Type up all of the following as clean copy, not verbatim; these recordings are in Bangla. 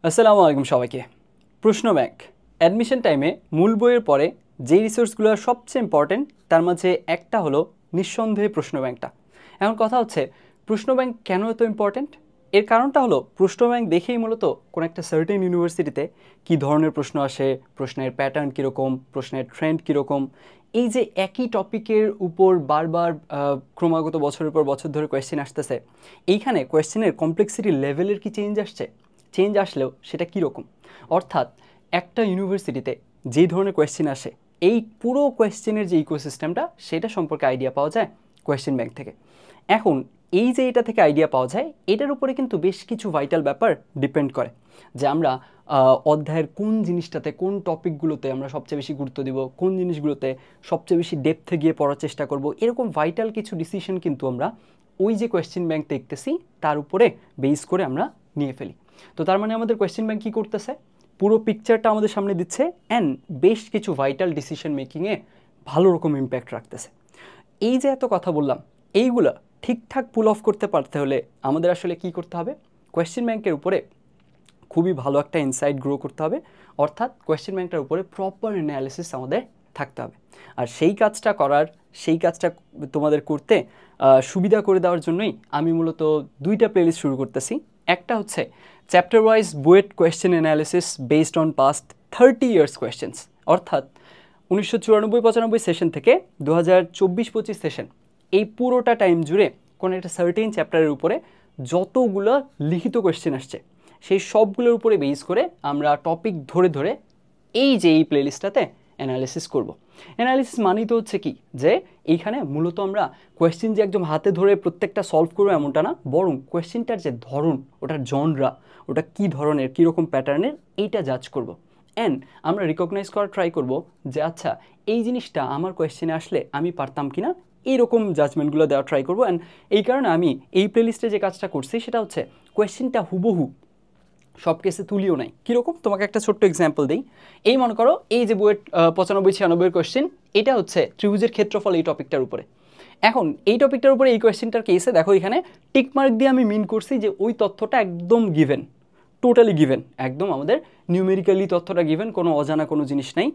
আসসালামু আলাইকুম সবাইকে। প্রশ্ন ব্যাংক অ্যাডমিশন টাইমে মূল বইয়ের পরে যেই রিসোর্সগুলো সবচেয়ে ইম্পর্টেন্ট তার মাঝে একটা হলো নিঃসন্দেহে প্রশ্ন ব্যাংকটা। এখন কথা হচ্ছে প্রশ্ন ব্যাংক কেন এত ইম্পর্টেন্ট? এর কারণটা হলো প্রশ্ন ব্যাংক দেখেই মূলত কোনো একটা সার্টেন ইউনিভার্সিটিতে কী ধরনের প্রশ্ন আসে, প্রশ্নের প্যাটার্ন কীরকম, প্রশ্নের ট্রেন্ড কীরকম, এই যে একই টপিকের উপর বারবার ক্রমাগত বছরের পর বছর ধরে কোয়েশ্চেন আসতেছে, এইখানে কোয়েশ্চেনের কমপ্লেক্সিটি লেভেলের কি চেঞ্জ আসছে? চেঞ্জ আসলেও সেটা কীরকম? অর্থাৎ একটা ইউনিভার্সিটিতে যেই ধরনের কোয়েশ্চেন আসে এই পুরো কোয়েশ্চেনের যে ইকোসিস্টেমটা সেটা সম্পর্কে আইডিয়া পাওয়া যায় কোয়েশ্চেন ব্যাংক থেকে। এখন এই যে এটা থেকে আইডিয়া পাওয়া যায় এটার উপরে কিন্তু বেশ কিছু ভাইটাল ব্যাপার ডিপেন্ড করে যে আমরা অধ্যায়ের কোন জিনিসটাতে কোন টপিকগুলোতে আমরা সবচেয়ে বেশি গুরুত্ব দিব, কোন জিনিসগুলোতে সবচেয়ে বেশি ডেপথে গিয়ে পড়ার চেষ্টা করব। এরকম ভাইটাল কিছু ডিসিশন কিন্তু আমরা ওই যে কোয়েশ্চেন ব্যাংক দেখতেছি তার উপরে বেস করে আমরা নিয়ে ফেলি। তো তার মানে আমাদের কোয়েশ্চেন ব্যাংক কী করতেছে? পুরো পিকচারটা আমাদের সামনে দিচ্ছে অ্যান্ড বেশ কিছু ভাইটাল ডিসিশন মেকিংয়ে ভালো রকম ইম্প্যাক্ট রাখতেছে। এই যে এত কথা বললাম, এইগুলো ঠিকঠাক পুল অফ করতে পারতে হলে আমাদের আসলে কি করতে হবে? কোয়েশ্চেন ব্যাংকের উপরে খুবই ভালো একটা ইনসাইট গ্রো করতে হবে, অর্থাৎ কোয়েশ্চেন ব্যাংকটার উপরে প্রপার অ্যানালিসিস আমাদের থাকতে হবে। আর সেই কাজটা তোমাদের করতে সুবিধা করে দেওয়ার জন্যই আমি মূলত দুইটা প্লেলিস্ট শুরু করতেছি। একটা হচ্ছে chapter wise BUET question analysis based on past 30 years questions, অর্থাৎ 1994-95 সেশন থেকে 2024-25 সেশন, এই পুরোটা টাইম জুড়ে কোনো একটা সার্টেন চ্যাপ্টারের উপরে যতগুলো লিখিত কোয়েশ্চেন আসছে সেই সবগুলোর উপরে বেস করে আমরা টপিক ধরে ধরে এই প্লেলিস্টটাতে অ্যানালিসিস করব। অ্যানালিসিস মানেই তো হচ্ছে কি যে এইখানে মূলত আমরা কোয়েশ্চেন যে একদম হাতে ধরে প্রত্যেকটা সলভ করবো এমনটা না, বরং কোয়েশ্চেনটার যে ধরন, ওটার জনরা, ওটা কী ধরনের কীরকম প্যাটার্নের, এইটা জাজ করব। অ্যান্ড আমরা রিকগনাইজ করা ট্রাই করব যে আচ্ছা এই জিনিসটা আমার কোয়েশ্চেনে আসলে আমি পারতাম কি না, এইরকম জাজমেন্টগুলো দেওয়া ট্রাই করবো। অ্যান্ড এই কারণে আমি এই প্লেলিস্টে যে কাজটা করছি সেটা হচ্ছে কোয়েশ্চেনটা হুবহু সব কেসে তুলিও নাই। কীরকম? তোমাকে একটা ছোট্ট এক্সাম্পল দিই। এই মনে করো এই যে বইয়ের 95-96 কোয়েশ্চেন, এটা হচ্ছে ত্রিভুজের ক্ষেত্রফল এই টপিকটার উপরে। এখন এই টপিকটার উপরে এই কোয়েশ্চেনটার কেসে দেখো এখানে টিকমার্ক দিয়ে আমি মিন করছি যে ওই তথ্যটা একদম গিভেন, টোটালি গিভেন, একদম আমাদের নিউমেরিক্যালি তথ্যটা গিভেন, কোনো অজানা কোনো জিনিস নাই,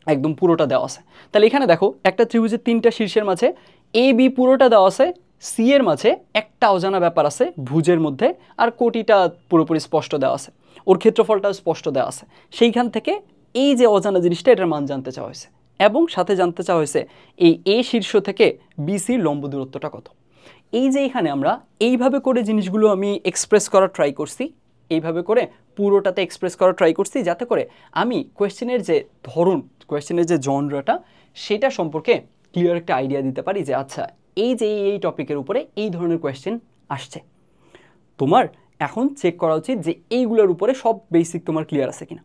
একদম পুরোটা দেওয়া আছে। তাহলে এখানে দেখো একটা ত্রিভুজের 3টা শীর্ষের মাঝে এ বি পুরোটা দেওয়া আছে, সি এর মাঝে একটা অজানা ব্যাপার আছে ভুজের মধ্যে, আর কোটিটা পুরোপুরি স্পষ্ট দেওয়া আছে, ওর ক্ষেত্রফলটাও স্পষ্ট দেওয়া আছে। সেইখান থেকে এই যে অজানা জিনিসটা এটার মান জানতে চাওয়া হয়েছে এবং সাথে জানতে চাওয়া হয়েছে এই এ শীর্ষ থেকে বিসির লম্ব দূরত্বটা কত। এই যে এখানে আমরা এইভাবে করে জিনিসগুলো আমি এক্সপ্রেস করার ট্রাই করছি, এইভাবে করে পুরোটাতে এক্সপ্রেস করার ট্রাই করছি যাতে করে আমি কোয়েশ্চেনের যে ধরন, কোয়েশ্চেনের যে জনরাটা, সেটা সম্পর্কে ক্লিয়ার একটা আইডিয়া দিতে পারি যে আচ্ছা এই যে এই টপিকের উপরে এই ধরনের কোয়েশ্চেন আসছে। তোমার এখন চেক করা উচিত যে এইগুলোর উপরে সব বেসিক তোমার ক্লিয়ার আছে কিনা।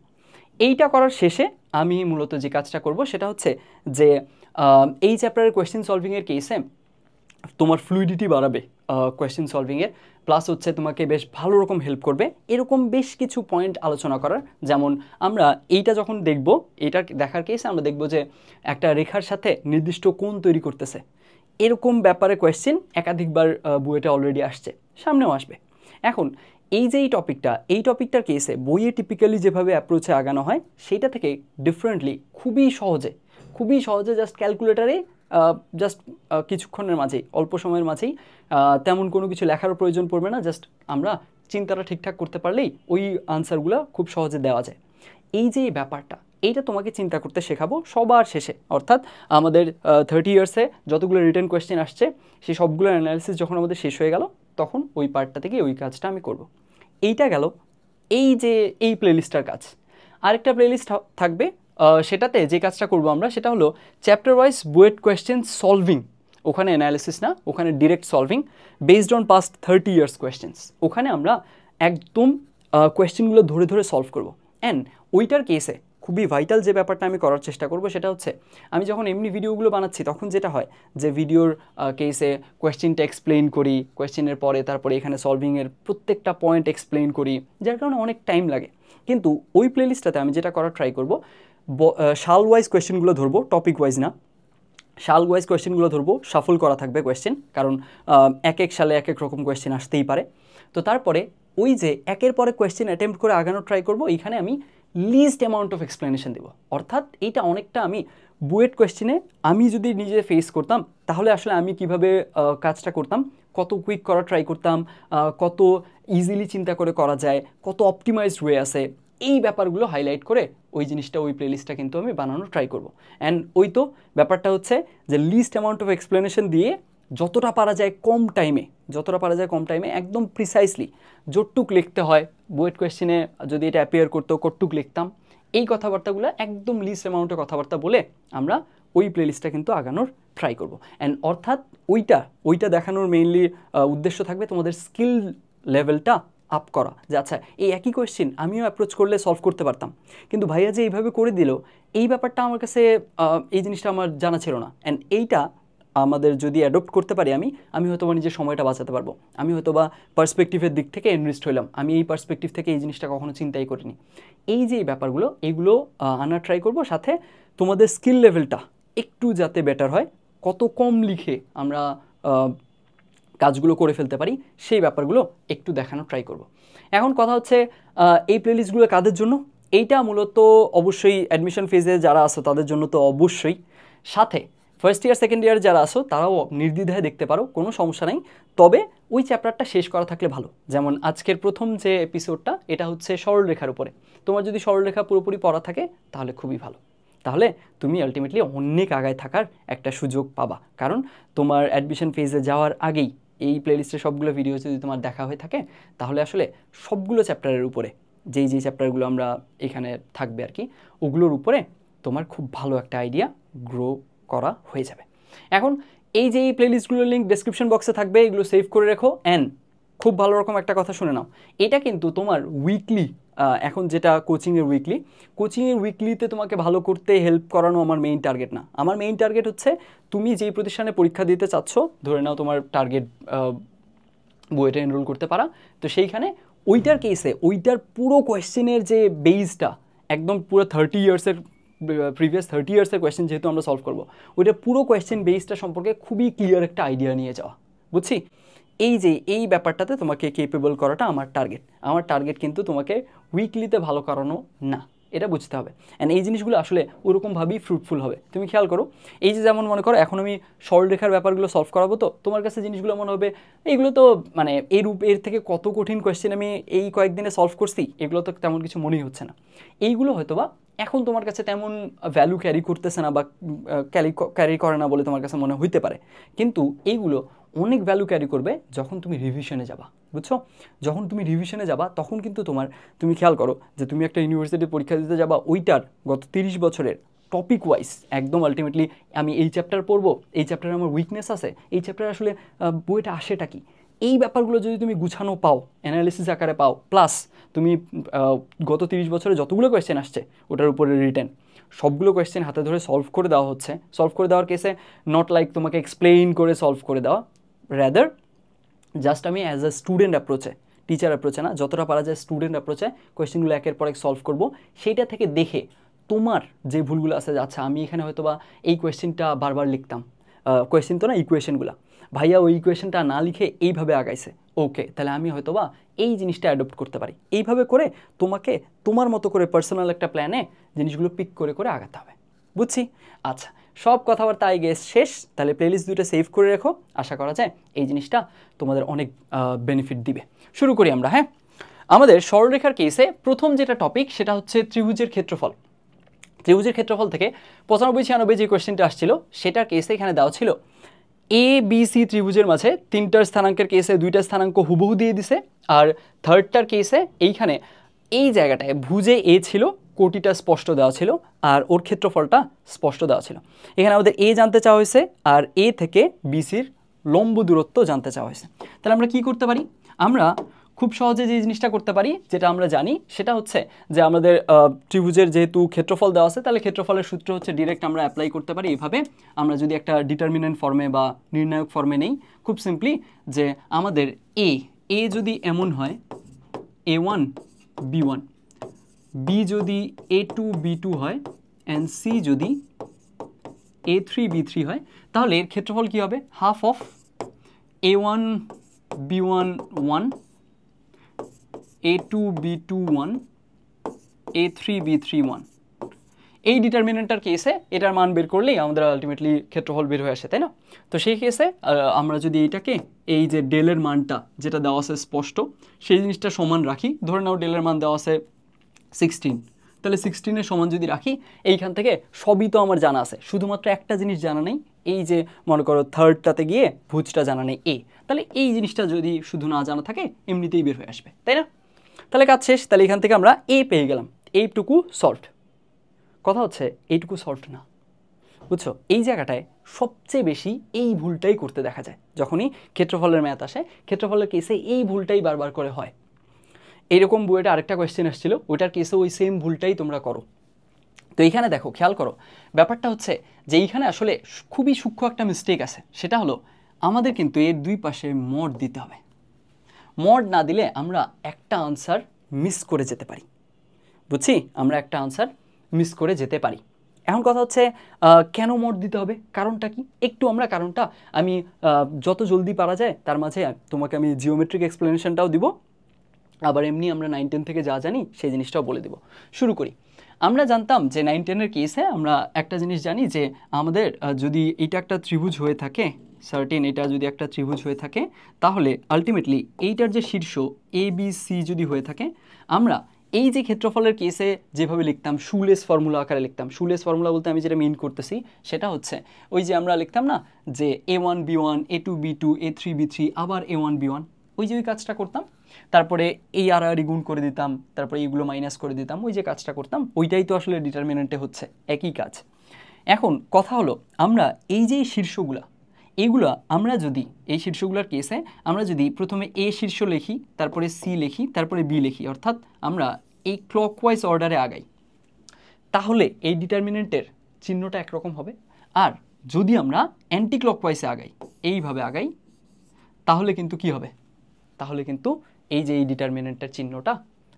এইটা করার শেষে আমি মূলত যে কাজটা করব সেটা হচ্ছে যে এই চ্যাপ্টারের কোয়েশ্চেন সলভিংয়ের কেসে তোমার ফ্লুইডিটি বাড়াবে কোয়েশ্চেন সলভিংয়ের, প্লাস হচ্ছে তোমাকে বেশ ভালো রকম হেল্প করবে এরকম বেশ কিছু পয়েন্ট আলোচনা করার। যেমন আমরা এইটা যখন দেখব, এইটা দেখার কেসে আমরা দেখব যে একটা রেখার সাথে নির্দিষ্ট কোণ তৈরি করতেছে, এরকম ব্যাপারে কোয়েশ্চেন একাধিকবার বইয়েটা অলরেডি আসছে, সামনেও আসবে। এখন এই যে এই টপিকটার কেসে বইয়ে টিপিক্যালি যেভাবে অ্যাপ্রোচে আগানো হয় সেইটা থেকে ডিফারেন্টলি খুবই সহজে জাস্ট ক্যালকুলেটারে জাস্ট কিছুক্ষণের মাঝেই, অল্প সময়ের মাঝেই, তেমন কোনো কিছু লেখারও প্রয়োজন পড়বে না, জাস্ট আমরা চিন্তাটা ঠিকঠাক করতে পারলেই ওই আনসারগুলো খুব সহজে দেওয়া যায়। এই যে ব্যাপারটা, এইটা তোমাকে চিন্তা করতে শেখাবো সবার শেষে, অর্থাৎ আমাদের 30 ইয়ার্সে যতগুলো রিটেন কোয়েশ্চেন আসছে সেই সবগুলোর অ্যানালিসিস যখন আমাদের শেষ হয়ে গেল তখন ওই পার্টটা থেকে ওই কাজটা আমি করব। এইটা গেল এই যে এই প্লেলিস্টটার কাজ। আরেকটা প্লেলিস্ট থাকবে, সেটাতে যে কাজটা করব আমরা সেটা হলো chapter wise BUET question solving. ওখানে অ্যানালিসিস না, ওখানে direct solving based on past 30 years questions. ওখানে আমরা একদম কোয়েশ্চেনগুলো ধরে ধরে সলভ করব। অ্যান্ড ওইটার কেসে খুবই ভাইটাল যে ব্যাপারটা আমি করার চেষ্টা করব সেটা হচ্ছে আমি যখন এমনি ভিডিওগুলো বানাচ্ছি তখন যেটা হয় যে ভিডিওর কেসে কোয়েশ্চেনটা এক্সপ্লেন করি, কোয়েশ্চেনের পরে তারপরে এখানে সলভিংয়ের প্রত্যেকটা পয়েন্ট এক্সপ্লেন করি, যার কারণে অনেক টাইম লাগে। কিন্তু ওই প্লেলিস্টটাতে আমি যেটা করার ট্রাই করব, সাল ওয়াইজ কোয়েশ্চেনগুলো ধরবো, টপিক ওয়াইজ না, সাল ওয়াইজ কোয়েশ্চেনগুলো ধরবো, শাফল করা থাকবে কোয়েশ্চেন, কারণ এক এক সালে এক এক রকম কোয়েশ্চেন আসতেই পারে। তো তারপরে ওই যে একের পরে কোয়েশ্চেন অ্যাটেম্প্ট করে আগানোর ট্রাই করব, এইখানে আমি লিস্ট অ্যামাউন্ট অফ এক্সপ্লেনেশন দেবো। অর্থাৎ এইটা অনেকটা আমি বুয়েট কোয়েশ্চেনে আমি যদি নিজে ফেস করতাম তাহলে আসলে আমি কিভাবে কাজটা করতাম, কত কুইক করা ট্রাই করতাম, কত ইজিলি চিন্তা করে করা যায়, কত অপটিমাইজড ওয়ে আছে, এই ব্যাপারগুলো হাইলাইট করে ওই জিনিসটা, ওই প্লেলিস্টটা কিন্তু আমি বানানোর ট্রাই করব। অ্যান্ড ওই তো ব্যাপারটা হচ্ছে যে লিস্ট অ্যামাউন্ট অফ এক্সপ্লেনেশন দিয়ে যতটা পারা যায় কম টাইমে একদম প্রিসাইসলি যতটুক লিখতে হয়, বুয়েট কোয়েশ্চেনে যদি এটা অ্যাপিয়ার করতো কতটুক লিখতাম, এই কথাবার্তাগুলো একদম লিস্ট অ্যামাউন্টের কথাবার্তা বলে আমরা ওই প্লেলিস্টটা কিন্তু আগানোর ট্রাই করব। অ্যান্ড অর্থাৎ ওইটা দেখানোর মেইনলি উদ্দেশ্য থাকবে তোমাদের স্কিল লেভেলটা আপ করা, যে আচ্ছা এই একই কোয়েশ্চেন আমিও অ্যাপ্রোচ করলে সলভ করতে পারতাম, কিন্তু ভাইয়া যে এইভাবে করে দিল, এই ব্যাপারটা আমার কাছে এই জিনিসটা আমার জানা ছিল না। অ্যান্ড এইটা আমাদের যদি অ্যাডপ্ট করতে পারি আমি হয়তো বা নিজের সময়টা বাঁচাতে পারবো, আমি হয়তো বা পার্সপেক্টিভের দিক থেকে ইনভেস্ট হইলাম, আমি এই পার্সপেক্টিভ থেকে এই জিনিসটা কখনো চিন্তাই করিনি। এই যে ব্যাপারগুলো এইগুলো আনার ট্রাই করব, সাথে তোমাদের স্কিল লেভেলটা একটু যাতে বেটার হয়, কত কম লিখে আমরা কাজগুলো করে ফেলতে পারি সেই ব্যাপারগুলো একটু দেখানোর ট্রাই করব। এখন কথা হচ্ছে এই প্লেলিস্টগুলো কাদের জন্য? এইটা মূলত অবশ্যই অ্যাডমিশন ফেজে যারা আসো তাদের জন্য তো অবশ্যই, সাথে ফার্স্ট ইয়ার সেকেন্ড ইয়ার যারা আসো তারাও নির্দ্বিধায় দেখতে পারো, কোনো সমস্যা নেই। তবে ওই চ্যাপ্টারটা শেষ করা থাকলে ভালো। যেমন আজকের প্রথম যে এপিসোডটা এটা হচ্ছে সরলরেখার উপরে, তোমার যদি সরলরেখা পুরোপুরি পড়া থাকে তাহলে খুবই ভালো, তাহলে তুমি আলটিমেটলি অনেক আগায় থাকার একটা সুযোগ পাবা। কারণ তোমার অ্যাডমিশন ফেজে যাওয়ার আগেই এই প্লেলিস্টের সবগুলো ভিডিও যদি তোমার দেখা হয়ে থাকে তাহলে আসলে সবগুলো চ্যাপ্টারের উপরে যেই চ্যাপ্টারগুলো আমরা এখানে থাকবে আর কি, ওগুলোর উপরে তোমার খুব ভালো একটা আইডিয়া গ্রো করা হয়ে যাবে। এখন এই যে এই প্লেলিস্টগুলোর লিঙ্ক ডেসক্রিপশন বক্সে থাকবে, এগুলো সেভ করে রেখো। অ্যান্ড খুব ভালো রকম একটা কথা শুনে নাও, এটা কিন্তু তোমার উইকলি, এখন যেটা কোচিংয়ের উইকলিতে তোমাকে ভালো করতে হেল্প করানো আমার মেইন টার্গেট না। আমার মেইন টার্গেট হচ্ছে তুমি যেই প্রতিষ্ঠানে পরীক্ষা দিতে চাচ্ছ, ধরে নাও তোমার টার্গেট বুয়েটে এনরোল করতে পারা, তো সেইখানে ওইটার কেসে ওইটার পুরো কোয়েশ্চেনের যে বেসটা একদম পুরো প্রিভিয়াস 30 ইয়ার্সের কোয়েশ্চেন যেহেতু আমরা সলভ করবো, ওইটা পুরো কোয়েশ্চেন বেসটা সম্পর্কে খুবই ক্লিয়ার একটা আইডিয়া নিয়ে যাওয়া, বুঝছি? এই ব্যাপারটাতে তোমাকে কেপেবল করাটা আমার টার্গেট কিন্তু তোমাকে উইকলিতে ভালো করানো না, এটা বুঝতে হবে। অ্যান্ড এই জিনিসগুলো আসলে ওরকমভাবেই ফ্রুটফুল হবে। তুমি খেয়াল করো, এই যে যেমন মনে করো এখন আমি সরলরেখার ব্যাপারগুলো সলভ করাবো, তো তোমার কাছে জিনিসগুলো মনে হবে এইগুলো তো মানে এর থেকে কত কঠিন কোয়েশ্চেন আমি এই কয়েকদিনে সলভ করছি, এগুলো তো তেমন কিছু মনেই হচ্ছে না। এইগুলো হয়তো বা এখন তোমার কাছে তেমন ভ্যালু ক্যারি করতেছে না বা ক্যারি করে না বলে তোমার কাছে মনে হইতে পারে, কিন্তু এইগুলো অনেক ভ্যালু ক্যারি করবে যখন তুমি রিভিশনে যাবা, বুঝছো? যখন তুমি রিভিশনে যাবা তখন কিন্তু তুমি খেয়াল করো যে তুমি একটা ইউনিভার্সিটি পরীক্ষা দিতে যাবা, ওইটার গত 30 বছরের টপিক ওয়াইজ একদম আলটিমেটলি আমি এই চ্যাপ্টার পড়বো, এই চ্যাপ্টারে আমার উইকনেস আছে, এই চ্যাপ্টারে আসলে বইটা আসেটা কি, এই ব্যাপারগুলো যদি তুমি গুছানো পাও, অ্যানালিসিস আকারে পাও, প্লাস তুমি গত 30 বছরে যতগুলো কোয়েশ্চেন আসছে ওটার উপরে রিটেন সবগুলো কোয়েশ্চেন হাতে ধরে সলভ করে দেওয়া হচ্ছে, সলভ করে দেওয়ার কেসে নট লাইক তোমাকে এক্সপ্লেইন করে সলভ করে দেওয়া, র্যাদার জাস্ট আমি অ্যাজ আ স্টুডেন্ট অ্যাপ্রোচে, টিচার অ্যাপ্রোচে না, যতটা পারা যায় স্টুডেন্ট অ্যাপ্রোচে কোয়েশ্চেনগুলো একের পর এক সলভ করবো, সেইটা থেকে দেখে তোমার যে ভুলগুলো আছে, আচ্ছা আমি এখানে হয়তো বা এই কোয়েশ্চেনটা বারবার লিখতাম, কোয়েশ্চেন তো না ইকুয়েশনগুলো, ভাইয়া ওই ইকুয়েশনটা না লিখে এইভাবে আগাইছে, ওকে তাহলে আমি হয়তো বা এই জিনিসটা অ্যাডপ্ট করতে পারি, এইভাবে করে তোমাকে তোমার মতো করে পার্সোনাল একটা প্ল্যানে জিনিসগুলো পিক করে করে আগাতে হবে, বুঝছি? আচ্ছা, সব কথাবার্তা আই গেস শেষ। তাহলে প্লেলিস্ট দুটো সেভ করে রেখো, আশা করা যায় এই জিনিসটা তোমাদের অনেক বেনিফিট দিবে। শুরু করি আমরা। হ্যাঁ, আমাদের সরলরেখার কেসে প্রথম যেটা টপিক সেটা হচ্ছে ত্রিভুজের ক্ষেত্রফল। ত্রিভুজের ক্ষেত্রফল থেকে 95-96 যে কোয়েশ্চেনটা আসছিল সেটার কেসে এখানে দেওয়া ছিল এ বি সি ত্রিভুজের মাঝে 3টার স্থানাঙ্কের কেসে 2টা স্থানাঙ্ক হুবহু দিয়ে দিছে, আর থার্ডটার কেসে এইখানে এই জায়গাটায় ভুজে এ ছিল, কোটিটা স্পষ্ট দেওয়া ছিল, আর ওর ক্ষেত্রফলটা স্পষ্ট দেওয়া ছিল। এখানে আমাদের এ জানতে চাওয়া হয়েছে আর এ থেকে বিসির লম্ব দূরত্ব জানতে চাওয়া হয়েছে। তাহলে আমরা কি করতে পারি? আমরা খুব সহজে যে জিনিসটা করতে পারি, যেটা আমরা জানি, সেটা হচ্ছে যে আমাদের ত্রিভুজের যেহেতু ক্ষেত্রফল দেওয়া আছে, তাহলে ক্ষেত্রফলের সূত্র হচ্ছে ডিরেক্ট আমরা অ্যাপ্লাই করতে পারি এভাবে। আমরা যদি একটা ডিটারমিনেন্ট ফর্মে বা নির্ণায়ক ফর্মে নেই, খুব সিম্পলি যে আমাদের এ যদি এমন হয় A1 B1, বি যদি A2 B2 হয়, অ্যান্ড সি যদি A3 B3 হয়, তাহলে এর ক্ষেত্রফল কী হবে? Half of A1 B1 1 A2B2 1 A3B3 1 এই ডিটারমিনেন্টটার কেসে এটার মান বের করলেই আমাদের আলটিমেটলি ক্ষেত্রফল বের হয়ে আসে, তাই না? তো সেই কেসে আমরা যদি এইটাকে এই যে ডেলের মানটা যেটা দেওয়া আছে স্পষ্ট সেই জিনিসটা সমান রাখি, ধরে নাও ডেলের মান দেওয়া আছে 16, তাহলে 16-এর সমান যদি রাখি এইখান থেকে সবই তো আমার জানা আছে, শুধুমাত্র একটা জিনিস জানা নেই, এই যে মনে করো থার্ডটাতে গিয়ে ভুজটা জানা নেই এ, তাহলে এই জিনিসটা যদি শুধু না জানা থাকে এমনিতেই বের হয়ে আসবে, তাই না? তাহলে কাজ শেষ। তাহলে এখান থেকে আমরা এ পেয়ে গেলাম, এইটুকু সলভড। কথা হচ্ছে এইটুকু সলভড না, বুঝছো? এই জায়গাটায় সবচেয়ে বেশি এই ভুলটাই করতে দেখা যায় যখনই ক্ষেত্রফলের ম্যাথ আসে, ক্ষেত্রফলের কেসে এই ভুলটাই বারবার করে হয়। এইরকম বইটা আরেকটা কোয়েশ্চেন আসছিল, ওইটার কেসে ওই সেম ভুলটাই তোমরা করো। তো এইখানে দেখো, খেয়াল করো, ব্যাপারটা হচ্ছে যে এইখানে আসলে খুবই সূক্ষ্ম একটা মিস্টেক আছে, সেটা হলো আমাদের কিন্তু এর দুই পাশে মড দিতে হবে। মড না দিলে আমরা একটা আনসার মিস করে যেতে পারি, বুঝছি? আমরা একটা আনসার মিস করে যেতে পারি। এখন কথা হচ্ছে কেন মড দিতে হবে, কারণটা কি? একটু আমরা কারণটা আমি যত জলদি পারা যায় তার মাঝে তোমাকে আমি জিওমেট্রিক এক্সপ্লেনেশনটাও দিব, আবার এমনি আমরা 9-10 থেকে যা জানি সেই জিনিসটাও বলে দিব। শুরু করি। আমরা জানতাম যে 9-10-এর কেসে আমরা একটা জিনিস জানি যে আমাদের যদি এটা একটা ত্রিভুজ হয়ে থাকে, সার্টেন এটা যদি একটা ত্রিভুজ হয়ে থাকে, তাহলে আলটিমেটলি এইটার যে শীর্ষ ABC যদি হয়ে থাকে, আমরা এই যে ক্ষেত্রফলের কেসে যেভাবে লিখতাম শুলেস ফর্মুলা আকারে লিখতাম। শুলেস ফর্মুলা বলতে আমি যেটা মিন করতেছি সেটা হচ্ছে ওই যে আমরা লিখতাম না যে A1B1 A2B2 A3B3 আবার A1B1, ওই যে ওই কাজটা করতাম, তারপরে এই আর গুণ করে দিতাম, তারপরে এইগুলো মাইনাস করে দিতাম, ওই যে কাজটা করতাম ওইটাই তো আসলে ডিটারমিনেন্টে হচ্ছে, একই কাজ। এখন কথা হলো আমরা এই যে শীর্ষগুলা, এইগুলা আমরা যদি এই শীর্ষগুলোর কেসে আমরা যদি প্রথমে এ শীর্ষ লিখি, তারপরে সি লিখি, তারপরে বি লিখি, অর্থাৎ আমরা এই ক্লকওয়াইজ অর্ডারে আগাই, তাহলে এই ডিটারমিনেন্টের চিহ্নটা একরকম হবে। আর যদি আমরা অ্যান্টি ক্লকওয়াইজে আগাই, এইভাবে আগাই, তাহলে কিন্তু কি হবে? তাহলে কিন্তু এই যে এই ডিটারমিনেন্টের চিহ্নটা,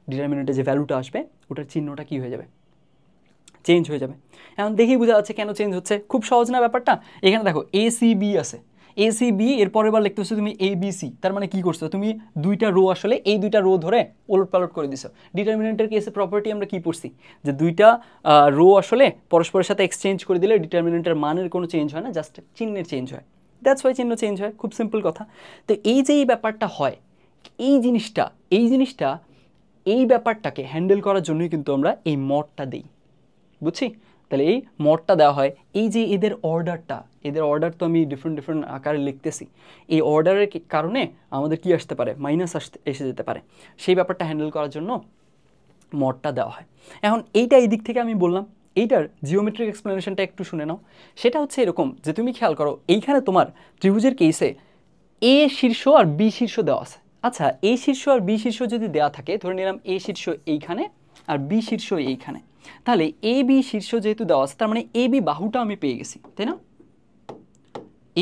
ডিটারমিনেন্টের যে ভ্যালুটা আসবে ওটার চিহ্নটা কি হয়ে যাবে? চেঞ্জ হয়ে যাবে। এখন দেখেই বোঝা যাচ্ছে কেন চেঞ্জ হচ্ছে, খুব সহজ না ব্যাপারটা? এখানে দেখো ACB আছে, ACB এর পরের বার লিখতেছো তুমি ABC, তার মানে কি করছো তুমি? দুইটা রো আসলে এই দুইটা রো ধরে ওলট পালট করে দিছো। ডিটারমিনেন্টের কেসে প্রপার্টি আমরা কি পড়ছি যে দুইটা রো আসলে পরস্পরের সাথে এক্সচেঞ্জ করে দিলে ডিটারমিনেন্টের মানের কোনো চেঞ্জ হয় না, জাস্ট চিহ্নের চেঞ্জ হয়। দ্যাটস ওয়াই চিহ্ন চেঞ্জ হয়, খুব সিম্পল কথা। তো এই যে এই ব্যাপারটা হয়, এই জিনিসটা এই ব্যাপারটাকে হ্যান্ডেল করার জন্যই কিন্তু আমরা এই মডটা দিই, বুঝছি? তাহলে এই মডটা দেওয়া হয়, এই যে এদের অর্ডার তো আমি ডিফারেন্ট আকারে লিখতেছি, এই অর্ডারের কারণে আমাদের কি আসতে পারে? মাইনাস এসে যেতে পারে, সেই ব্যাপারটা হ্যান্ডেল করার জন্য মডটা দেওয়া হয়। এখন এইটা এই দিক থেকে আমি বললাম, এইটার জিওমেট্রিক এক্সপ্লেনেশনটা একটু শুনে নাও। সেটা হচ্ছে এরকম যে তুমি খেয়াল করো, এইখানে তোমার ত্রিভুজের কেসে এ শীর্ষ আর বি শীর্ষ দেওয়া আছে। আচ্ছা, এ শীর্ষ আর বি শীর্ষ যদি দেওয়া থাকে, ধরে নিলাম এ শীর্ষ এইখানে আর বি শীর্ষ এইখানে, তাহলে এ বি শীর্ষ যেহেতু দেওয়া আছে, তার মানে এ বি বাহুটা আমি পেয়ে গেছি, তাই না?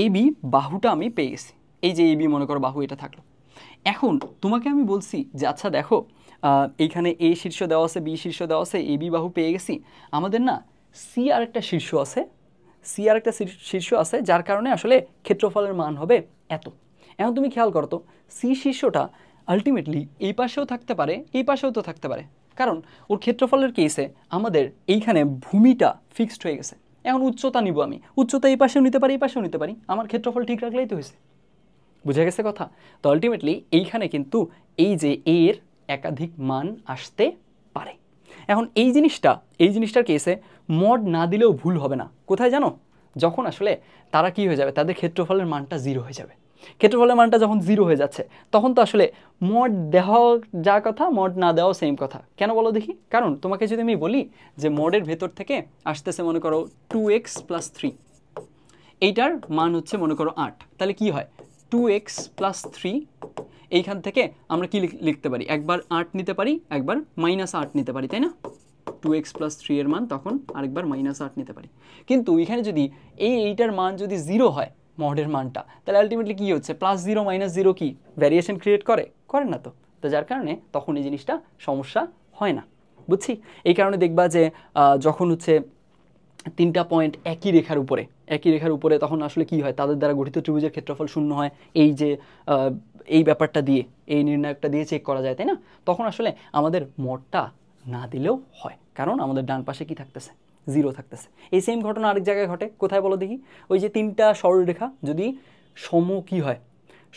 এ বি বাহুটা আমি পেয়ে গেছি, এই যে এ বি মনে করো বাহু এটা থাকলো। এখন তোমাকে আমি বলছি যে আচ্ছা দেখো, এইখানে এ শীর্ষ দেওয়া আছে, বি শীর্ষ দেওয়া আছে, এ বি বাহু পেয়ে গেছি, আমাদের না সি আর একটা শীর্ষ আছে, যার কারণে আসলে ক্ষেত্রফলের মান হবে এত। এখন তুমি খেয়াল করো তো, সি শীর্ষটা আলটিমেটলি এই পাশেও থাকতে পারে, এই পাশেও তো থাকতে পারে, কারণ ওর ক্ষেত্রফলের কেসে আমাদের এইখানে ভূমিটা ফিক্সড হয়ে গেছে। এখন উচ্চতা নিব আমি, উচ্চতা এই পাশেও নিতে পারি, এই পাশেও নিতে পারি, আমার ক্ষেত্রফল ঠিক রাখলেই তো হয়েছে। বুঝা গেছে কথা? তো আলটিমেটলি এইখানে কিন্তু এই যে এর একাধিক মান আসতে পারে। এখন এই জিনিসটার কেসে মড না দিলেও ভুল হবে না, কোথায় জানো? যখন আসলে তারা কি হয়ে যাবে, তাদের ক্ষেত্রফলের মানটা 0 হয়ে যাবে। ক্ষেত্রফলের মানটা যখন 0 হয়ে যাচ্ছে, তখন তো আসলে মড দেওয়া যা কথা, মড না দেওয়াও সেম কথা। কেন বলো দেখি? কারণ তোমাকে যদি আমি বলি যে মডের ভেতর থেকে আসতেছে মনে করো 2x + 3, এইটার মান হচ্ছে মনে করো 8, তাহলে কি হয়? 2x + 3, এইখান থেকে আমরা কি লিখতে পারি? একবার 8 নিতে পারি, একবার -8 নিতে পারি, তাই না? 2x + 3 এর মান তখন আরেকবার -8 নিতে পারি। কিন্তু এখানে যদি এইটার মান যদি 0 হয়, মডের মানটা, তাহলে আলটিমেটলি কি হচ্ছে? +0 -0 কি ভ্যারিয়েশন ক্রিয়েট করে না তো? তো যার কারণে তখন এই জিনিসটা সমস্যা হয় না, বুঝছি? এই কারণে দেখবা যে যখন হচ্ছে 3টা পয়েন্ট একই রেখার উপরে, একই রেখার উপরে, তখন আসলে কি হয়, তাদের দ্বারা গঠিত ত্রিভুজের ক্ষেত্রফল শূন্য হয়। এই যে এই ব্যাপারটা দিয়ে, এই নির্ণায়কটা দিয়ে চেক করা যায়, তাই না? তখন আসলে আমাদের মডটা না দিলেও হয়, কারণ আমাদের ডান পাশে কি থাকতেছে, 0 থাকতেছে। এই সেম ঘটনা আরেক জায়গায় ঘটে, কোথায় বলো দেখি? ওই যে 3টা সরলরেখা যদি কি হয়,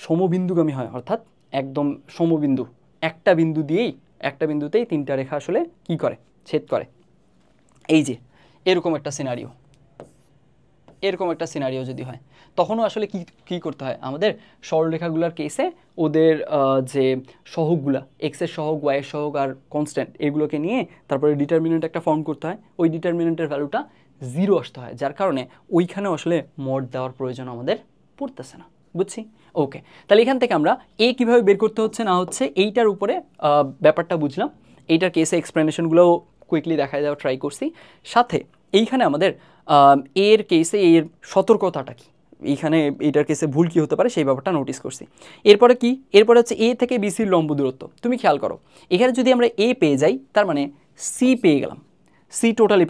সমবিন্দুগামী হয়, অর্থাৎ একদম সমবিন্দু, একটা বিন্দুতেই 3টা রেখা আসলে কি করে, ছেদ করে। এই যে এরকম একটা সিনারিও যদি হয়, তখনও আসলে কি করতে হয়, আমাদের সরলরেখাগুলোর কেসে ওদের যে সহগগুলা, এক্সের সহগ, ওয়াইয়ের সহগ আর কনস্ট্যান্ট, এগুলোকে নিয়ে তারপরে ডিটারমিনেন্ট একটা ফর্ম করতে হয়। ওই ডিটারমিনেন্টের ভ্যালুটা 0 আসতে হয়, যার কারণে ওইখানেও আসলে মড দেওয়ার প্রয়োজন আমাদের পড়তেছে না। বুঝছি? ওকে, তাহলে এখান থেকে আমরা কীভাবে বের করতে হচ্ছে না হচ্ছে এইটার উপরে ব্যাপারটা বুঝলাম। এইটার কেসে এক্সপ্লেনেশনগুলোও কুইকলি দেখা দেওয়া ট্রাই করছি। সাথে এইখানে আমাদের এর কেসে এর সতর্কতাটা কি, এইখানে এটার কেসে ভুল কী হতে পারে সেই ব্যাপারটা নোটিস করছি। এরপরে হচ্ছে এ থেকে বিসির লম্ব দূরত্ব। তুমি খেয়াল করো, এখানে যদি আমরা এ পেয়ে যাই, তার মানে সি পেয়ে গেলাম, সি টোটালি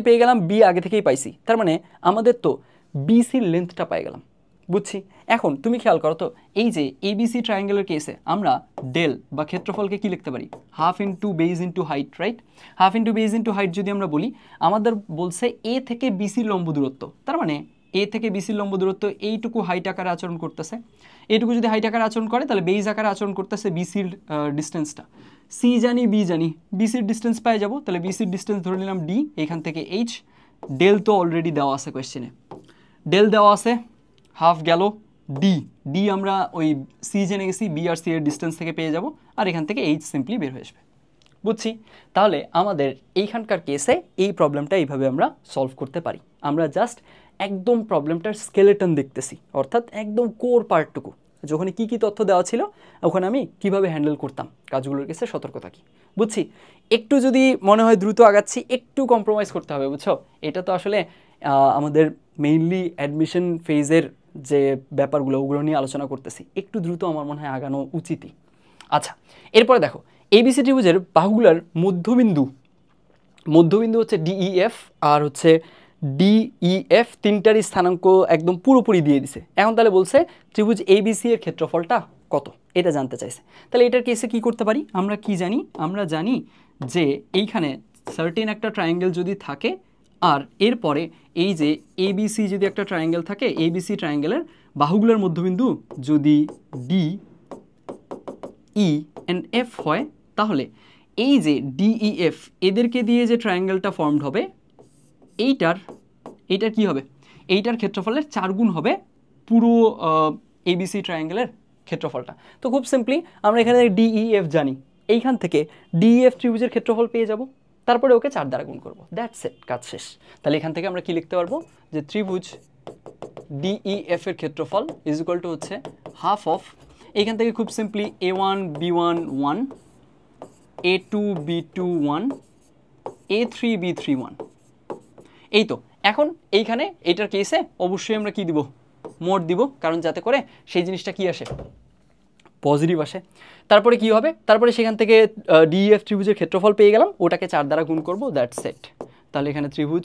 পেয়ে গেলাম, বি আগে থেকেই পাইছি, তার মানে আমাদের তো বিসির লেন্থটা পেয়ে গেলাম। বুঝছি? এখন তুমি খেয়াল করো তো, এই যে এবিসি ট্রায়াঙ্গেলের কেসে আমরা ডেল বা ক্ষেত্রফলকে কি লিখতে পারি, half into base into height, right? Half into base into height যদি আমরা বলি, আমাদের বলছে এ থেকে বিসির লম্ব দূরত্ব, তার মানে এ থেকে বিসির লম্ব দূরত্ব এইটুকু হাইট আকারে আচরণ করতেছে। এইটুকু যদি হাইট আকারে আচরণ করে, তাহলে বেজ আকারে আচরণ করতেছে বিসির ডিস্টেন্সটা। সি জানি, বি জানি, বিসির ডিস্টেন্স পাই যাব, তাহলে বিসির ডিস্টেন্স ধরে নিলাম ডি, এখান থেকে এইচ। ডেল তো অলরেডি দেওয়া আছে কোয়েশ্চেনে, ডেল দেওয়া আছে, হাফ গেল, ডি আমরা ওই সি জেনে গেছি, বি আর সি এর ডিস্টেন্স থেকে পেয়ে যাব, আর এখান থেকে এইচ সিম্পলি বের হয়ে আসবে। বুঝছি? তাহলে আমাদের এইখানকার কেসে এই প্রবলেমটা এইভাবে আমরা সলভ করতে পারি। আমরা জাস্ট একদম প্রবলেমটার স্কেলেটন দেখতেছি, অর্থাৎ একদম কোর পার্টটুকু, যখন কী কী তথ্য দেওয়া ছিল ওখানে আমি কিভাবে হ্যান্ডেল করতাম কাজগুলোর কেসে সতর্কতা কী। বুঝছি? একটু যদি মনে হয় দ্রুত আগাচ্ছি, একটু কম্প্রোমাইজ করতে হবে, বুঝছো? এটা তো আসলে আমাদের মেইনলি অ্যাডমিশন ফেজের যে ব্যাপারগুলো, ওগুলো নিয়ে আলোচনা করতেছি, একটু দ্রুত আমার মনে হয় আগানো উচিতই। আচ্ছা, এরপরে দেখো, এবিসি ত্রিভুজের বাহুগুলার মধ্যবিন্দু হচ্ছে ডিইএফ, আর হচ্ছে ডিইএফ তিনটারই স্থানাঙ্ক একদম পুরোপুরি দিয়ে দিছে। এখন তাহলে বলছে ত্রিভুজ এবিসি এর ক্ষেত্রফলটা কত, এটা জানতে চাইছে। তাহলে এটার কেসে কি করতে পারি, আমরা কি জানি, আমরা জানি যে এইখানে সার্টেন একটা ট্রায়াঙ্গেল যদি থাকে, আর এরপরে এই যে এবিসি যদি একটা ট্রায়াঙ্গেল থাকে, এবিসি ট্রায়াঙ্গেলের বাহুগুলোর মধ্যবিন্দু যদি ডি ই অ্যান্ড এফ হয়, তাহলে এই যে ডিইএফ এদেরকে দিয়ে যে ট্রায়াঙ্গেলটা ফর্মড হবে, এইটার কি হবে, এইটার ক্ষেত্রফলের 4 গুণ হবে পুরো এবিসি ট্রায়াঙ্গেলের ক্ষেত্রফলটা। তো খুব সিম্পলি আমরা এখানে ডিইএফ জানি, এইখান থেকে ডিইএফ ত্রিভুজের ক্ষেত্রফল পেয়ে যাব, তারপরে ওকে 4 দ্বারা গুণ করবো, দ্যাটস ইট, কাজ শেষ। তাহলে এখান থেকে আমরা কি লিখতে পারবো, যে ত্রিভুজ ডিইএফ এর ক্ষেত্রফল ইজ ইকুয়াল টু হচ্ছে হাফ অফ, এইখান থেকে খুব simply A1 B1 1, A2 B2 1, A3 B3 1। এই তো, এখন এইখানে এইটার কেসে অবশ্যই আমরা কি দিব, মোট দিব, কারণ যাতে করে সেই জিনিসটা কি আসে, পজিটিভ আসে। তারপরে কি হবে, তারপরে সেখান থেকে ডিইএফ ত্রিভুজের ক্ষেত্রফল পেয়ে গেলাম, ওটাকে 4 দ্বারা গুণ করবো, দ্যাটস ইট। তাহলে এখানে ত্রিভুজ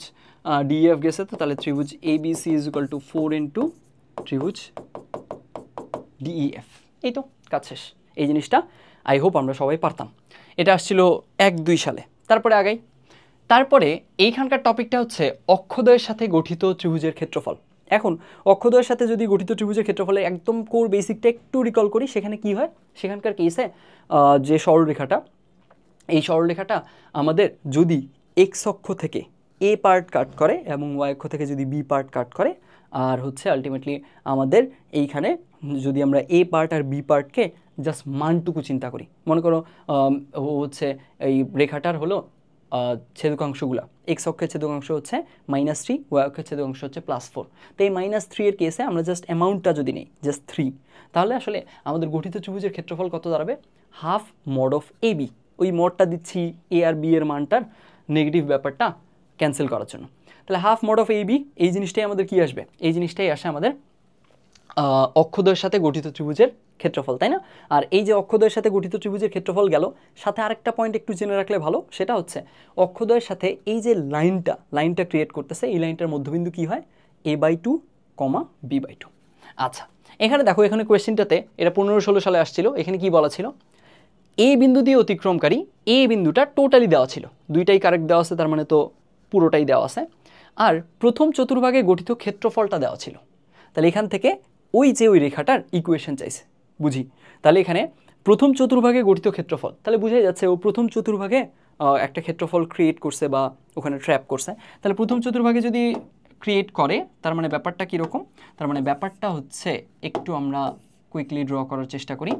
ডিইএফ গেছে, তো তাহলে ত্রিভুজ ABC is equal to 4 into ত্রিভুজ ডিইএফ। এই তো, কাজ শেষ। এই জিনিসটা আই হোপ আমরা সবাই পারতাম। এটা আসছিল 1-2 সালে। তারপরে আগাই। তারপরে এইখানকার টপিকটা হচ্ছে অক্ষদ্বয়ের সাথে গঠিত ত্রিভুজের ক্ষেত্রফল। এখন অক্ষদ্বয়ের সাথে যদি গঠিত ত্রিভুজের ক্ষেত্রফলে একদম কোর বেসিকটা একটু রিকল করি, সেখানে কি হয়, সেখানকার কেসে যে সরলরেখাটা, এই সরলরেখাটা আমাদের যদি এক্স অক্ষ থেকে এ পার্ট কাট করে এবং ওয়াই অক্ষ থেকে যদি বি পার্ট কাট করে, আর হচ্ছে আলটিমেটলি আমাদের এইখানে যদি আমরা এ পার্ট আর বি পার্টকে জাস্ট মানটুকু চিন্তা করি, মনে করো হচ্ছে এই রেখাটার হলো ছেদকাংশগুলো, এক্স অক্ষের ছেদকাংশ হচ্ছে -3, ওয়াই অক্ষের ছেদকাংশ হচ্ছে +4। তো এই -3 এর কেসে আমরা জাস্ট অ্যামাউন্টটা যদি নেই, জাস্ট 3, তাহলে আসলে আমাদের গঠিত ত্রিভুজের ক্ষেত্রফল কত দাঁড়াবে, হাফ মড অফ এবি। ওই মডটা দিচ্ছি এ আর বি এর মানটার নেগেটিভ ব্যাপারটা ক্যান্সেল করার জন্য। তাহলে হাফ মড অফ এবি, এই জিনিসটাই আমাদের কি আসবে, এই জিনিসটাই আসে আমাদের অক্ষদ্বয়ের সাথে গঠিত ত্রিভুজের ক্ষেত্রফল, তাই না? আর এই যে অক্ষদ্বয়ের সাথে গঠিত ত্রিভুজের ক্ষেত্রফল গেল, সাথে আরেকটা পয়েন্ট একটু জেনে রাখলে ভালো, সেটা হচ্ছে অক্ষদ্বয়ের সাথে এই যে লাইনটা ক্রিয়েট করতেছে, এই লাইনটার মধ্যবিন্দু কি হয়, a/2, b/2। আচ্ছা, এখানে দেখো, এখানে কোয়েশ্চেনটাতে এটা 15-16 সালে আসছিল। এখানে কি বলা ছিল, এ বিন্দু দিয়ে অতিক্রমকারী এ বিন্দুটা টোটালি দেওয়া ছিল, দুইটাই কারেক্ট দেওয়া আছে, তার মানে তো পুরোটাই দেওয়া আছে। আর প্রথম চতুর্ভাগে গঠিত ক্ষেত্রফলটা দেওয়া ছিল। তাহলে এখান থেকে ওই যে ওই রেখাটার ইকুয়েশন চাইছে, বুঝি। তাহলে এখানে প্রথম চতুর্ভাগে গঠিত ক্ষেত্রফল, তাহলে বুঝাই যাচ্ছে ও প্রথম চতুর্ভাগে একটা ক্ষেত্রফল ক্রিয়েট করছে বা ওখানে ট্র্যাপ করছে। তাহলে প্রথম চতুর্ভাগে যদি ক্রিয়েট করে, তার মানে ব্যাপারটা কীরকম, তার মানে ব্যাপারটা হচ্ছে, একটু আমরা কুইকলি ড্র করার চেষ্টা করি।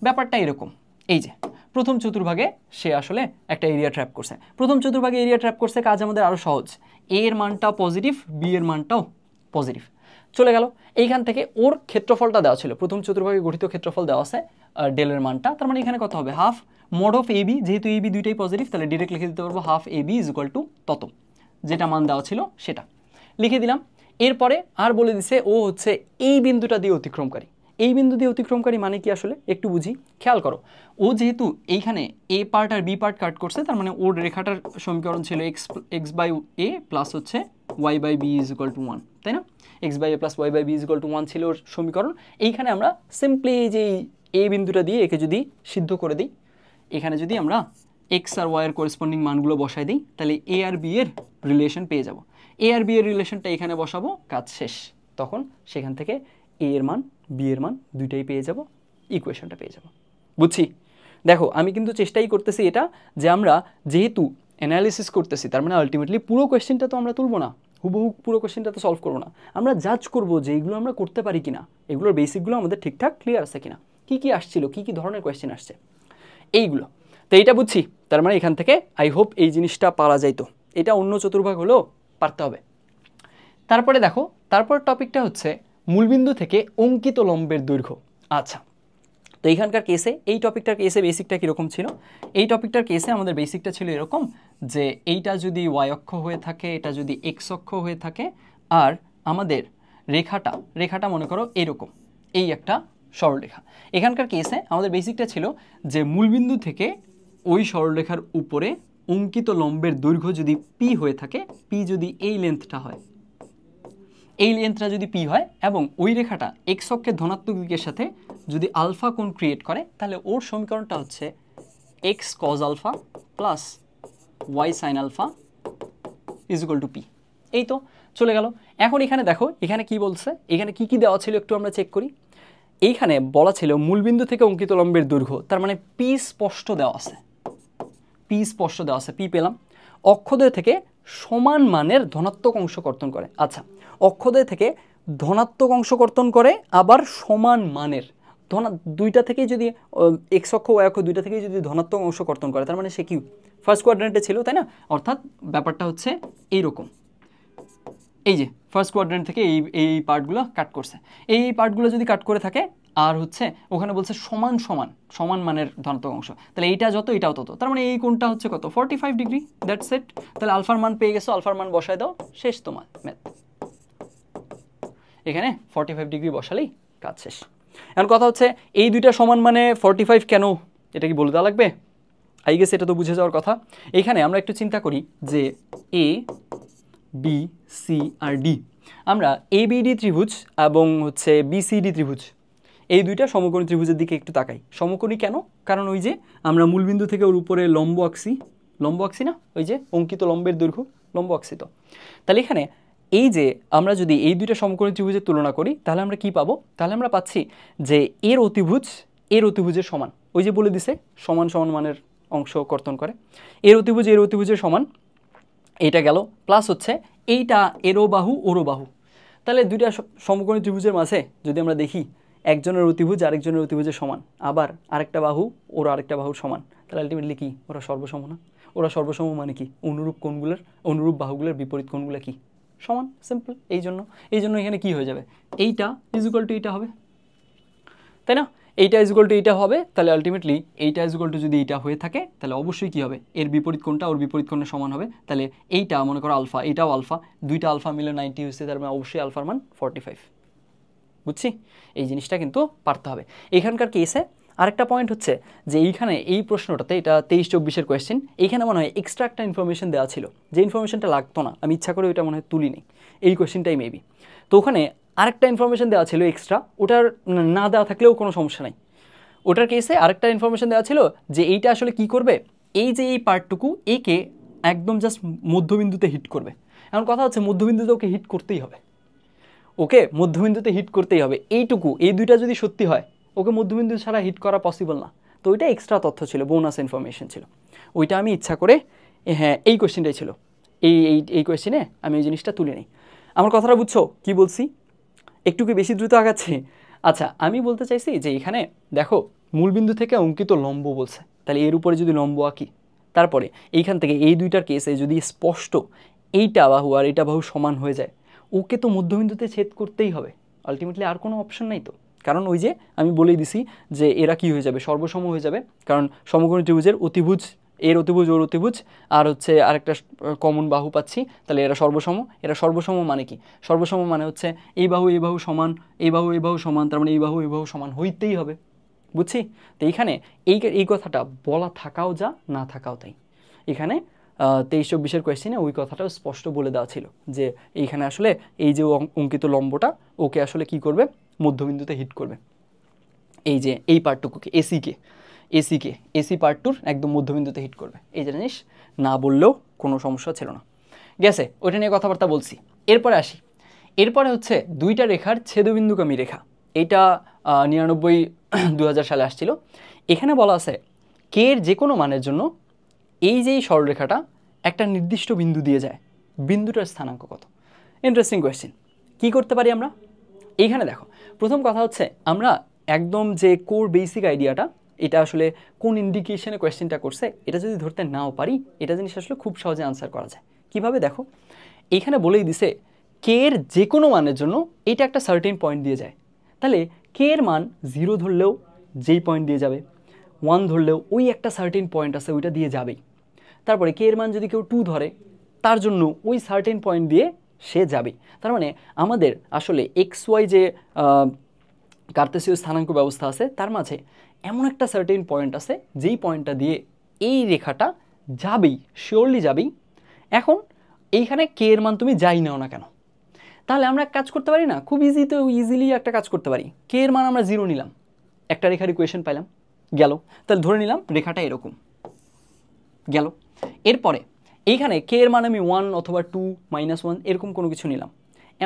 ব্যাপারটা এরকম, এই যে প্রথম চতুর্ভাগে সে আসলে একটা এরিয়া ট্র্যাপ করছে, প্রথম চতুর্ভাগে এরিয়া ট্র্যাপ করছে, কাজ আমাদের আরও সহজ। এ এর মানটাও পজিটিভ, বি এর মানটাও পজিটিভ, চলে গেল। এইখান থেকে ওর ক্ষেত্রফলটা দেওয়া ছিল, প্রথম চতুর্ভাগে গঠিত ক্ষেত্রফল দেওয়া আছে ডেলের মানটা, তার মানে এখানে কত হবে, half mod of A B, যেহেতু এ বি দুইটাই পজিটিভ, তাহলে ডিরেক্ট লিখে দিতে পারবো half A B is equal to তত, যেটা মান দেওয়া ছিল সেটা লিখে দিলাম। এরপরে আর বলে দিছে ও হচ্ছে এই বিন্দুটা দিয়ে অতিক্রমকারী। এই বিন্দু দিয়ে অতিক্রমকারী মানে কি আসলে একটু বুঝি, খেয়াল করো। ও যেহেতু এইখানে এ পার্ট আর বি পার্ট কাট করছে, তার মানে ওর রেখাটার সমীকরণ ছিল এক্স বাই এ প্লাস হচ্ছে y by b is equal to 1, তাই না? X by a plus y by b is equal to 1 ছিল ওর সমীকরণ। এইখানে আমরা সিম্পলি এই যে এই বিন্দুটা দিয়ে একে যদি সিদ্ধ করে দিই, এখানে যদি আমরা এক্স আর ওয়াই এর করেসপন্ডিং মানগুলো বসাই দিই, তাহলে এ আর বি এর রিলেশন পেয়ে যাব। এ আর বি এর রিলেশনটা এখানে বসাবো, কাজ শেষ। তখন সেখান থেকে এ এর মান বি এর মান দুইটাই পেয়ে যাব, ইকুয়েশনটা পেয়ে যাব। বুঝছি? দেখো, আমি কিন্তু চেষ্টাই করতেছি এটা, যে আমরা যেহেতু অ্যানালিসিস করতেছি, তার মানে আলটিমেটলি পুরো কোয়েশ্চেনটা তো আমরা তুলবো না, হুবহু পুরো কোয়েশ্চেনটা তো সলভ করবো না, আমরা জাজ করবো যে এইগুলো আমরা করতে পারি কিনা, এগুলোর বেসিকগুলো আমাদের ঠিকঠাক ক্লিয়ার আছে কিনা, কী কী আসছিল, কী কী ধরনের কোয়েশ্চেন আসছে, এইগুলো। তো এইটা বুঝছি, তার মানে এখান থেকে আই হোপ এই জিনিসটা পারা যাইতো। এটা অন্য চতুর্ভাগ হলেও পারতে হবে। তারপরে দেখো, তারপর টপিকটা হচ্ছে মূলবিন্দু থেকে অঙ্কিত লম্বের দৈর্ঘ্য। আচ্ছা, তো এইখানকার কেসে, এই টপিকটার কেসে বেসিকটা কীরকম ছিল, এই টপিকটার কেসে আমাদের বেসিকটা ছিল এরকম, যে এইটা যদি ওয়াই অক্ষ হয়ে থাকে, এটা যদি এক্স অক্ষ হয়ে থাকে, আর আমাদের রেখাটা মনে করো এরকম, এই একটা সরলরেখা। এখানকার কেসে আমাদের বেসিকটা ছিল যে মূলবিন্দু থেকে ওই সরলরেখার উপরে অঙ্কিত লম্বের দৈর্ঘ্য যদি পি হয়ে থাকে, পি যদি এই লেন্থটা হয়, এই লেন্থটা যদি পি হয়, এবং ওই রেখাটা এক্স অক্ষের ধনাত্মক দিকের সাথে যদি আলফা কোণ ক্রিয়েট করে, তাহলে ওর সমীকরণটা হচ্ছে x cos alpha plus y sine alpha is equal to p. এই তো চলে গেল। এখন এখানে দেখো, এখানে কি বলছে, এখানে কি কি দেওয়া ছিল একটু আমরা চেক করি। এইখানে বলা ছিল মূলবিন্দু থেকে অঙ্কিত লম্বের দৈর্ঘ্য, তার মানে পি স্পষ্ট দেওয়া আছে, পি স্পষ্ট দেওয়া আছে, পি পেলাম। অক্ষদ্বয় থেকে সমান মানের ধনাত্মক অংশ কর্তন করে। আচ্ছা, অক্ষদ্বয় থেকে ধনাত্মক অংশ কর্তন করে, আবার সমান মানের দুইটা থেকেই যদি এক্স অক্ষ ওয়াই অক্ষ দুইটা থেকেই যদি ধনাত্মক অংশ কর্তন করে, তার মানে সে কি ফার্স্ট কোয়াড্রেন্টে ছিল, তাই না? অর্থাৎ ব্যাপারটা হচ্ছে এইরকম, এই যে ফার্স্ট কোয়াড্রেন্ট থেকে এই পার্টগুলো কাট করছে, এই পার্টগুলো যদি কাট করে থাকে, আর হচ্ছে ওখানে বলছে সমান মানের ধনাত্মক অংশ, তাহলে এইটা যত এটাও তত, তার মানে এই কোণটা হচ্ছে কত, 45 ডিগ্রি, দ্যাটস ইট। তাহলে আলফার মান পেয়ে গেছো, আলফার মান বসায় দাও, শেষ তোমার ম্যাথ। এখানে 45 ডিগ্রি বসালেই কাজ শেষ। এখন কথা হচ্ছে এই দুইটা সমান মানে 45 কেন, এটা কি বলে দেওয়া লাগবে? আই গেস এটা তো বুঝে যাওয়ার কথা। এইখানে আমরা একটু চিন্তা করি যে A B C R D, আমরা এ বিডি ত্রিভুজ এবং হচ্ছে বিসিডি ত্রিভুজ, এই দুইটা সমকোণী ত্রিভুজের দিকে একটু তাকাই। সমকোণী কেন? কারণ ওই যে আমরা মূলবিন্দু থেকে ওর উপরে লম্ব আঁকছি না, ওই যে অঙ্কিত লম্বের দৈর্ঘ্য লম্ব আঁকছি। তো তাহলে এখানে এই যে আমরা যদি এই দুইটা সমকোণী ত্রিভুজের তুলনা করি, তাহলে আমরা কি পাবো? তাহলে আমরা পাচ্ছি যে এর অতিভুজের সমান, ওই যে বলে দিছে সমান মানের অংশ কর্তন করে, এর অতিভুজের সমান, এইটা গেল, প্লাস হচ্ছে এইটা এরও বাহু ওরও বাহু। তাহলে দুইটা সমকোণী ত্রিভুজের মাঝে যদি আমরা দেখি একজনের অতিভুজ আরেকজনের অতিভুজের সমান, আবার আরেকটা বাহু ওর আরেকটা বাহুর সমান, তাহলে আলটিমেটলি কি ওরা সর্বসম না? ওরা সর্বসম মানে কি, অনুরূপ বাহুগুলোর বিপরীত কোণগুলো কি সমান, সিম্পল। এই জন্য এখানে কি হয়ে যাবে, এইটা ইজ ইকুয়াল টু এইটা হবে, তাই না? এইটা ইজ ইকুয়াল টু এইটা হবে, তাহলে আলটিমেটলি এইটা ইজ ইকুয়াল টু যদি এইটা হয়ে থাকে, তাহলে অবশ্যই কি হবে, এর বিপরীত কোণটা ওর বিপরীত কোণের সমান হবে। তাহলে এইটা মনে করো আলফা, এইটাও আলফা, দুইটা আলফা মিলে 90 হচ্ছে, তার মানে অবশ্যই আলফার মান 45। বুঝছি? এই জিনিসটা কিন্তু পারতে হবে। এখানকার কেসে আরেকটা পয়েন্ট হচ্ছে যে এইখানে এই প্রশ্নটাতে, এটা 23-24 কোয়েশ্চেন, এইখানে মনে হয় এক্সট্রা একটা ইনফরমেশন দেওয়া ছিল, যে ইনফরমেশনটা লাগতো না, আমি ইচ্ছা করে ওইটা মনে হয় তুলিনি এই কোয়েশ্চেনটাই মেবি। তো ওখানে আরেকটা ইনফরমেশন দেওয়া ছিল এক্সট্রা, ওটার না দেওয়া থাকলেও কোনো সমস্যা নাই। ওটার কেসে আরেকটা ইনফরমেশন দেওয়া ছিল যে এইটা আসলে কি করবে, এই যে এই পার্টটুকু একে একদম জাস্ট মধ্যবিন্দুতে হিট করবে। এখন কথা হচ্ছে মধ্যবিন্দুতে ওকে হিট করতেই হবে, ওকে মধ্যবিন্দুতে হিট করতেই হবে, এইটুকু, এই দুইটা যদি সত্যি হয় ওকে মধ্যবিন্দু ছাড়া হিট করা পসিবল না। তো ওইটা এক্সট্রা তথ্য ছিল, বোনাস ইনফরমেশন ছিল, ওইটা আমি ইচ্ছা করে, হ্যাঁ এই কোয়েশ্চেনটাই ছিল, এই কোয়েশ্চেনে আমি এই জিনিসটা তুলে নিই। আমার কথাটা বুঝছো কি বলছি? একটু কি বেশি দ্রুত আগাচ্ছি? আচ্ছা, আমি বলতে চাইছি যে এখানে দেখো মূলবিন্দু থেকে অঙ্কিত লম্ব বলছে, তাহলে এর উপরে যদি লম্ব আঁকি, তারপরে এইখান থেকে এই দুইটার কেসে যদি স্পষ্ট এইটা বাহু আর এইটা বাহু সমান হয়ে যায়, ওকে তো মধ্যবিন্দুতে ছেদ করতেই হবে আলটিমেটলি, আর কোনো অপশন নাই তো। কারণ ওই যে আমি বলেই দিছি যে এরা কি হয়ে যাবে, সর্বসম হয়ে যাবে, কারণ সমকোণী ত্রিভুজের অতিভুজ, এর অতিভুজ ওর অতিভুজ আর হচ্ছে আরেকটা কমন বাহু পাচ্ছি, তাহলে এরা সর্বসম। এরা সর্বসম মানে কি? সর্বসম মানে হচ্ছে এই বাহু সমান, এই বাহু সমান, তার মানে এই বাহু সমান হইতেই হবে, বুঝছি? তো এইখানে এই কথাটা বলা থাকাও যা, না থাকাও তাই। এখানে 23-24 কোয়েশ্চেনে ওই কথাটাও স্পষ্ট বলে দেওয়া ছিল যে এইখানে আসলে এই যে অঙ্কিত লম্বটা ওকে আসলে কি করবে, মধ্যবিন্দুতে হিট করবে, এই যে এই পার্টটুকুকে এসি পার্টটুর একদম মধ্যবিন্দুতে হিট করবে। এই জিনিস না বললেও কোনো সমস্যা ছিল না, গেছে, ওইটা নিয়ে কথাবার্তা বলছি। এরপরে আসি, এরপরে হচ্ছে দুইটা রেখার ছেদবিন্দুগামী রেখা, এইটা 99-2000 সালে আসছিল। এখানে বলা আছে কে এর যে কোনো মানের জন্য এই যে সরলরেখাটা একটা নির্দিষ্ট বিন্দু দিয়ে যায়, বিন্দুটার স্থানাঙ্ক কত? Interesting question. কি করতে পারি আমরা? এইখানে দেখো, প্রথম কথা হচ্ছে আমরা একদম যে কোর বেসিক আইডিয়াটা, এটা আসলে কোন ইন্ডিকেশনে কোয়েশ্চেনটা করছে এটা যদি ধরতে নাও পারি, এটা জিনিস আসলে খুব সহজে আনসার করা যায়। কিভাবে দেখো, এইখানে বলেই দিছে কে এর যে কোনো মানের জন্য এটা একটা সার্টেন পয়েন্ট দিয়ে যায়, তাহলে কে এর মান 0 ধরলেও যেই পয়েন্ট দিয়ে যাবে, 1 ধরলেও ওই একটা সার্টেন পয়েন্ট আছে ওইটা দিয়ে যাবেই। তারপরে কে এর মান যদি কেউ 2 ধরে, তার জন্য ওই সার্টেন পয়েন্ট দিয়ে সে যাবে। তার মানে আমাদের আসলে এক্স ওয়াই যে কার্তেসীয় স্থানাঙ্ক ব্যবস্থা আছে তার মাঝে এমন একটা সার্টেন পয়েন্ট আছে যেই পয়েন্টটা দিয়ে এই রেখাটা যাবেই, শিওরলি যাবেই। এখন এইখানে কে এর মান তুমি যাই নাও না কেন, তাহলে আমরা কাজ করতে পারি না, খুব ইজিলি একটা কাজ করতে পারি। কে এর মান আমরা 0 নিলাম, একটা রেখার ইকুয়েশন পাইলাম, গেল। তাহলে ধরে নিলাম রেখাটা এরকম গেল। এরপরে এইখানে কে এর মান আমি 1 অথবা 2 -1 এরকম কোনো কিছু নিলাম,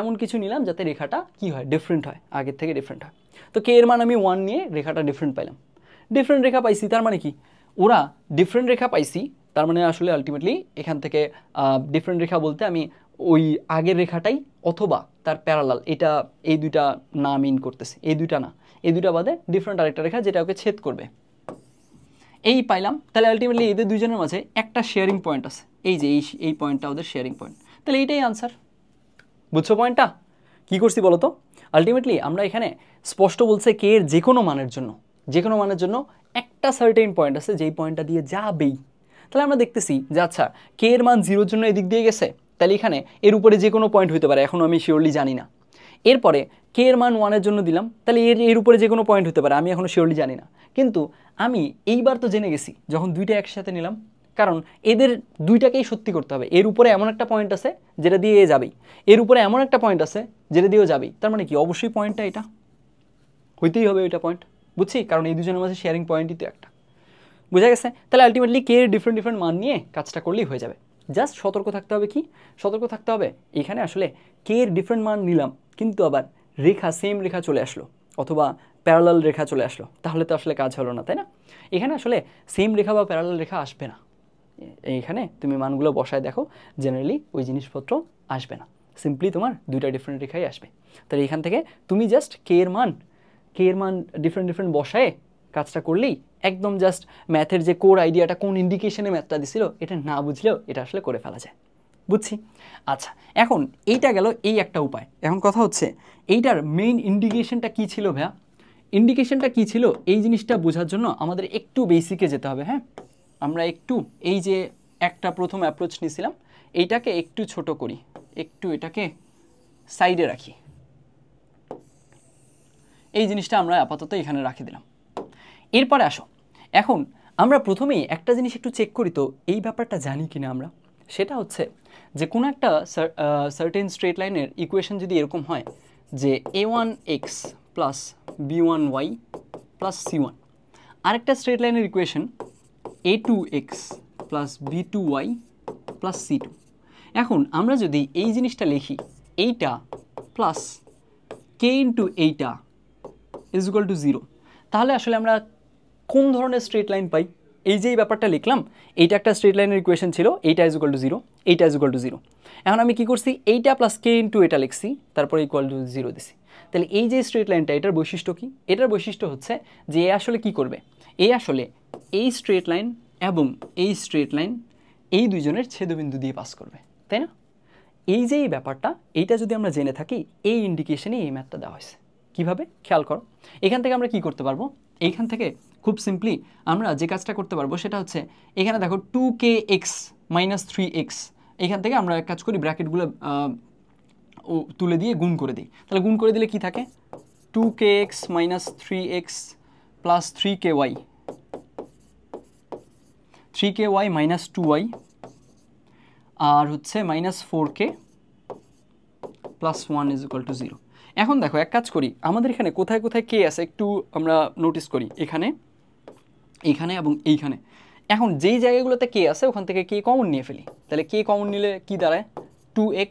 এমন কিছু নিলাম যাতে রেখাটা কি হয়, ডিফারেন্ট হয়, আগের থেকে ডিফারেন্ট হয়। তো কে এর মান আমি 1 নিয়ে রেখাটা ডিফারেন্ট পাইলাম, ডিফারেন্ট রেখা পাইছি, তার মানে কি ওরা ডিফারেন্ট রেখা পাইছি, তার মানে আসলে আলটিমেটলি এখান থেকে ডিফারেন্ট রেখা বলতে আমি ওই আগের রেখাটাই অথবা তার প্যারালাল, এটা এই দুইটা না মিন করতেছে, এই দুইটা না, এই দুইটা বাদে ডিফারেন্ট আরেকটা রেখা যেটা ওকে ছেদ করবে, এই পাইলাম। তাহলে আলটিমেটলি এদের দুইজনের মাঝে একটা শেয়ারিং পয়েন্ট আছে, এই যে এই পয়েন্টটা ওদের শেয়ারিং পয়েন্ট, তাহলে এইটাই আনসার। বুঝছো পয়েন্টটা? কী করছি বলো তো? আলটিমেটলি আমরা এখানে স্পষ্ট বলছে কে এর যে কোনো মানের জন্য একটা সার্টেন পয়েন্ট আছে যেই পয়েন্টটা দিয়ে যাবেই। তাহলে আমরা দেখতেছি যে আচ্ছা কে এর মান 0-র জন্য এদিক দিয়ে গেছে, তাহলে এখানে এর উপরে যে কোনো পয়েন্ট হতে পারে, এখনও আমি শিওরলি জানি না। এরপরে কে এর মান 1-এর জন্য দিলাম, তাহলে এর উপরে যে কোনো পয়েন্ট হতে পারে, আমি এখনও শিওরলি জানি না। কিন্তু আমি এইবার তো জেনে গেছি যখন দুইটা একসাথে নিলাম, কারণ এদের দুইটাকেই সত্যি করতে হবে। এর উপরে এমন একটা পয়েন্ট আছে যেটা দিয়ে যাবেই, এর উপরে এমন একটা পয়েন্ট আছে যেটা দিয়েও যাবেই, তার মানে কি অবশ্যই পয়েন্টটা এটা হইতেই হবে, ওইটা পয়েন্ট, বুঝছি? কারণ এই দুজনের মাঝে শেয়ারিং পয়েন্টই তো একটা, বোঝা গেছে? তাহলে আলটিমেটলি কে এর ডিফারেন্ট মান নিয়ে কাজটা করলেই হয়ে যাবে। জাস্ট সতর্ক থাকতে হবে, কি সতর্ক থাকতে হবে, এখানে আসলে কে এর ডিফারেন্ট মান নিলাম কিন্তু আবার রেখা সেম রেখা চলে আসলো অথবা প্যারালাল রেখা চলে আসলো, তাহলে তো আসলে কাজ হলো না, তাই না? এখানে আসলে সেম রেখা বা প্যারালাল রেখা আসবে না, এইখানে তুমি মানগুলো বসায় দেখো, জেনারেলি ওই জিনিসপত্র আসবে না, সিম্পলি তোমার দুইটা ডিফারেন্ট রেখাই আসবে। তাহলে এখান থেকে তুমি জাস্ট কে এর মান ডিফারেন্ট বসায় কাজটা করলেই একদম জাস্ট ম্যাথের যে কোর আইডিয়াটা, কোন ইন্ডিকেশনে ম্যাথটা দিছিল এটা না বুঝলেও এটা আসলে করে ফেলা যায়, বুঝছি? আচ্ছা, এখন এইটা গেল এই একটা উপায়। এখন কথা হচ্ছে এইটার মেইন ইন্ডিকেশনটা কী ছিল ভাইয়া? ইন্ডিকেশনটা কী ছিল এই জিনিসটা বোঝার জন্য আমাদের একটু বেসিকে যেতে হবে। হ্যাঁ, আমরা একটু এই যে একটা প্রথম অ্যাপ্রোচ নিয়েছিলাম এইটাকে একটু ছোট করি, একটু এটাকে সাইডে রাখি, এই জিনিসটা আমরা আপাতত এখানে রাখি দিলাম। এরপরে আসো, এখন আমরা প্রথমেই একটা জিনিস একটু চেক করি তো এই ব্যাপারটা জানি কিনা আমরা। সেটা হচ্ছে যে কোনো একটা সার্টেন স্ট্রেট লাইনের ইকুয়েশন যদি এরকম হয় যে a1x plus b1y plus c1, আরেকটা স্ট্রেট লাইনের equation a2x plus b2y plus c2। এখন আমরা যদি এই জিনিসটা লিখি এইটা প্লাস কে ইন্টু এইটা ইজ ইকুয়াল টু 0, তাহলে আসলে আমরা কোন ধরনের স্ট্রেট লাইন পাই? এই যে এই ব্যাপারটা লিখলাম, এইটা একটা স্ট্রেট লাইনের ইকুয়েশন ছিল, এইটা ইজ ইকুয়াল টু 0, এইটা ইজ ইকুয়াল টু 0। এখন আমি কি করছি, এইটা প্লাস কে ইন্টু এটা লিখছি, তারপরে ইকুয়াল টু 0 দিছি। তাহলে এই যে স্ট্রেট লাইনটা, এটার বৈশিষ্ট্য কি? এটার বৈশিষ্ট্য হচ্ছে যে এ আসলে কি করবে, এ আসলে এই স্ট্রেট লাইন এবং এই স্ট্রেট লাইন এই দুইজনের ছেদবিন্দু দিয়ে পাস করবে, তাই না? এই যে এই ব্যাপারটা, এইটা যদি আমরা জেনে থাকি, এই ইন্ডিকেশনে এই ম্যাথটা দেওয়া হয়েছে। কীভাবে খেয়াল করো, এখান থেকে আমরা কি করতে পারবো, এইখান থেকে খুব সিম্পলি আমরা যে কাজটা করতে পারবো সেটা হচ্ছে এখানে দেখো 2kx মাইনাস 3x, এখান থেকে আমরা এক কাজ করি ব্র্যাকেটগুলো তুলে দিয়ে গুণ করে দিই। তাহলে গুণ করে দিলে কি থাকে, 2kx minus 3x plus 3ky minus 2y আর হচ্ছে minus 4k plus 1 is equal to 0। এখন দেখো এক কাজ করি, আমাদের এখানে কোথায় কোথায় কে আছে একটু আমরা নোটিস করি, এখানে, এইখানে এবং এইখানে। এখন যেই জায়গাগুলোতে কে আছে ওখান থেকে কে কমন নিয়ে ফেলি। তাহলে কে কমন নিলে কি দাঁড়ায়, 2x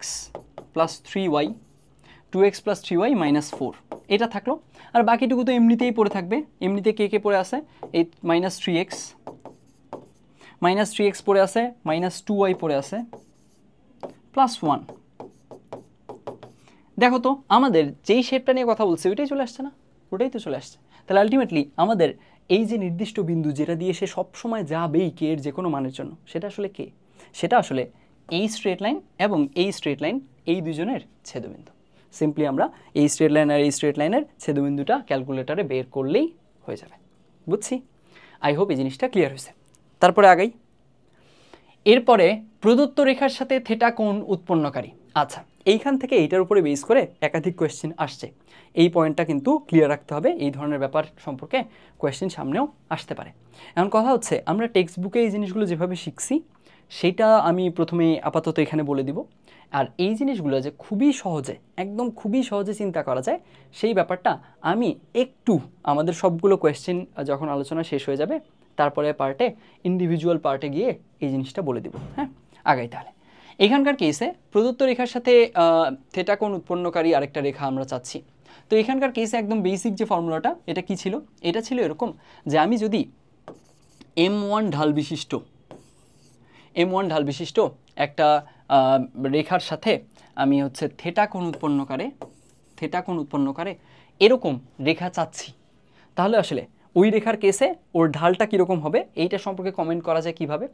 plus 3y, 2x plus 3y minus 4, এটা থাকলো। আর বাকিটুকু তো এমনিতেই পড়ে থাকবে, এমনিতে কে কে পড়ে আছে, এই মাইনাস 3x পড়ে আছে, মাইনাস 2y পড়ে আছে, প্লাস 1। দেখো তো আমাদের যেই শেপটা নিয়ে কথা বলছে ওইটাই চলে আসছে না, ওটাই তো চলে আসছে। তাহলে আলটিমেটলি আমাদের এই যে নির্দিষ্ট বিন্দু যেটা দিয়ে সে সবসময় যাবেই কে এর যে কোনো মানের জন্য, সেটা আসলে কে, সেটা আসলে এই স্ট্রেট লাইন এবং এই স্ট্রেট লাইন এই দুজনের ছেদবিন্দু। সিম্পলি আমরা এই স্ট্রেট লাইন আর এই স্ট্রেট লাইনের ছেদবিন্দুটা ক্যালকুলেটরে বের করলেই হয়ে যাবে। বুঝছি? আই হোপ এই জিনিসটা ক্লিয়ার হয়েছে। তারপরে আগাই। এরপরে প্রদত্ত রেখার সাথে থেটা কোণ উৎপন্নকারী। আচ্ছা, এইখান থেকে এইটার উপরে বেস করে একাধিক কোয়েশ্চেন আসছে, এই পয়েন্টটা কিন্তু ক্লিয়ার রাখতে হবে। এই ধরনের ব্যাপার সম্পর্কে কোয়েশ্চেন সামনেও আসতে পারে। এখন কথা হচ্ছে আমরা টেক্সট বুকে এই জিনিসগুলো যেভাবে শিখছি সেটা আমি প্রথমে আপাতত এখানে বলে দিব। আর এই জিনিসগুলো যে খুবই সহজে, একদম খুবই সহজে চিন্তা করা যায় সেই ব্যাপারটা আমি একটু আমাদের সবগুলো কোয়েশ্চেন যখন আলোচনা শেষ হয়ে যাবে তারপরে পার্টে, ইন্ডিভিজুয়াল পার্টে গিয়ে এই জিনিসটা বলে দিব। হ্যাঁ, আগাই তাহলে। এখানকার কেসে প্রদত্ত রেখার সাথে থেটা কোণ উৎপন্নকারী আরেকটা রেখা আমরা চাচ্ছি। তো এখানকার কেসে একদম বেসিক যে ফর্মুলাটা, এটা কি ছিল, এটা ছিল এরকম যে আমি যদি m1 ঢাল বিশিষ্ট একটা রেখার সাথে আমি হচ্ছে থেটা কোণ উৎপন্নকারে এরকম রেখা চাচ্ছি, তাহলে আসলে ওই রেখার কেসে ওর ঢালটা কীরকম হবে এইটা সম্পর্কে কমেন্ট করা যায়। কিভাবে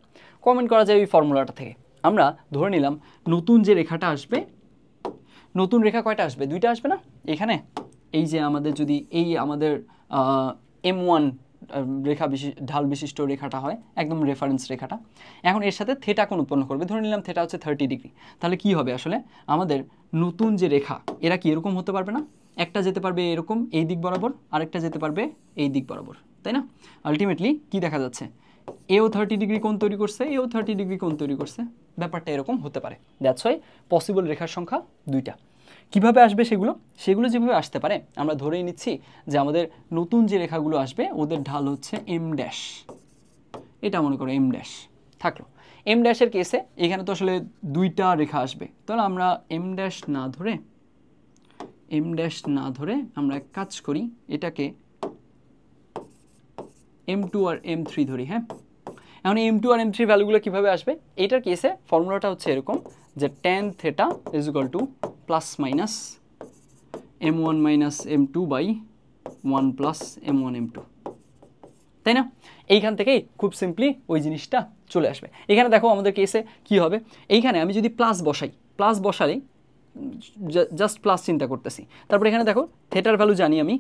কমেন্ট করা যায়? ওই ফর্মুলাটা থেকে আমরা ধরে নিলাম নতুন যে রেখাটা আসবে, নতুন রেখা কয়টা আসবে, দুইটা আসবে না? এখানে এই যে আমাদের যদি এই আমাদের m1 ঢাল বিশিষ্ট রেখাটা হয়, একদম রেফারেন্স রেখাটা, এখন এর সাথে থেটা কোণ উৎপন্ন করবে, ধরে নিলাম থেটা হচ্ছে 30 ডিগ্রি। তাহলে কি হবে আসলে আমাদের নতুন যে রেখা, এরা কি এরকম হতে পারবে না? একটা যেতে পারবে এরকম এই দিক বরাবর, আরেকটা যেতে পারবে এই দিক বরাবর, তাই না? আলটিমেটলি কি দেখা যাচ্ছে, এও 30 ডিগ্রি কোণ তৈরি করছে, এও 30 ডিগ্রি কোণ তৈরি করছে, ব্যাপারটা এরকম হতে পারে। দ্যাটস ওয়াই পসিবল রেখার সংখ্যা দুইটা। কিভাবে আসবে সেগুলো যেভাবে আসতে পারে আমরা ধরেই নিচ্ছি যে আমাদের নতুন যে রেখাগুলো আসবে ওদের ঢাল হচ্ছে m ড্যাশ, এটা মনে করো m ড্যাশ থাকলো। m ড্যাশের কেসে এখানে তো আসলে দুইটা রেখা আসবে, তাহলে আমরা m ড্যাশ না ধরে আমরা এক কাজ করি, এটাকে m2 আর m3 ধরি। হ্যাঁ, এখন m2 আর m3 ভ্যালুগুলো কীভাবে আসবে, এইটার কেসে ফর্মুলাটা হচ্ছে এরকম যে tan theta is equal to plus minus m1 minus m2 by 1 plus m1 m2, তাই না? এইখান থেকেই খুব সিম্পলি ওই জিনিসটা চলে আসবে। এখানে দেখো আমাদের কেসে কি হবে, এইখানে আমি যদি প্লাস বসালেই জাস্ট প্লাস চিন্তা করতেছি, তারপর এখানে দেখো থেটার ভ্যালু জানি, আমি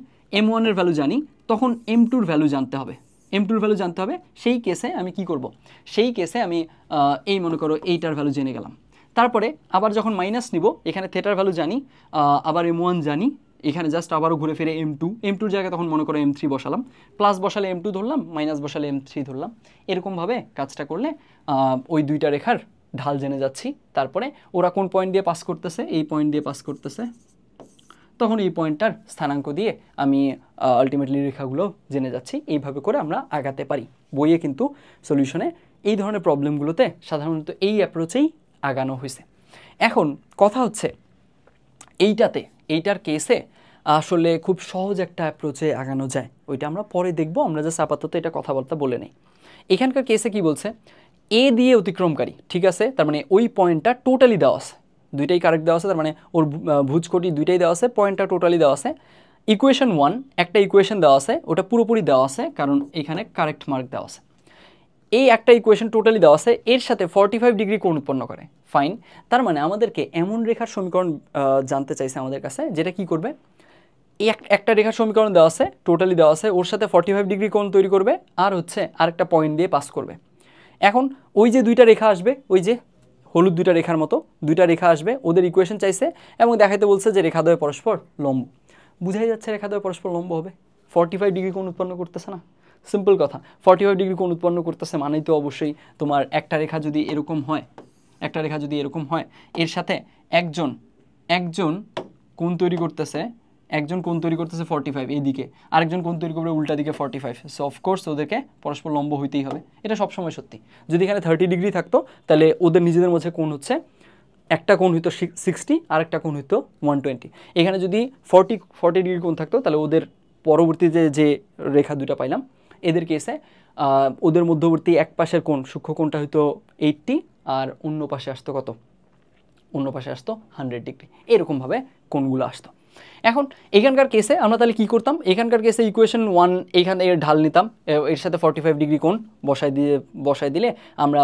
m1 এর ভ্যালু জানি, তখন m2 এর ভ্যালু জানতে হবে, সেই কেসে আমি কি করব, সেই কেসে আমি এই মনে করো এইটার ভ্যালু জেনে গেলাম, তারপরে আবার যখন মাইনাস নিব এখানে থেটার ভ্যালু জানি, আবার m1 জানি, এখানে জাস্ট আবারও ঘুরে ফিরে M2 জায়গায় তখন মনে করো M3 বসালাম, প্লাস বসালে M2 ধরলাম, মাইনাস বসালে M3 ধরলাম। এরকমভাবে কাজটা করলে ওই দুইটা রেখার ঢাল জেনে যাচ্ছি। তারপরে ওরা কোন পয়েন্ট দিয়ে পাস করতেছে, এই পয়েন্ট দিয়ে পাস করতেছে, তখন এই পয়েন্টটার স্থানাঙ্ক দিয়ে আমি আলটিমেটলি রেখাগুলো জেনে যাচ্ছি। এইভাবে করে আমরা আগাতে পারি। বইয়ে কিন্তু সলিউশনে এই ধরনের প্রবলেমগুলোতে সাধারণত এই অ্যাপ্রোচেই আগানো হয়েছে। এখন কথা হচ্ছে এইটার কেসে আসলে খুব সহজ একটা অ্যাপ্রোচে আগানো যায়, ওইটা আমরা পরে দেখব। আমরা জাস্ট আপাতত এটা কথাবার্তা বলে নেই। এখানকার কেসে কি বলছে, এ দিয়ে অতিক্রমকারী, ঠিক আছে, তার মানে ওই পয়েন্টটা টোটালি দেওয়া আছে, দুইটাই কারেক্ট দেওয়া আছে, তার মানে ওর ভুজকোটি দুইটাই দেওয়া আছে, পয়েন্টটা টোটালি দেওয়া আছে। ইকুয়েশন 1 একটা ইকুয়েশন দেওয়া আছে, ওটা পুরোপুরি দেওয়া আছে কারণ এখানে কারেক্ট মার্ক দেওয়া আছে। এই একটা ইকুয়েশন টোটালি দেওয়া আছে, এর সাথে 45 ডিগ্রি কোণ উৎপন্ন করে, ফাইন। তার মানে আমাদেরকে এমন রেখার সমীকরণ জানতে চাইছে আমাদের কাছে, যেটা কি করবে, এই একটা রেখার সমীকরণ দেওয়া আছে, টোটালি দেওয়া আছে, ওর সাথে 45 ডিগ্রি কোণ তৈরি করবে, আর হচ্ছে আরেকটা পয়েন্ট দিয়ে পাস করবে। এখন ওই যে দুইটা রেখা আসবে, ওই যে হলুদ দুইটা রেখার মতো দুইটা রেখা আসবে, ওদের ইকুয়েশন চাইছে এবং দেখাইতে বলছে যে রেখাদ্বয় পরস্পর লম্ব। বুঝাই যাচ্ছে রেখাদ্বয় পরস্পর লম্ব হবে, 45 ডিগ্রি কোণ উৎপন্ন করতেছে না, সিম্পল কথা। 45 ডিগ্রি কোণ উৎপন্ন করতেছে মানেই তো অবশ্যই তোমার একটা রেখা যদি এরকম হয়, এর সাথে একজন কোণ তৈরি করতেছে, 45 এইদিকে, আরেকজন কোণ তৈরি করবে উল্টা দিকে 45। সো অফকোর্স ওদেরকে পরস্পর লম্ব হইতেই হবে, এটা সবসময় সত্যি। যদি এখানে 30 ডিগ্রি থাকতো তাহলে ওদের নিজেদের মধ্যে কোণ হচ্ছে, একটা কোণ হইতো 60 আর একটা কোণ হইতো 120। এখানে যদি 40 ডিগ্রি কোণ থাকতো তাহলে ওদের পরবর্তীতে যে রেখা দুটা পাইলাম এদের কেসে ওদের মধ্যবর্তী এক পাশের কোণ সূক্ষ্ম কোণটা হইতো 80 আর অন্য পাশে আসতো কত, অন্য পাশে আসতো 100 ডিগ্রি, এরকমভাবে কোণগুলো আসতো। এখন এখানকার কেসে আমরা তাহলে কী করতাম, এখানকার কেসে ইকুয়েশন 1 এইখানে এর ঢাল নিতাম, এর সাথে 45 ডিগ্রি কোণ বসাই দিলে আমরা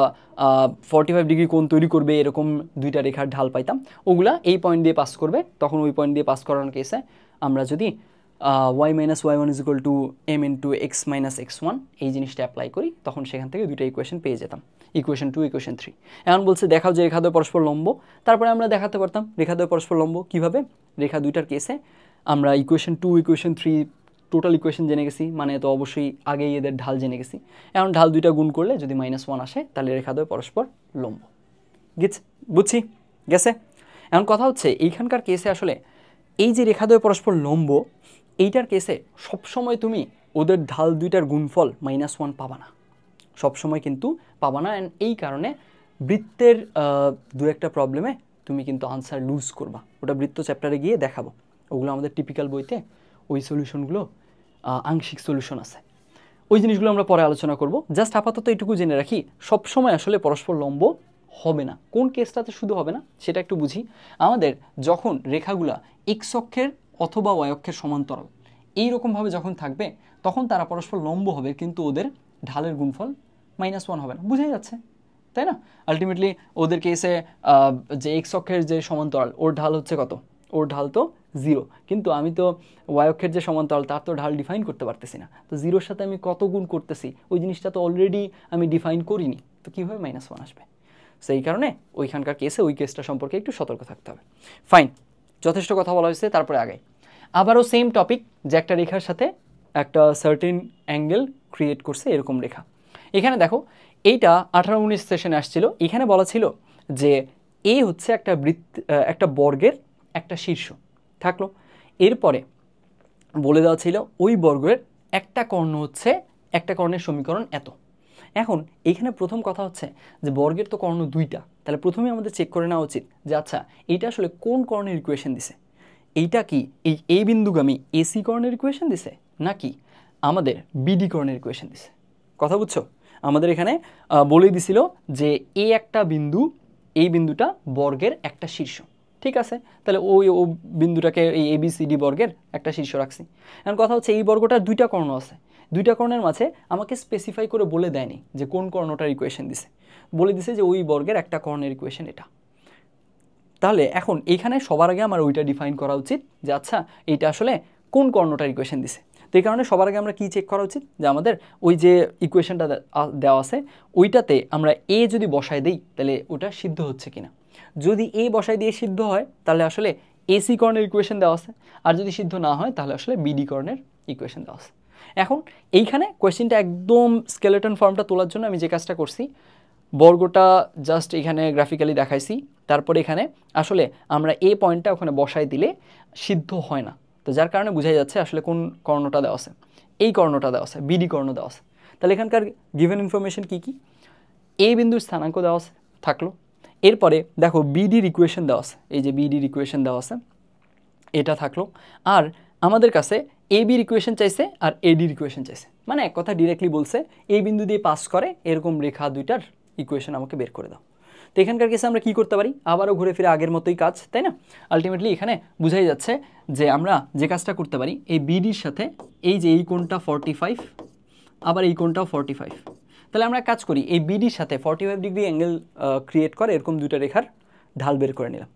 45 ডিগ্রি কোণ তৈরি করবে এরকম দুইটা রেখার ঢাল পাইতাম, ওগুলা এই পয়েন্ট দিয়ে পাস করবে। তখন ওই পয়েন্ট দিয়ে পাস করানোর কেসে আমরা যদি y - y1 = m × x - x1 এই জিনিসটা অ্যাপ্লাই করি, তখন সেখান থেকে দুইটা ইকুয়েশন পেয়ে যেতাম, ইকুয়েশন 2 ইকুয়েশন 3। এখন বলছে দেখাও যে রেখাদ্বয় পরস্পর লম্ব, তারপরে আমরা দেখাতে পারতাম রেখাদ্বয় পরস্পর লম্ব কীভাবে। রেখা দুইটার কেসে আমরা ইকুয়েশন 2 ইকুয়েশন 3 টোটাল ইকুয়েশন জেনে গেছি, মানে তো অবশ্যই আগেই এদের ঢাল জেনে গেছি। এখন ঢাল দুইটা গুণ করলে যদি -1 আসে তাহলে রেখাদ্বয় পরস্পর লম্ব। বুঝছি গেছে। এখন কথা হচ্ছে এইখানকার কেসে আসলে এই যে রেখাদ্বয় পরস্পর লম্ব, এইটার কেসে সবসময় তুমি ওদের ঢাল দুইটার গুণফল -1 পাবা না, সবসময় কিন্তু পাবা না। অ্যান্ড এই কারণে বৃত্তের দু একটা প্রবলেমে তুমি কিন্তু আনসার লুজ করবা, ওটা বৃত্ত চ্যাপ্টারে গিয়ে দেখাবো, ওগুলো আমাদের টিপিক্যাল বইতে ওই সলিউশনগুলো আংশিক সলিউশন আছে, ওই জিনিসগুলো আমরা পরে আলোচনা করব। জাস্ট আপাতত এইটুকু জেনে রাখি, সবসময় আসলে পরস্পর লম্ব হবে না। কোন কেসটাতে শুধু হবে না সেটা একটু বুঝি। আমাদের যখন রেখাগুলা এক্স অক্ষের অথবা ওয়াই অক্ষের সমান্তরাল এইরকমভাবে যখন থাকবে তখন তারা পরস্পর লম্ব হবে, কিন্তু ওদের ঢালের গুণফল -1 হবে না, বুঝাই যাচ্ছে তাই না। আলটিমেটলি ওদের কেসে যে এক্স অক্ষের যে সমান্তরাল ওর ঢাল হচ্ছে কত, ওর ঢাল তো 0, কিন্তু আমি তো ওয়াই অক্ষের যে সমান্তরাল তার তো ঢাল ডিফাইন করতে পারতেছি না, তো 0-র সাথে আমি কত গুণ করতেছি ওই জিনিসটা তো অলরেডি আমি ডিফাইন করিনি, তো কীভাবে -1 আসবে। সেই কারণে ওইখানকার কেসে ওই কেসটা সম্পর্কে একটু সতর্ক থাকতে হবে। ফাইন, যথেষ্ট কথা বলা হয়েছে, তারপরে আগাই। আবারও সেম টপিক, যে একটা রেখার সাথে একটা সার্টেন অ্যাঙ্গেল ক্রিয়েট করছে এরকম রেখা। এখানে দেখো এইটা 18-19 সেশনে আসছিল, এখানে বলা ছিল যে এ হচ্ছে একটা বর্গের একটা শীর্ষ থাকলো, এরপরে বলে দেওয়া ছিল ওই বর্গের একটা কর্ণ হচ্ছে একটা কর্ণের সমীকরণ এত। এখন এইখানে প্রথম কথা হচ্ছে যে বর্গের তো কর্ণ দুইটা, তাহলে প্রথমে আমাদের চেক করে নেওয়া উচিত যে আচ্ছা এইটা আসলে কোন কর্ণের ইকুয়েশন দিছে, এইটা কি এই এ বিন্দুগামী এসি কর্ণের ইকুয়েশন দিছে নাকি আমাদের বিডি কর্ণের ইকুয়েশন দিছে। কথা বুঝছো, আমাদের এখানে বলেই দিছিল যে একটা বিন্দু, এই বিন্দুটা বর্গের একটা শীর্ষ, ঠিক আছে, তাহলে ওই বিন্দুটাকে এই ABCD বর্গের একটা শীর্ষ রাখছি। এখন কথা হচ্ছে এই বর্গটার দুইটা কর্ণ আছে, দুইটা কর্ণের মাঝে আমাকে স্পেসিফাই করে বলে দেয়নি যে কোন কর্ণটার ইকুয়েশন দিছে, বলে দিছে যে ওই বর্গের একটা কর্ণের ইকুয়েশন এটা। তাহলে এখন এইখানে সবার আগে আমার ওইটা ডিফাইন করা উচিত যে আচ্ছা এইটা আসলে কোন কর্ণটার ইকুয়েশন দিছে। তো এই কারণে সবার আগে আমরা কি চেক করা উচিত যে আমাদের ওই যে ইকুয়েশনটা দেওয়া আছে ওইটাতে আমরা এ যদি বসায় দিই তাহলে ওটা সিদ্ধ হচ্ছে কিনা। যদি এ বসায় দিয়ে সিদ্ধ হয় তাহলে আসলে এসি কর্ণের ইকুয়েশন দেওয়া আছে, আর যদি সিদ্ধ না হয় তাহলে আসলে বিডি কর্ণের ইকুয়েশন দেওয়া আছে। এখন এইখানে কোয়েশ্চেনটা একদম স্কেলেটন ফর্মটা তোলার জন্য আমি যে কাজটা করছি, বর্গটা জাস্ট এখানে গ্রাফিক্যালি দেখাইছি, তারপরে এখানে আসলে আমরা এ পয়েন্টটা ওখানে বসাই দিলে সিদ্ধ হয় না, তো যার কারণে বোঝাই যাচ্ছে আসলে কোন কর্ণটা দেওয়া আছে, এই কর্ণটা দেওয়া আছে, বিডি কর্ণ দেওয়া আছে। তাহলে এখানকার গিভেন ইনফরমেশন কী কী, এ বিন্দুর স্থানাঙ্ক দেওয়া আছে থাকলো, এরপরে দেখো বিডির ইকুয়েশন দেওয়া আছে, এই যে বিডির ইকুয়েশন দেওয়া আছে এটা থাকলো, আর আমাদের কাছে এ বির ইকুয়েশন চাইছে আর এডির ইকুয়েশন চাইছে, মানে এক কথা ডিরেক্টলি বলছে এই বিন্দু দিয়ে পাস করে এরকম রেখা দুইটার ইকুয়েশন আমাকে বের করে দাও। তো এখানকার কেসে আমরা কী করতে পারি, আবারও ঘুরে ফিরে আগের মতোই কাজ, তাই না? আলটিমেটলি এখানে বোঝাই যাচ্ছে যে আমরা যে কাজটা করতে পারি, এই বিডির সাথে এই যে এই কোণটা 45, আবার এই কোণটাও 45, তাহলে আমরা কাজ করি এই বিডির সাথে 45 ডিগ্রি অ্যাঙ্গেল ক্রিয়েট করে এরকম দুইটা রেখার ঢাল বের করে নিলাম।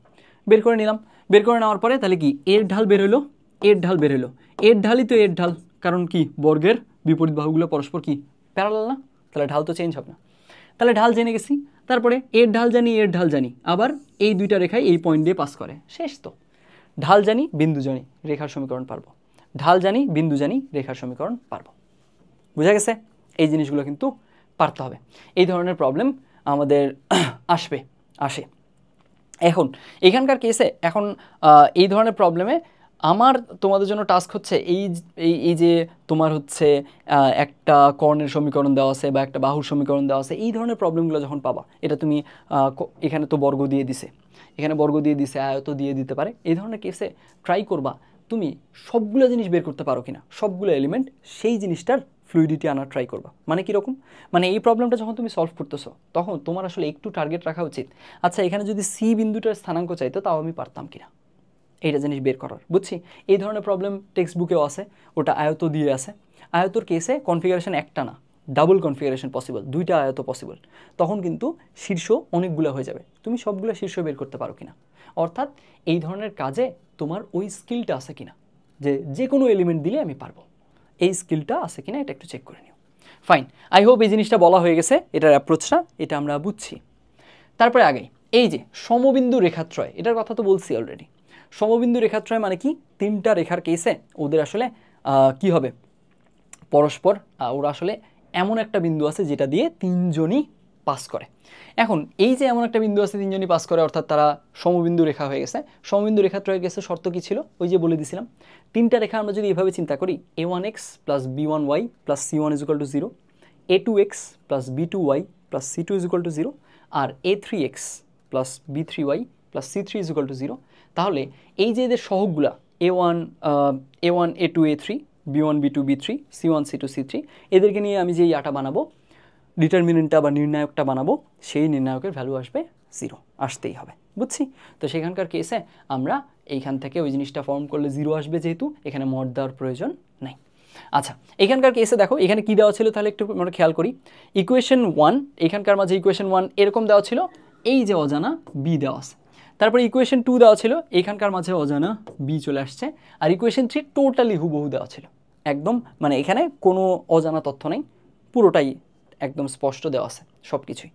বের করে নেওয়ার পরে তাহলে কি এর ঢাল বের হলো, এর ঢাল বের হলো, এর ঢালই তো এর ঢাল, কারণ কি বর্গের বিপরীত বাহুগুলো পরস্পর কি প্যারালাল না, তাহলে ঢাল তো চেঞ্জ হবে না। তাহলে ঢাল জেনে গেছি, তারপরে এর ঢাল জানি, এর ঢাল জানি, আবার এই দুইটা রেখায় এই পয়েন্ট দিয়ে পাস করে, শেষ তো। ঢাল জানি, বিন্দু জানি, রেখার সমীকরণ পারবো, ঢাল জানি, বিন্দু জানি, রেখার সমীকরণ পারবো। বুঝা গেছে? এই জিনিসগুলো কিন্তু পারতে হবে, এই ধরনের প্রবলেম আমাদের আসে। এখন এখানকার কেসে এখন এই ধরনের প্রবলেমে আমার তোমাদের জন্য টাস্ক হচ্ছে এই যে তোমার হচ্ছে একটা কর্ণের সমীকরণ দেওয়া আছে বা একটা বাহুর সমীকরণ দেওয়া আছে, এই ধরনের প্রবলেমগুলো যখন পাবা, এটা তুমি এখানে তো বর্গ দিয়ে দিছে, এখানে বর্গ দিয়ে দিছে, আয়ত দিয়ে দিতে পারে, এই ধরনের কেসে ট্রাই করবা তুমি সবগুলো জিনিস বের করতে পারো কিনা, সবগুলো এলিমেন্ট সেই জিনিসটার ফ্লুইডিটি আনার ট্রাই করবা। মানে কীরকম, মানে এই প্রবলেমটা যখন তুমি সলভ করতেছো তখন তোমার আসলে একটু টার্গেট রাখা উচিত, আচ্ছা এখানে যদি সি বিন্দুটার স্থানাঙ্ক চাইতো তাও আমি পারতাম কিনা, এইটা জিনিস বের করার। বুঝছি, এই ধরনের প্রবলেম টেক্সট বুকেও আছে, ওটা আয়ত দিয়ে আছে। আয়তর কেসে কনফিগারেশন একটা না, ডাবল কনফিগারেশন পসিবল, দুইটা আয়ত পসিবল, তখন কিন্তু শীর্ষ অনেকগুলো হয়ে যাবে, তুমি সবগুলো শীর্ষ বের করতে পারো কিনা, অর্থাৎ এই ধরনের কাজে তোমার ওই স্কিলটা আছে কিনা, যে কোনো এলিমেন্ট দিলে আমি পারবো, এই স্কিলটা আছে কিনা এটা একটু চেক করে নিও। ফাইন, আই হোপ এই জিনিসটা বলা হয়ে গেছে, এটার অ্যাপ্রোচটা এটা আমরা বুঝছি। তারপরে আগে এই যে সমবিন্দু রেখাত্রয়, এটার কথা তো বলছি অলরেডি। সমবিন্দু রেখাত্রয় মানে কি, তিনটা রেখার কেসে ওদের আসলে কি হবে, পরস্পর ওরা আসলে এমন একটা বিন্দু আছে যেটা দিয়ে তিনজনই পাস করে। এখন এই যে এমন একটা বিন্দু আছে তিনজনই পাস করে, অর্থাৎ তারা সমবিন্দু রেখা হয়ে গেছে। সমবিন্দু রেখাত্রয়ের কেসে শর্ত কি ছিল, ওই যে বলে দিছিলাম, তিনটা রেখা আমরা যদি এভাবে চিন্তা করি, a1x plus b1y plus c1 is equal to 0, a2x plus b2y plus c2 is equal to 0, আর a3x plus b3y plus c3 is equal to 0, তাহলে এই যে এদের সহগগুলা a1 a2 a3 b1 b2 b3 c1 c2 c3, এদেরকে নিয়ে আমি যে ইয়াটা বানাবো, ডিটারমিনেন্টটা বা নির্ণায়কটা বানাবো, সেই নির্ণায়কের ভ্যালু আসবে 0, আসতেই হবে। বুঝছি? তো সেখানকার কেসে আমরা এইখান থেকে ওই জিনিসটা ফর্ম করলে 0 আসবে, যেহেতু এখানে মড দেওয়ার প্রয়োজন নাই। আচ্ছা, এখানকার কেসে দেখো এখানে কি দেওয়া ছিল, তাহলে একটু আমরা খেয়াল করি। ইকুয়েশন 1, এখানকার মাঝে ইকুয়েশন 1 এরকম দেওয়া ছিল, এই যে অজানা b দেওয়া আছে। তারপরে ইকুয়েশন 2 দেওয়া ছিল, এখানকার মাঝে অজানা b চলে আসছে। আর ইকুয়েশন 3 টোটালি হুবহু দেওয়া ছিল, একদম, মানে এখানে কোনো অজানা তথ্য নেই, পুরোটাই একদম স্পষ্ট দেওয়া আছে সব কিছুই।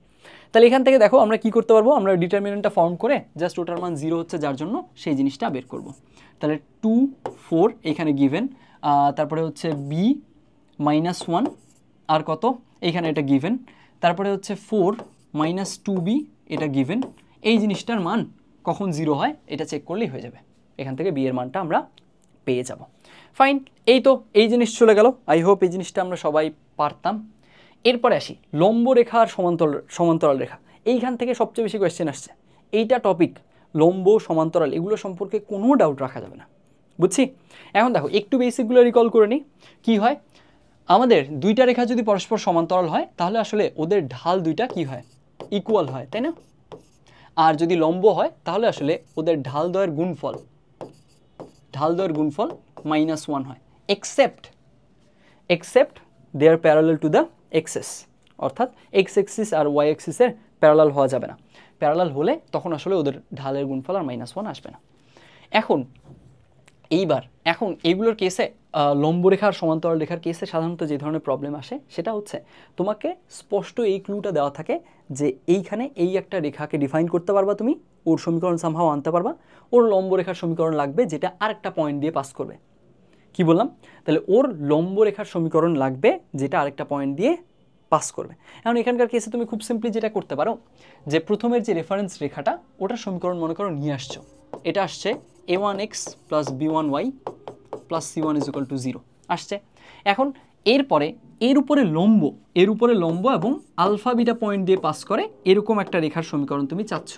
তাহলে এখান থেকে দেখো আমরা কি করতে পারবো, আমরা ডিটারমিনেন্টটা ফর্ম করে জাস্ট ওটার মান 0 হচ্ছে যার জন্য সেই জিনিসটা বের করব। তাহলে 2 4 এখানে গিভেন, তারপরে হচ্ছে b -1 আর কত, এখানে এটা গিভেন, তারপরে হচ্ছে 4 -2b এটা গিভেন। এই জিনিসটার মান কখন 0 হয় এটা চেক করলেই হয়ে যাবে, এখান থেকে b এর মানটা আমরা পেয়ে যাব। ফাইন, এই তো এই জিনিস চলে গেল। আই হোপ এই জিনিসটা আমরা সবাই পারতাম। এরপরে আসি লম্ব রেখা আর সমান্তরাল রেখা, এইখান থেকে সবচেয়ে বেশি কোয়েশ্চেন আসছে। এইটা টপিক লম্ব সমান্তরাল, এগুলো সম্পর্কে কোনো ডাউট রাখা যাবে না। বুঝছি? এখন দেখো একটু বেসিকগুলো রিকল করে নিই। কী হয়, আমাদের দুইটা রেখা যদি পরস্পর সমান্তরাল হয় তাহলে আসলে ওদের ঢাল দুইটা কি হয়, ইকুয়াল হয়, তাই না? আর যদি লম্ব হয় তাহলে আসলে ওদের ঢাল দ্বয়ের গুণফল -1 হয়, except they are parallel to the axes, অর্থাৎ এক্স এক্সিস আর ওয়াই এক্সিসের প্যারালাল হওয়া যাবে না। প্যারালাল হলে তখন আসলে ওদের ঢালের গুণফল আর -1 আসবে না। এখন এইবার এখন এইগুলোর কেসে লম্বরেখা আর সমান্তরাল রেখার কেসে সাধারণত যে ধরনের প্রবলেম আসে সেটা হচ্ছে তোমাকে স্পষ্ট এই ক্লুটা দেওয়া থাকে যে এইখানে এই একটা রেখাকে ডিফাইন করতে পারবা তুমি, ওর সমীকরণ সামহাও আনতে পারবা, ওর লম্বরেখার সমীকরণ লাগবে যেটা আরেকটা পয়েন্ট দিয়ে পাস করবে। কি বললাম? তাহলে ওর লম্বরেখার সমীকরণ লাগবে যেটা আরেকটা পয়েন্ট দিয়ে পাস করবে। এখন এখানকার কেসে তুমি খুব সিম্পলি যেটা করতে পারো যে প্রথমের যে রেফারেন্স রেখাটা ওটার সমীকরণ মনে করো নিয়ে আসছো, এটা আসছে a1x plus b1y plus c1 is equal to 0 আসছে। এখন এরপরে এর উপরে লম্ব এবং আলফা বিটা পয়েন্ট দিয়ে পাস করে এরকম একটা রেখার সমীকরণ তুমি চাচ্ছ।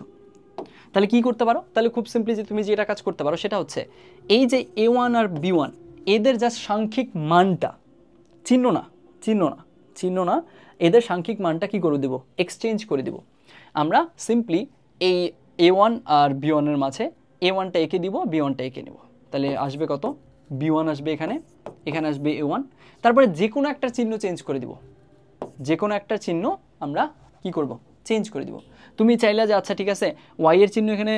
তাহলে কি করতে পারো? তাহলে খুব সিম্পলি যে তুমি যেটা কাজ করতে পারো সেটা হচ্ছে এই যে a1 আর b1 এদের জাস্ট সাংখ্যিক মানটা, চিহ্ন না, এদের সাংখ্যিক মানটা কি করে দেব? এক্সচেঞ্জ করে দেব। আমরা সিম্পলি এই a1 আর b1 এর মাঝে a1টা এঁকে দিব, b1টা এঁকে নেব। তাহলে আসবে কত? b1 আসবে এখানে, এখানে আসবে a1, তারপরে যে কোনো একটা চিহ্ন চেঞ্জ করে দিব, যে কোনো একটা চিহ্ন আমরা কি করব? চেঞ্জ করে দিব। তুমি চাইলে যে আচ্ছা ঠিক আছে ওয়াই এর চিহ্ন এখানে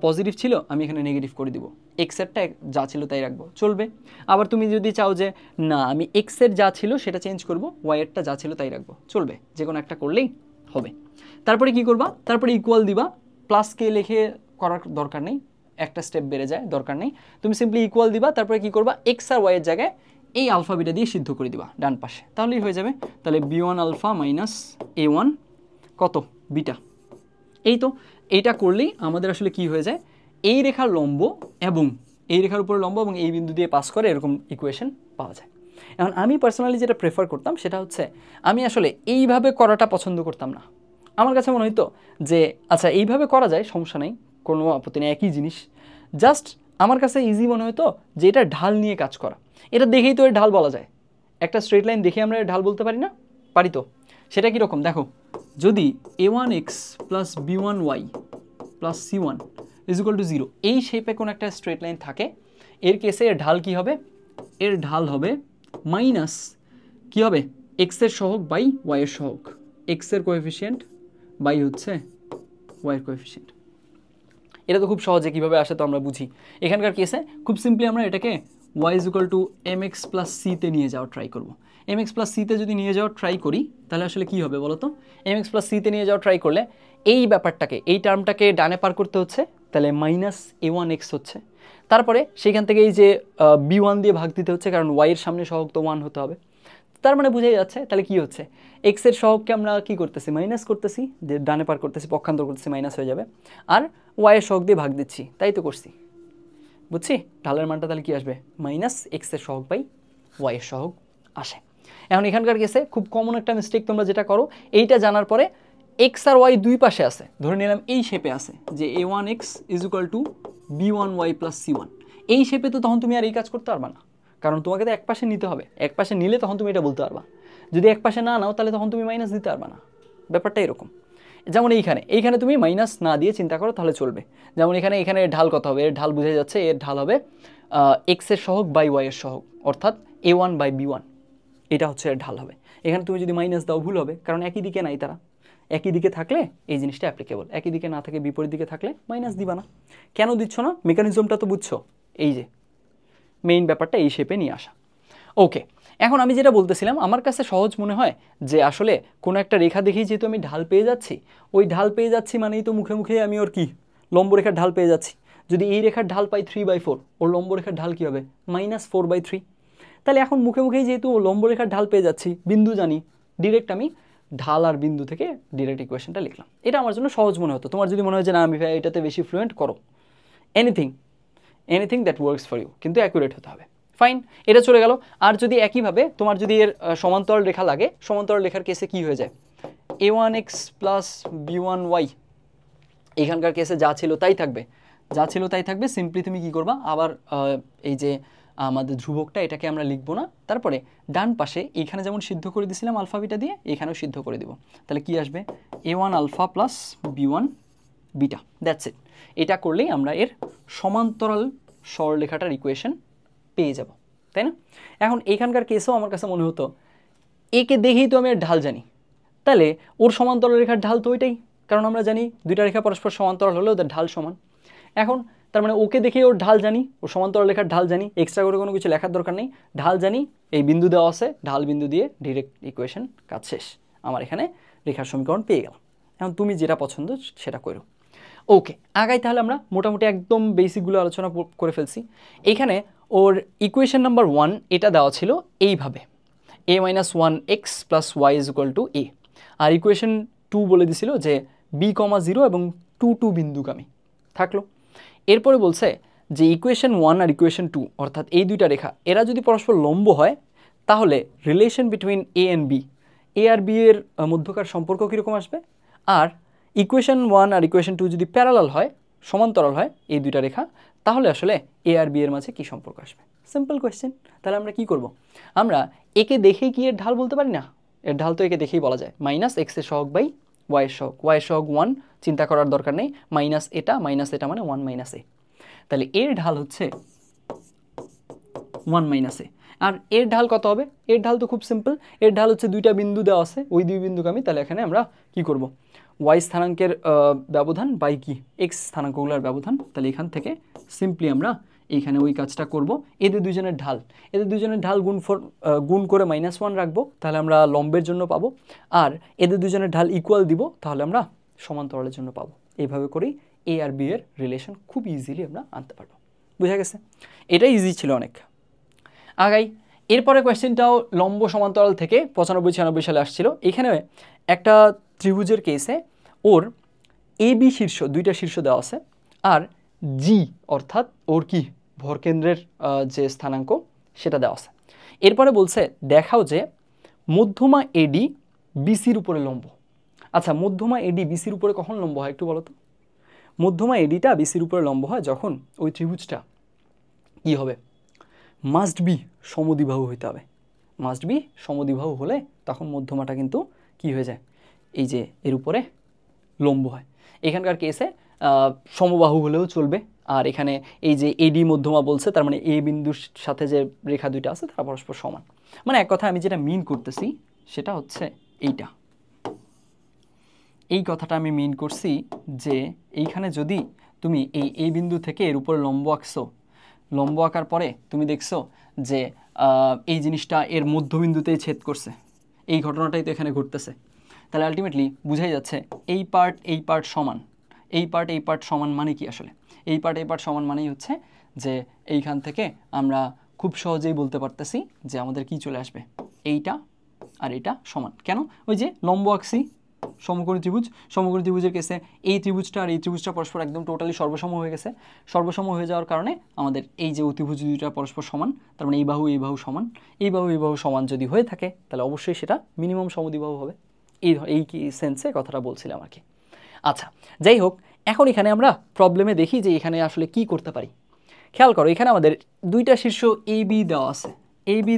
পজিটিভ ছিল, আমি এখানে নেগেটিভ করে দিব, এক্সেরটা যা ছিল তাই রাখবো, চলবে। আবার তুমি যদি চাও যে না আমি এক্সের যা ছিল সেটা চেঞ্জ করব, ওয়াইয়েরটা যা ছিল তাই রাখবো, চলবে, যে কোনো একটা করলেই হবে। তারপরে কি করবা? তারপরে ইকুয়াল দিবা, প্লাস কে লিখে করার দরকার নেই, একটা স্টেপ বেড়ে যায়, দরকার নেই। তুমি সিম্পলি ইকুয়াল দিবা, তারপরে কি করবা? এক্স আর ওয়াইয়ের জায়গায় এই আলফা বিটা দিয়ে সিদ্ধ করে দিবা ডান পাশে, তাহলেই হয়ে যাবে। তাহলে b1 আলফা মাইনাস a1 কত? বিটা। এই তো এইটা করলেই আমাদের আসলে কি হয়ে যায়? এই রেখার লম্ব এবং এই রেখার উপরে লম্ব এবং এই বিন্দু দিয়ে পাস করে এরকম ইকুয়েশন পাওয়া যায়। এখন আমি পার্সোনালি যেটা প্রেফার করতাম সেটা হচ্ছে আমি আসলে এইভাবে করাটা পছন্দ করতাম না। আমার কাছে মনে হইতো যে আচ্ছা এইভাবে করা যায়, সমস্যা নেই, কোনো আপত্তি নেই, একই জিনিস। জাস্ট আমার কাছে ইজি মনে হতো যে এটা ঢাল নিয়ে কাজ করা। এটা দেখেই তো এর ঢাল বলা যায়, একটা স্ট্রেট লাইন দেখে আমরা এর ঢাল বলতে পারি না? পারি তো। সেটা কীরকম দেখো, যদি a1x plus b1y plus c1 is equal to 0 এই শেপে কোনো একটা স্ট্রেট লাইন থাকে, এর কেসে এর ঢাল কি হবে? এর ঢাল হবে মাইনাস কি হবে? এক্সের সহগ বাই ওয়াইয়ের সহগ, এক্সের কোএফিসিয়েন্ট বাই হচ্ছে ওয়াইয়ের কোএফিসিয়েন্ট। এটা তো খুব সহজে কীভাবে আসে তো আমরা বুঝি। এখানকার কেসে খুব সিম্পলি আমরা এটাকে y is equal two mx plus সিতে নিয়ে যাওয়া ট্রাই করবো। mx প্লাস সিতে যদি নিয়ে যাওয়া ট্রাই করি তাহলে আসলে কী হবে বলো তো? mx প্লাস সিতে নিয়ে যাওয়া ট্রাই করলে এই ব্যাপারটাকে, এই টার্মটাকে ডানে পার করতে হচ্ছে, তাহলে মাইনাস a1x হচ্ছে। তারপরে সেইখান থেকে এই যে b1 দিয়ে ভাগ দিতে হচ্ছে, কারণ y এর সামনে সহগ তো 1 হতে হবে। তার মানে বুঝাই যাচ্ছে তাহলে কি হচ্ছে? এক্সের সহগকে আমরা কি করতেছি? মাইনাস করতেছি, যে ডানে পার করতেছি, পক্ষান্তর করতেছি, মাইনাস হয়ে যাবে। আর ওয়াইয়ের সহগ দিয়ে ভাগ দিচ্ছি, তাই তো করছি, বুঝছি? ঢালের মানটা তাহলে কি আসবে? মাইনাস এক্সের সহগ বাই ওয়াইয়ের সহগ আসে। এখন এখানকার কেসে খুব কমন একটা মিস্টেক তোমরা যেটা করো, এইটা জানার পরে এক্স আর ওয়াই দুই পাশে আছে, ধরে নিলাম এই শেপে আছে যে a1x is equal two b1y plus c1, এই শেপে তো তখন তুমি আর এই কাজ করতে পারবা না, কারণ তোমাকে তো এক পাশে নিতে হবে। এক পাশে নিলে তখন তুমি এটা বলতে পারবা, যদি এক পাশে না নাও তাহলে তখন তুমি মাইনাস দিতে পারবা না। ব্যাপারটা এরকম। যেমন এইখানে তুমি মাইনাস না দিয়ে চিন্তা করো তাহলে চলবে। যেমন এখানে ঢাল কত হবে? এর ঢাল বোঝা যাচ্ছে, এর ঢাল হবে এক্সের সহগ বাই ওয়াইয়ের সহগ, অর্থাৎ a1 বাই b1, এটা হচ্ছে এর ঢাল হবে। এখানে তুমি যদি মাইনাস দাও ভুল হবে, কারণ একই দিকে নাই তারা। একই দিকে থাকলে এই জিনিসটা অ্যাপ্লিকেবল, একই দিকে না থাকে বিপরীত দিকে থাকলে মাইনাস দিবা না। কেন দিচ্ছ না? মেকানিজমটা তো বুঝছো, এই যে মেইন ব্যাপারটা এই শেপে নিয়ে আসা। ওকে, এখন আমি যেটা বলতেছিলাম, আমার কাছে সহজ মনে হয় যে আসলে কোনো একটা রেখা দেখেই যেহেতু আমি ঢাল পেয়ে যাচ্ছি, ওই ঢাল পেয়ে যাচ্ছি মানেই তো মুখে মুখে আমি ওর কি লম্বরেখার ঢাল পেয়ে যাচ্ছি। যদি এই রেখার ঢাল পাই 3/4, ওর লম্বরেখার ঢাল কী হবে? -4/3। তাহলে এখন মুখে মুখেই যেহেতু লম্বরেখার ঢাল পেয়ে যাচ্ছি, বিন্দু জানি, ডিরেক্ট আমি ঢাল আর বিন্দু থেকে ডিরেক্ট ইকুয়েশনটা লিখলাম। এটা আমার জন্য সহজ মনে হতো। তোমার যদি মনে হয় যে না আমি ভাই এটাতে বেশি ফ্লুয়েন্ট, করো, anything that works for you, কিন্তু অ্যাকুরেট হতে হবে। ফাইন, এটা চলে গেল। আর যদি একইভাবে তোমার যদি এর সমান্তরাল রেখা লাগে, সমান্তরাল রেখার কেসে কি হয়ে যায়? a1x প্লাস b1y, এখানকার কেসে যা ছিল তাই থাকবে। সিম্পলি তুমি কি করবা? আবার এই যে আমাদের ধ্রুবকটা, এটাকে আমরা লিখবো না, তারপরে ডান পাশে এইখানে যেমন সিদ্ধ করে দিয়েছিলাম আলফা বিটা দিয়ে, এখানেও সিদ্ধ করে দিব। তাহলে কি আসবে? a1 alpha plus b1 beta, that's it. এটা করলেই আমরা এর সমান্তরাল সরলরেখাটার ইকুয়েশন পেয়ে যাব, তাই না? এখন এইখানকার কেসেও আমার কাছে মনে হতো একে দেখেই তো আমি এর ঢাল জানি, তাহলে ওর সমান্তরাল রেখার ঢাল তো ওইটাই, কারণ আমরা জানি দুইটা রেখা পরস্পর সমান্তরাল হলে ওদের ঢাল সমান। এখন তার মানে ওকে দেখে ওর ঢাল জানি, ওর সমান্তরাল রেখার ঢাল জানি, এক্সট্রা করে কোনো কিছু লেখার দরকার নেই, ঢাল জানি, এই বিন্দু দেওয়া আছে, ঢাল বিন্দু দিয়ে ডিরেক্ট ইকুয়েশন, কাজ শেষ। আমার এখানে রেখার সমীকরণ পেয়ে গেলাম। এখন তুমি যেটা পছন্দ সেটা করো। ওকে, আগাই তাহলে আমরা মোটামুটি একদম বেসিকগুলো আলোচনা করে ফেলছি। এইখানে ওর ইকুয়েশন নাম্বার 1 এটা দেওয়া ছিল এইভাবে, a - 1x + y = a, R equation 2 বলে দিছিল যে b, 0 এবং 2 2 বিন্দুগামী থাকলো। এরপরে বলছে যে ইকুয়েশন 1 আর ইকুয়েশন 2 অর্থাৎ এই দুইটা রেখা এরা যদি পরস্পর লম্ব হয় তাহলে relation between a and b, a আর b এর মধ্যকার সম্পর্ক কীরকম আসবে, আর ইকুয়েশন 1 আর ইকুয়েশন 2 যদি প্যারালাল হয়, সমান্তরাল হয় এই দুইটা রেখা, তাহলে আসলে a আর b এর মাঝে কী সম্পর্ক আসবে। Simple question. তাহলে আমরা কি করব, আমরা একে দেখেই কি এর ঢাল বলতে পারি না? এর ঢাল তো একে দেখেই বলা যায়, -x এর সহগ বাই y এর সহগ, y এর সহগ 1, চিন্তা করার দরকার নেই, মাইনাস এটা মানে 1 - a। তাহলে এর ঢাল হচ্ছে 1 - a। আর এর ঢাল কত হবে? এর ঢাল তো খুব সিম্পল, এর ঢাল হচ্ছে দুইটা বিন্দু দেওয়া আছে, ওই দুই বিন্দুগামী। তাহলে এখানে আমরা কি করব, y স্থানাঙ্কের ব্যবধান বাই কি x স্থানাঙ্কগুলোর ব্যবধান। তাহলে এখান থেকে সিম্পলি আমরা এইখানে ওই কাজটা করব, এদের দুজনের ঢাল গুণ করে -1 রাখবো, তাহলে আমরা লম্বের জন্য পাবো, আর এদের দুজনের ঢাল ইকুয়াল দিব, তাহলে আমরা সমান্তরালের জন্য পাবো। এইভাবে করেই a আর b এর রিলেশন খুব ইজিলি আমরা আনতে পারবো। বুঝা গেছে? এটা ইজি ছিল অনেক। আগাই, এরপরে কোয়েশ্চেনটাও লম্ব সমান্তরাল থেকে 95-96 সালে আসছিল। এখানে একটা ত্রিভুজের কেসে ওর এ বি শীর্ষ, দুইটা শীর্ষ দেওয়া আছে, আর জি অর্থাৎ ওর কি ভরকেন্দ্রের যে স্থানাঙ্ক সেটা দেওয়া আছে। এরপরে বলছে দেখাও যে মধ্যমা এডি বিসির উপরে লম্ব। আচ্ছা, মধ্যমা এডি বিসির উপরে কখন লম্ব হয় একটু বলো তো? মধ্যমা এডিটা বিসির উপরে লম্ব হয় যখন ওই ত্রিভুজটা কি হবে, মাস্ট বি সমদ্বিবাহু হইতে হবে। মাস্ট বি সমদ্বিবাহু হলে তখন মধ্যমাটা কিন্তু কি হয়ে যায়, এই যে এর উপরে লম্ব হয়। এখানকার কেসে সমবাহু হলেও চলবে। আর এখানে এই যে এডি মধ্যমা বলছে, তার মানে এ বিন্দুর সাথে যে রেখা দুইটা আছে তারা পরস্পর সমান। মানে এক কথা আমি যেটা মিন করতেছি সেটা হচ্ছে এইটা, এই কথাটা আমি মিন করছি যে এইখানে যদি তুমি এই বিন্দু থেকে এর উপরে লম্ব আঁকছো, লম্ব আঁকার পরে তুমি দেখছো যে এই জিনিসটা এর মধ্যবিন্দুতেই ছেদ করছে, এই ঘটনাটাই তো এখানে ঘটতেছে। তাহলে আলটিমেটলি বুঝাই যাচ্ছে এই পার্ট সমান, এই পার্ট সমান মানে কি আসলে? এই পার্ট সমান মানেই হচ্ছে যে এইখান থেকে আমরা খুব সহজেই বলতে পারতেছি যে আমাদের কি চলে আসবে, এইটা আর এটা সমান। কেন? ওই যে লম্ব আঁকছি, সমকোণী ত্রিভুজের কেসে এই ত্রিভুজটা আর এই ত্রিভুজটা পরস্পর একদম টোটালি সর্বসম হয়ে গেছে। সর্বসম হয়ে যাওয়ার কারণে আমাদের এই যে অতিভুজ দুইটা পরস্পর সমান, তার মানে এই বাহু সমান, এই বাহু সমান যদি হয়ে থাকে তাহলে অবশ্যই সেটা মিনিমাম সমদ্বিবাহু হবে। এই কি সেন্সে কথাটা বলছিলাম আর কি। আচ্ছা, যাই হোক, এখন এখানে আমরা প্রবলেমে দেখি যে এখানে আসলে কি করতে পারি। খেয়াল করো, এখানে আমাদের দুইটা শীর্ষ এ বি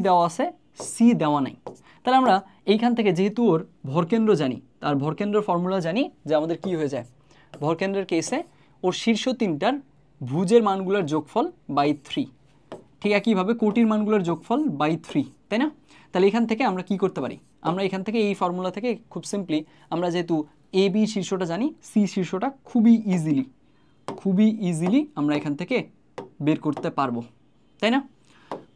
দেওয়া আছে, সি দেওয়া নাই। তাহলে আমরা এইখান থেকে যেহেতু ওর ভরকেন্দ্র জানি, তার ভরকেন্দ্র ফর্মুলা জানি যে আমাদের কি হয়ে যায়, ভরকেন্দ্রের কেসে ওর শীর্ষ তিনটার ভুজের মানগুলোর যোগফল বাই 3, ঠিক একইভাবে কোটির মানগুলোর যোগফল বাই 3, তাই না? তাহলে এখান থেকে আমরা কি করতে পারি, আমরা এখান থেকে এই ফর্মুলা থেকে খুব সিম্পলি আমরা যেহেতু এ বি শীর্ষটা জানি, সি শীর্ষটা খুবই ইজিলি আমরা এখান থেকে বের করতে পারবো, তাই না?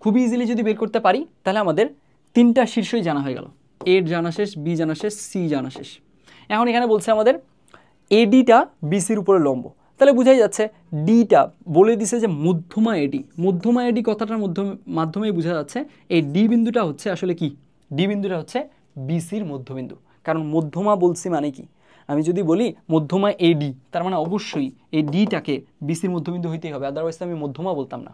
খুবই ইজিলি যদি বের করতে পারি তাহলে আমাদের তিনটা শীর্ষই জানা হয়ে গেল, এর জানা শেষ, বি জানা শেষ, সি জানা শেষ। এখন এখানে বলছে আমাদের এডিটা বিসির উপরে লম্ব, তাহলে বোঝাই যাচ্ছে ডিটা বলে দিছে যে মধ্যমা এডি কথাটার মাধ্যমেই বোঝা যাচ্ছে এই ডি বিন্দুটা হচ্ছে আসলে কি, ডি বিন্দুটা হচ্ছে বিসির মধ্যবিন্দু। কারণ মধ্যমা বলছি মানে কি, আমি যদি বলি মধ্যমা এডি, তার মানে অবশ্যই এই ডিটাকে বিসির মধ্যবিন্দু হইতেই হবে, আদারওয়াইজ আমি মধ্যমা বলতাম না।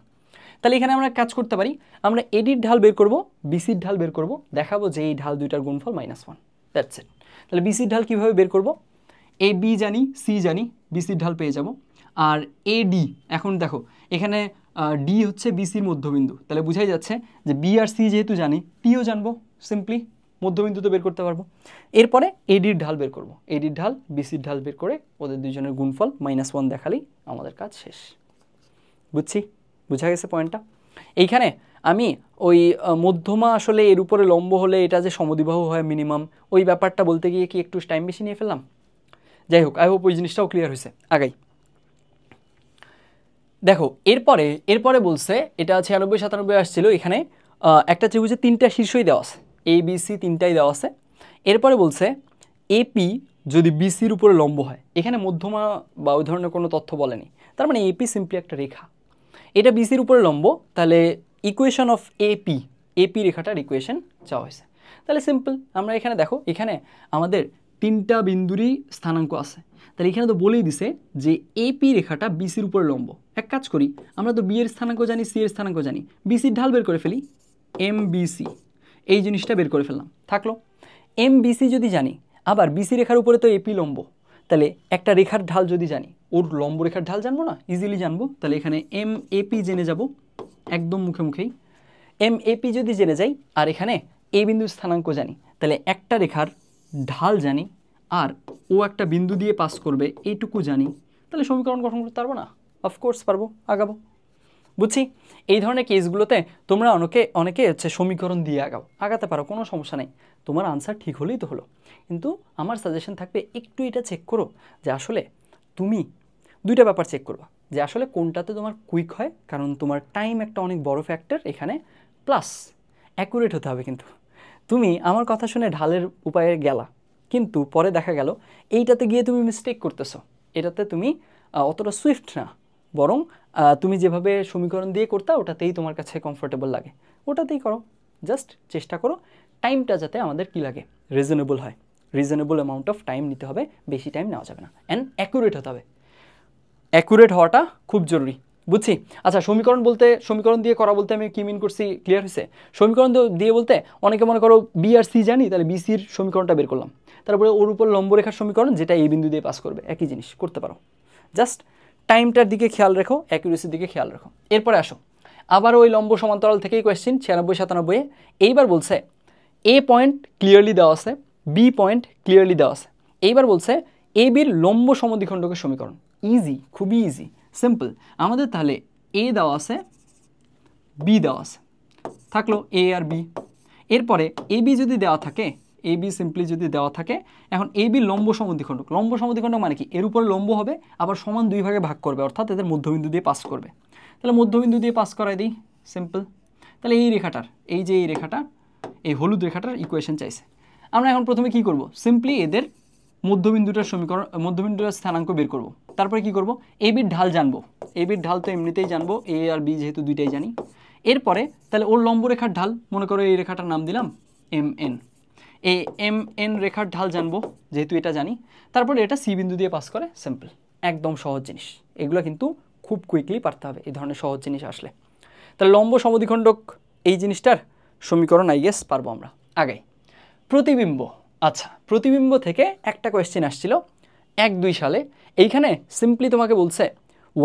তাহলে এখানে আমরা কাজ করতে পারি, আমরা এডির ঢাল বের করব, বিসির ঢাল বের করব, দেখাবো যে এই ঢাল দুইটার গুণফল -1, দ্যাটস ইট। তাহলে বিসির ঢাল কীভাবে বের করব, এ বি জানি, সি জানি, বিসির ঢাল পেয়ে যাব। আর এ ডি, এখন দেখো এখানে ডি হচ্ছে বিসির মধ্যবিন্দু, তাহলে বুঝাই যাচ্ছে যে বি আর সি যেহেতু জানি, টিও জানবো, সিম্পলি মধ্যবিন্দু তো বের করতে পারবো। এরপরে এডির ঢাল বের করব, এডির ঢাল বিসির ঢাল বের করে ওদের দুজনের গুণফল -1 দেখালেই আমাদের কাজ শেষ। বুঝা গেছে পয়েন্টটা? এইখানে আমি ওই মধ্যমা আসলে এর উপরে লম্ব হলে এটা যে সমদ্বিবাহু হয় মিনিমাম, ওই ব্যাপারটা বলতে গিয়ে কি একটু টাইম বেশি নিয়ে ফেললাম। যাই হোক, আই হোপ ওই জিনিসটাও ক্লিয়ার হয়েছে। আগাই, দেখো এরপরে এরপরে বলছে এটা 96 97 আসছিল, এখানে একটা ত্রিভুজে 3টা শীর্ষই দেওয়া আছে, এ বি সি 3টাই দেওয়া আছে। এরপরে বলছে এপি যদি বিসির উপরে লম্ব হয়, এখানে মধ্যমা বা ওই ধরনের কোনো তথ্য বলেনি, তার মানে এপি সিম্পলি একটা রেখা, এটা বিসির উপরে লম্ব, তাহলে ইকুয়েশন অফ এপি, এপি রেখাটার ইকুয়েশন চাওয়া হয়েছে। তাহলে সিম্পল, আমরা এখানে দেখো এখানে আমাদের 3টা বিন্দুরই স্থানাঙ্ক আছে, তাহলে এখানে তো বলেই দিছে যে এপি রেখাটা বিসির উপরে লম্ব। এক কাজ করি, আমরা তো বি এর স্থানাঙ্ক জানি, সি এর স্থানাঙ্ক জানি, বিসির ঢাল বের করে ফেলি, এম বিসি, এই জিনিসটা বের করে ফেললাম, থাকলো। এম বিসি যদি জানি, আবার বিসি রেখার উপরে তো এপি লম্ব, তাহলে একটা রেখার ঢাল যদি জানি, ওর লম্ব রেখার ঢাল জানবো না, ইজিলি জানবো। তাহলে এখানে এম এপি জেনে যাব একদম মুখে মুখেই, এম এপি যদি জেনে যাই আর এখানে এ বিন্দুর স্থানাঙ্ক জানি, তাহলে একটা রেখার ঢাল জানি আর ও একটা বিন্দু দিয়ে পাস করবে এইটুকু জানি, তাহলে সমীকরণ গঠন করতে পারবো না? অফকোর্স পারবো, আগাবো। বুঝছি, এই ধরনের কেসগুলোতে তোমরা অনেকে হচ্ছে সমীকরণ দিয়ে আগাতে পারো, কোনো সমস্যা নেই, তোমার আনসার ঠিক হলেই তো হলো। কিন্তু আমার সাজেশন থাকবে একটু এটা চেক করো যে আসলে তুমি দুইটা ব্যাপার চেক করবা, যে আসলে কোনটাতে তোমার কুইক হয়, কারণ তোমার টাইম একটা অনেক বড় ফ্যাক্টর এখানে, প্লাস অ্যাকুরেট হতে হবে। কিন্তু তুমি আমার কথা শুনে ঢালের উপায়ে গেলা, কিন্তু পরে দেখা গেল এইটাতে গিয়ে তুমি মিস্টেক করতেছো, এটাতে তুমি অতটা সুইফট না, বরং তুমি যেভাবে সমীকরণ দিয়ে করতে ওটাতেই তোমার কাছে কমফোর্টেবল লাগে, ওটাতেই করো। জাস্ট চেষ্টা করো টাইমটা যাতে আমাদের কী লাগে, রিজনেবল হয়, রিজনেবল অ্যামাউন্ট অফ টাইম নিতে হবে, বেশি টাইম নেওয়া যাবে না, অ্যান্ড অ্যাকুরেট হতে হবে, অ্যাকুরেট হওয়াটা খুব জরুরি। বুঝছি। আচ্ছা, সমীকরণ দিয়ে করা বলতে আমি কী মিন করছি, ক্লিয়ার হয়েছে? সমীকরণ দিয়ে বলতে অনেকে মনে করো বি আর সি জানি, তাহলে বি সির সমীকরণটা বের করলাম, তারপরে ওর উপর লম্বরেখার সমীকরণ যেটা এই বিন্দু দিয়ে পাস করবে, একই জিনিস করতে পারো। জাস্ট টাইমটার দিকে খেয়াল রেখো, অ্যাকুরেসির দিকে খেয়াল রাখো। এরপরে আসো আবার ওই লম্ব সমান্তরাল থেকেই কোয়েশ্চেন 96 97-এ। এইবার বলছে এ পয়েন্ট ক্লিয়ারলি দেওয়া আছে, বি পয়েন্ট ক্লিয়ারলি দেওয়া আছে। এইবার বলছে এ বির লম্ব সমদ্বিখণ্ডকের সমীকরণ। ইজি, খুবই ইজি, সিম্পল। আমাদের তাহলে এ দেওয়া আছে, বি দেওয়া আছে, থাকলো এ আর বি। এরপরে এ বি যদি দেওয়া থাকে, এ বি সিম্পলি যদি দেওয়া থাকে, এখন এ বি লম্ব সমদ্বিখণ্ডক। লম্ব সমদ্বিখণ্ডক মানে কি, এর উপরে লম্ব হবে আবার সমান দুই ভাগে ভাগ করবে, অর্থাৎ এদের মধ্যবিন্দু দিয়ে পাস করবে। তাহলে মধ্যবিন্দু দিয়ে পাস করাই দিই, সিম্পল। তাহলে এই রেখাটার, এই যে এই রেখাটা, এই হলুদ রেখাটার ইকুয়েশন চাইছে। আমরা এখন প্রথমে কি করব, সিম্পলি এদের মধ্যবিন্দুটার সমীকরণ, মধ্যবিন্দুটার স্থানাঙ্ক বের করব। তারপরে কি করব, এ বির ঢাল জানবো, এ বির ঢাল তো এমনিতেই জানবো, এ আর বি যেহেতু দুইটাই জানি। এরপরে তাহলে ওর লম্ব রেখার ঢাল, মনে করো এই রেখাটার নাম দিলাম এম এন, এই এম এন রেখার ঢাল জানবো যেহেতু এটা জানি। তারপরে এটা সি বিন্দু দিয়ে পাস করে, সিম্পল, একদম সহজ জিনিস। এগুলো কিন্তু খুব কুইকলি পারতে হবে এই ধরনের সহজ জিনিস আসলে। তাহলে লম্ব সমদ্বিখণ্ডক এই জিনিসটার সমীকরণ আই গেস পারবো আমরা। আগে প্রতিবিম্ব, আচ্ছা প্রতিবিম্ব থেকে একটা কোয়েশ্চেন আসছিল 1-2 সালে। এইখানে সিম্পলি তোমাকে বলছে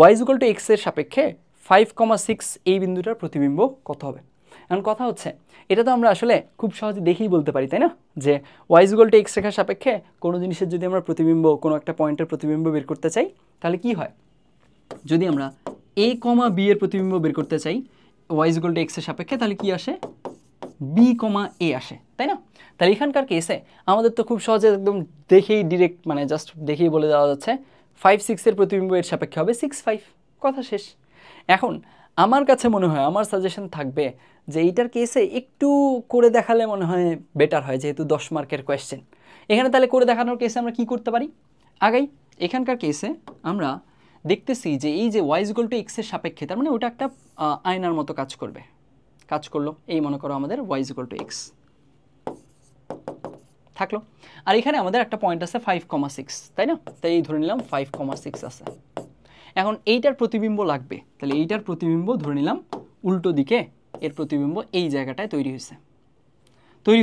y = x এর সাপেক্ষে 5,6 এই বিন্দুটার প্রতিবিম্ব কত হবে। এখন কথা হচ্ছে এটা তো আমরা আসলে খুব সহজে দেখেই বলতে পারি, তাই না, যে y = x রেখার সাপেক্ষে কোনো জিনিসের যদি আমরা প্রতিবিম্ব, কোনো একটা পয়েন্টের প্রতিবিম্ব বের করতে চাই, তাহলে কি হয়, যদি আমরা a, b এর প্রতিবিম্ব বের করতে চাই y = x এর সাপেক্ষে, তাহলে কি আসে, b, a আসে, তাই না? তাহলে এখানকার কেসে আমাদের তো খুব সহজে একদম দেখেই ডিরেক্ট, মানে জাস্ট দেখেই বলে দেওয়া যাচ্ছে 5, 6 এর প্রতিবিম্ব এর সাপেক্ষে হবে 6, 5, কথা শেষ। এখন আমার কাছে মনে হয়, আমার সাজেশন থাকবে যে এইটার কেসে একটু করে দেখালে মনে হয় বেটার হয়, যেহেতু 10 মার্কের কোয়েশ্চেন এখানে। তাহলে করে দেখানোর কেসে আমরা কি করতে পারি, আগেই এখানকার কেসে আমরা দেখতেছি যে এই যে y = x এর সাপেক্ষে, তার মানে ওটা একটা আয়নার মতো কাজ করলো। এই মনে করো আমাদের y = x থাকলো, আর এখানে আমাদের একটা পয়েন্ট আছে 5,6, তাই না? তাই এই ধরে নিলাম 5,6 আছে। এখন এইটার প্রতিবিম্ব লাগবে, তাহলে এইটার প্রতিবিম্ব ধরে নিলাম উল্টো দিকে, এর প্রতিবিম্ব এই জায়গাটায় তৈরি